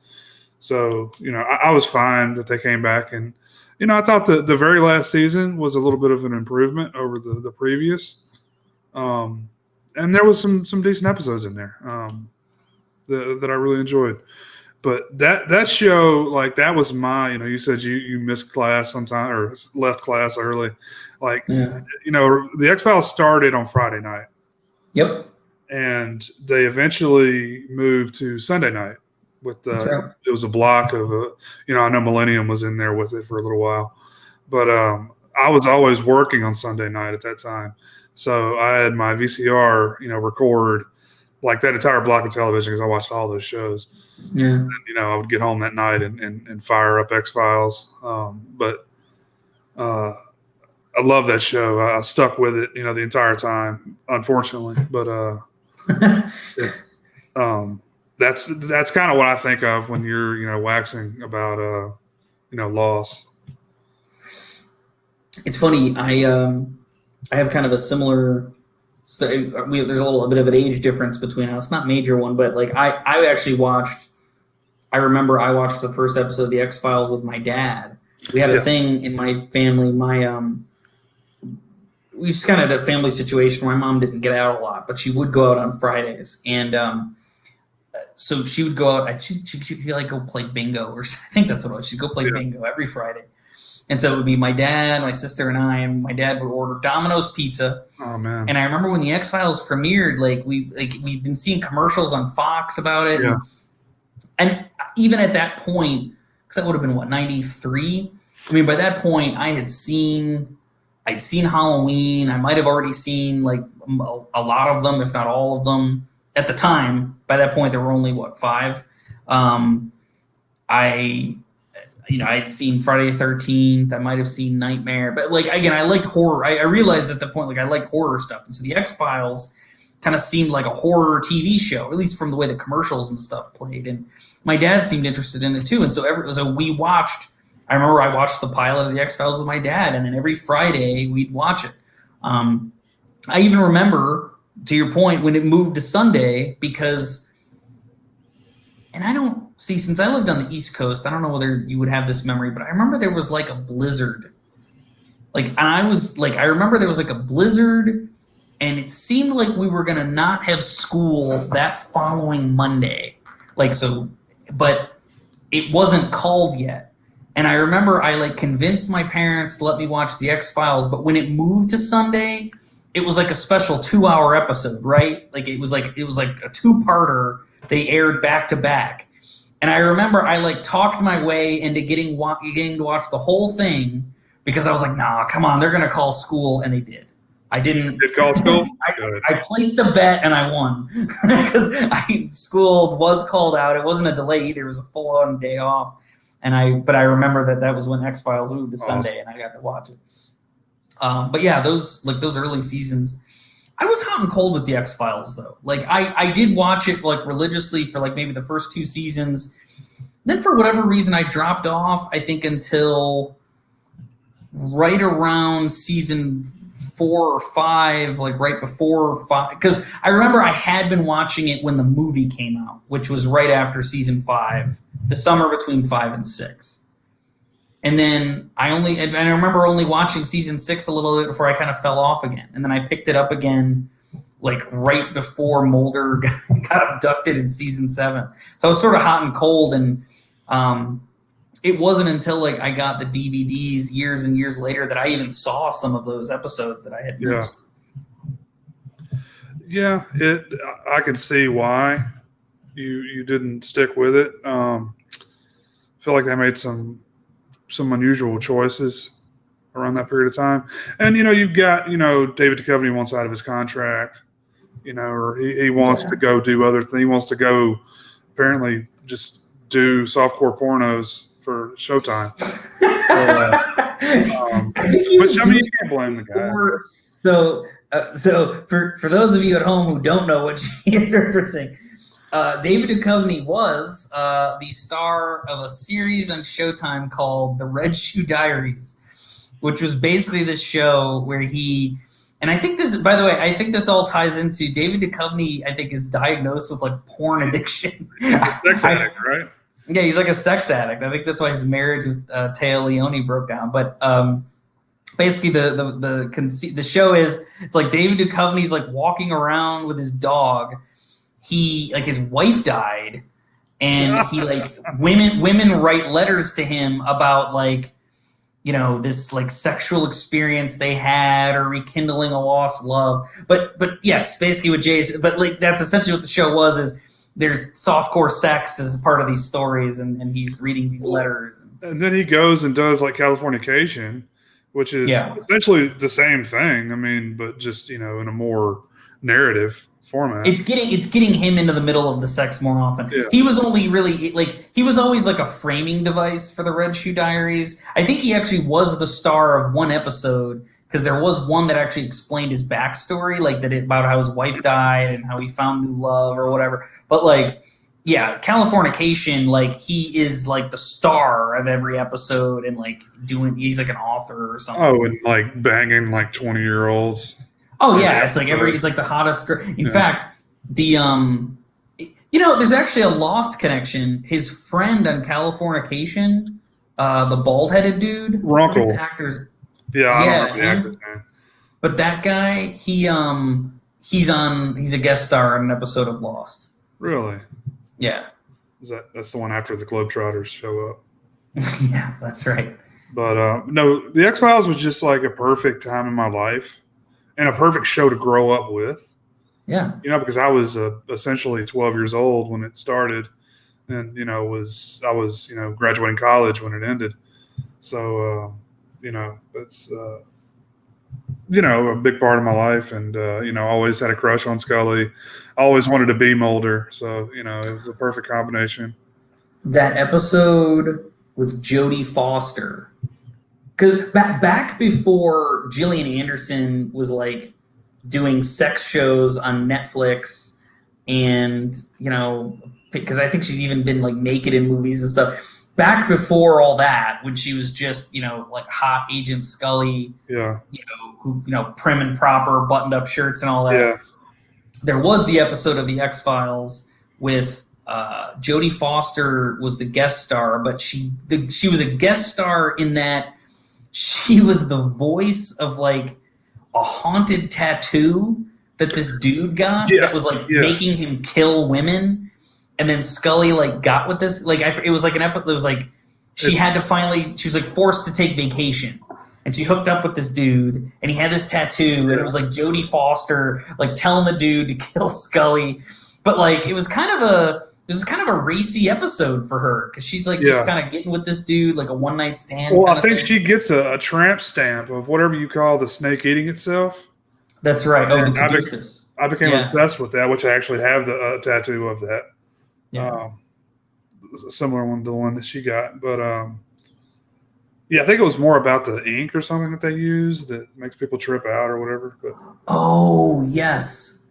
So I was fine that they came back, and I thought the very last season was a little bit of an improvement over the previous, and there was some decent episodes in there that I really enjoyed. But that show, like that was my, you said you missed class sometime or left class early. Like, the X-Files started on Friday night. Yep. And they eventually moved to Sunday night with it was a block of, I know Millennium was in there with it for a little while. But I was always working on Sunday night at that time. So I had my VCR, record like that entire block of television because I watched all those shows. Yeah. And, I would get home that night and fire up X-Files. But I love that show. I stuck with it, the entire time, unfortunately. But that's kind of what I think of when you're, waxing about, loss. It's funny. I have kind of a similar. There's a little bit of an age difference between us, not major one, but like I actually watched. I remember I watched the first episode of the X-Files with my dad. We had a thing in my family. We just kind of had a family situation where my mom didn't get out a lot, but she would go out on Fridays, and so she would go out. She'd like go play bingo, or I think that's what it was. She'd go play bingo every Friday. And so it would be my dad, my sister, and I. And my dad would order Domino's pizza. Oh man! And I remember when the X-Files premiered, we'd been seeing commercials on Fox about it. Yeah. And even at that point, because that would have been 93. I mean, by that point, I'd seen Halloween. I might have already seen like a lot of them, if not all of them, at the time. By that point, there were only 5. I'd seen Friday the 13th. I might have seen Nightmare, but like again, I liked horror. I realized at the point I liked horror stuff, and so the X-Files kind of seemed like a horror TV show, at least from the way the commercials and stuff played. And my dad seemed interested in it too, and so we watched. I remember I watched the pilot of the X-Files with my dad, and then every Friday we'd watch it. I even remember, to your point, when it moved to Sunday because, and I don't see, since I lived on the East Coast, I don't know whether you would have this memory, but I remember there was like a blizzard. I remember there was like a blizzard, and it seemed like we were going to not have school that following Monday. But it wasn't called yet. And I remember I convinced my parents to let me watch the X-Files, but when it moved to Sunday, it was like a special 2-hour episode, right? It was like a two-parter. They aired back to back. And I remember I talked my way into getting to watch the whole thing because I was like, nah, come on, they're going to call school. And they did. I didn't. Did call school? I placed a bet and I won because school was called out. It wasn't a delay either. It was a full-on day off. But I remember that was when X-Files moved to Sunday, and I got to watch it. But yeah, those early seasons, I was hot and cold with the X-Files though. I did watch it religiously for maybe the first 2 seasons. Then for whatever reason, I dropped off. I think until right around season 4 or 5, right before 5, because I remember I had been watching it when the movie came out, which was right after season 5, the summer between 5 and 6. And then I remember only watching season 6 a little bit before I kind of fell off again. And then I picked it up again, right before Mulder got abducted in season 7. So I was sort of hot and cold, and it wasn't until I got the DVDs years and years later that I even saw some of those episodes that I had missed. Yeah, I can see why you didn't stick with it. I feel like they made some unusual choices around that period of time. And you've got David Duchovny on one side of his contract, or he wants to go do other things. He wants to go apparently just do softcore pornos for Showtime. You can't blame the guy. So for those of you at home who don't know what she is referencing, David Duchovny was the star of a series on Showtime called The Red Shoe Diaries, which was basically this show where and I think this, by the way, I think this all ties into David Duchovny, I think, is diagnosed with porn addiction. He's a sex addict, right? Yeah, he's a sex addict. I think that's why his marriage with Téa Leoni broke down. But basically, the show is, it's David Duchovny's walking around with his dog. He his wife died, and he women write letters to him about this sexual experience they had or rekindling a lost love. But yes, basically what Jay's, but that's essentially what the show was, is there's softcore sex as part of these stories, and he's reading these letters. And then he goes and does Californication, which is essentially the same thing. I mean, but just, in a more narrative format. It's getting him into the middle of the sex more often. Yeah. He was only really he was always like a framing device for the Red Shoe Diaries. I think he actually was the star of one episode because there was one that actually explained his backstory, like about how his wife died and how he found new love or whatever. But like, yeah, Californication, like he is like the star of every episode and like he's like an author or something. Oh, and like banging like 20-year-olds. Oh yeah, it's like the hottest girl. In fact, the there's actually a Lost connection. His friend on Californication, the bald-headed dude, Runkle. The actors. Yeah, I don't know the actor's name. But that guy, he's a guest star on an episode of Lost. Really? Yeah. That's the one after the Globetrotters show up. Yeah, that's right. But no, the X-Files was just like a perfect time in my life and a perfect show to grow up with. Yeah. Because I was essentially 12 years old when it started and, I was graduating college when it ended. So, it's, a big part of my life. And, I always had a crush on Scully. I always wanted to be Mulder. So, it was a perfect combination. That episode with Jodie Foster. Because back before Gillian Anderson was like doing sex shows on Netflix and, because I think she's even been like naked in movies and stuff. Back before all that, when she was just, like hot Agent Scully, yeah, who, prim and proper, buttoned up shirts and all that. Yeah. There was the episode of The X-Files with Jodie Foster was the guest star, but she was a guest star in that she was the voice of like a haunted tattoo that this dude got that was like making him kill women. And then Scully like got with this, like it was like an episode that was like she was like forced to take vacation. And she hooked up with this dude, and he had this tattoo, and it was like Jodie Foster, like telling the dude to kill Scully. But like it was kind of a racy episode for her because she's like just kind of getting with this dude, like a one night stand. Well, I think she gets a tramp stamp of whatever you call the snake eating itself. That's right. Oh, the caduceus. I became obsessed with that, which I actually have the tattoo of that. Yeah. A similar one to the one that she got, but I think it was more about the ink or something that they use that makes people trip out or whatever. But oh yes,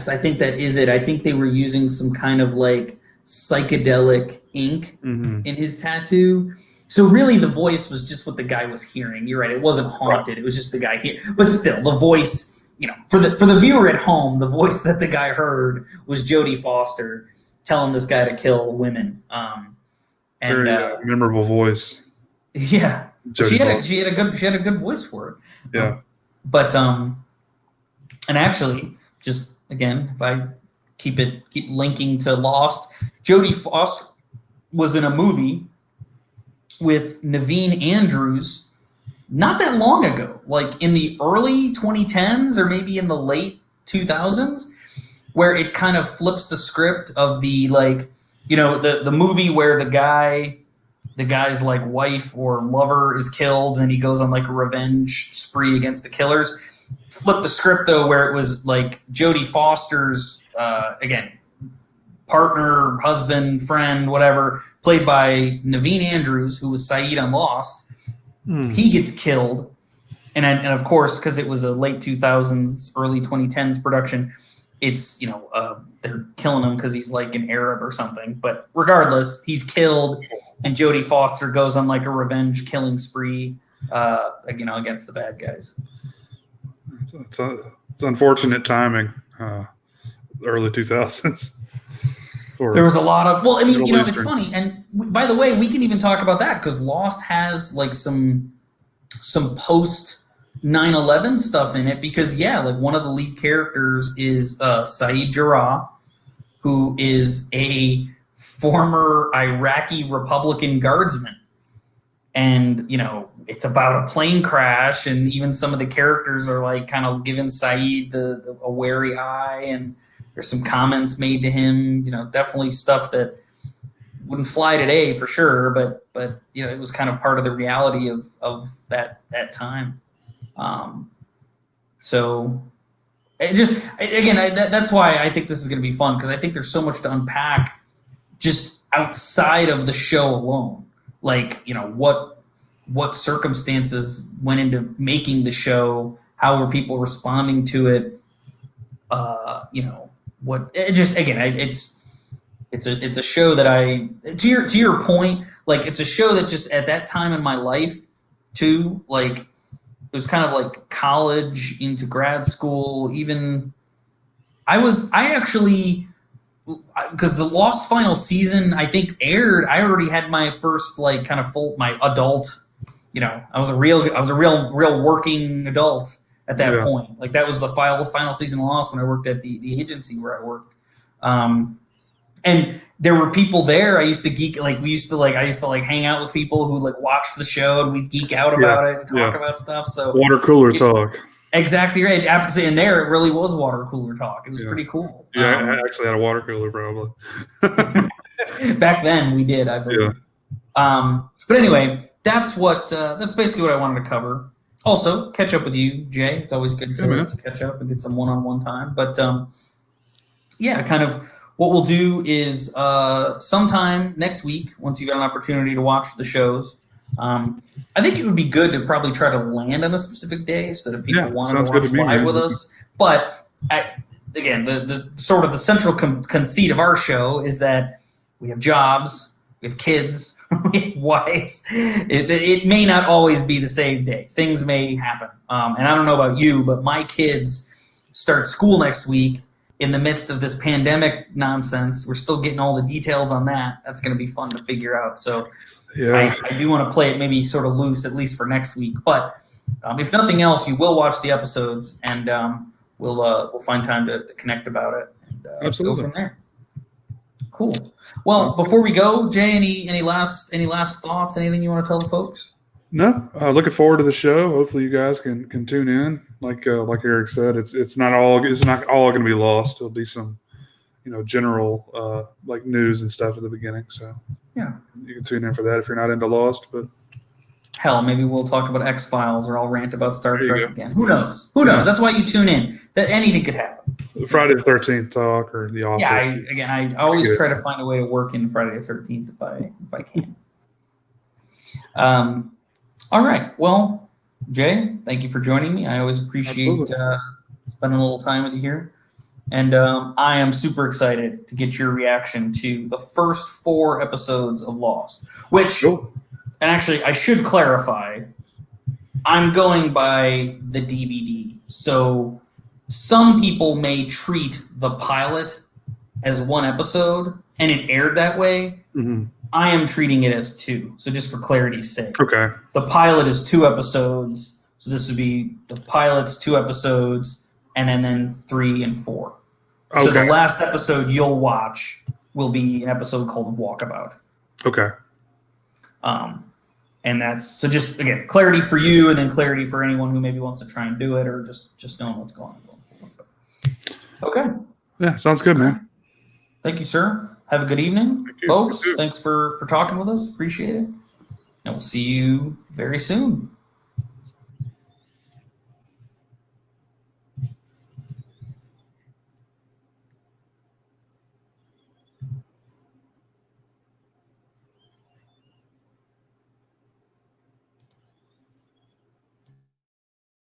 I think that is it. I think they were using some kind of like psychedelic ink in his tattoo. So really, the voice was just what the guy was hearing. You're right; it wasn't haunted. Right. It was just the guy here. But still, the voice, for the viewer at home, the voice that the guy heard was Jodie Foster telling this guy to kill women. Very memorable voice. Yeah. She had a good voice for it. Yeah. And actually, just again, if I keep linking to Lost, Jodie Foster was in a movie with Naveen Andrews not that long ago, like in the early 2010s or maybe in the late 2000s, where it kind of flips the script of the the movie where the guy's like wife or lover is killed and then he goes on like a revenge spree against the killers. Flip the script though, where it was like Jodie Foster's again partner, husband, friend, whatever, played by Naveen Andrews, who was Saeed on Lost. He gets killed, and of course because it was a late 2000s, early 2010s production. It's they're killing him because he's like an Arab or something. But regardless, he's killed, and Jodie Foster goes on like a revenge killing spree, against the bad guys. It's unfortunate timing, early 2000s. There was a lot of it's funny, and by the way, we can even talk about that because Lost has like some post 9/11 stuff in it because like one of the lead characters is Saeed Jarrah, who is a former Iraqi Republican guardsman, and it's about a plane crash, and even some of the characters are like kind of giving Saeed a wary eye, and there's some comments made to him, definitely stuff that wouldn't fly today for sure, but it was kind of part of the reality of that time. So That's why I think this is going to be fun, because I think there's so much to unpack just outside of the show alone. Like, what circumstances went into making the show? How were people responding to it? It's a show that to your point, like, it's a show that just at that time in my life too, like, it was kind of like college into grad school. Even because the Lost final season, I think, aired, I already had my first, like, kind of my adult, I was a real working adult at that point. Like, that was the final season of Lost when I worked at the agency where I worked. And there were people there. I used to hang out with people who, like, watched the show, and we'd geek out about it and talk about stuff. So water cooler talk. Exactly right. And there it really was water cooler talk. It was pretty cool. Yeah, I actually had a water cooler probably. Back then we did, I believe. Yeah. But anyway, that's basically what I wanted to cover. Also, catch up with you, Jay. It's always good to catch up and get some one-on-one time. But kind of what we'll do is sometime next week, once you've got an opportunity to watch the shows, I think it would be good to probably try to land on a specific day, so that if people wanted to watch live with us. But again, the sort of the central conceit of our show is that we have jobs, we have kids, we have wives. It may not always be the same day. Things may happen. And I don't know about you, but my kids start school next week in the midst of this pandemic nonsense. We're still getting all the details on that. That's going to be fun to figure out. So I do want to play it maybe sort of loose, at least for next week. But if nothing else, you will watch the episodes, and we'll find time to connect about it and go from there. Cool. Well, before we go, Jay, any last thoughts? Anything you want to tell the folks? No, looking forward to the show. Hopefully, you guys can tune in. Like Eric said, it's not all going to be lost. There'll be some, general like news and stuff at the beginning. So yeah, you can tune in for that if you're not into Lost. But hell, maybe we'll talk about X-Files, or I'll rant about Star Trek again. Who knows? That's why you tune in. That anything could happen. The Friday the 13th talk, or The Office. Yeah, I always try to find a way to work in Friday the 13th if I can. All right. Well, Jay, thank you for joining me. I always appreciate spending a little time with you here. And I am super excited to get your reaction to the first 4 episodes of Lost, which, and actually I should clarify, I'm going by the DVD. So some people may treat the pilot as 1 episode, and it aired that way. Mm-hmm. I am treating it as 2. So just for clarity's sake. Okay. The pilot is 2 episodes. So this would be the pilot's 2 episodes, and then 3 and 4. Okay. So the last episode you'll watch will be an episode called Walkabout. Okay. And that's, so just, again, clarity for you, and then clarity for anyone who maybe wants to try and do it, or just knowing what's going on. Okay. Yeah, sounds good, man. Thank you, sir. Have a good evening, folks. Thanks for talking with us. Appreciate it. And we'll see you very soon.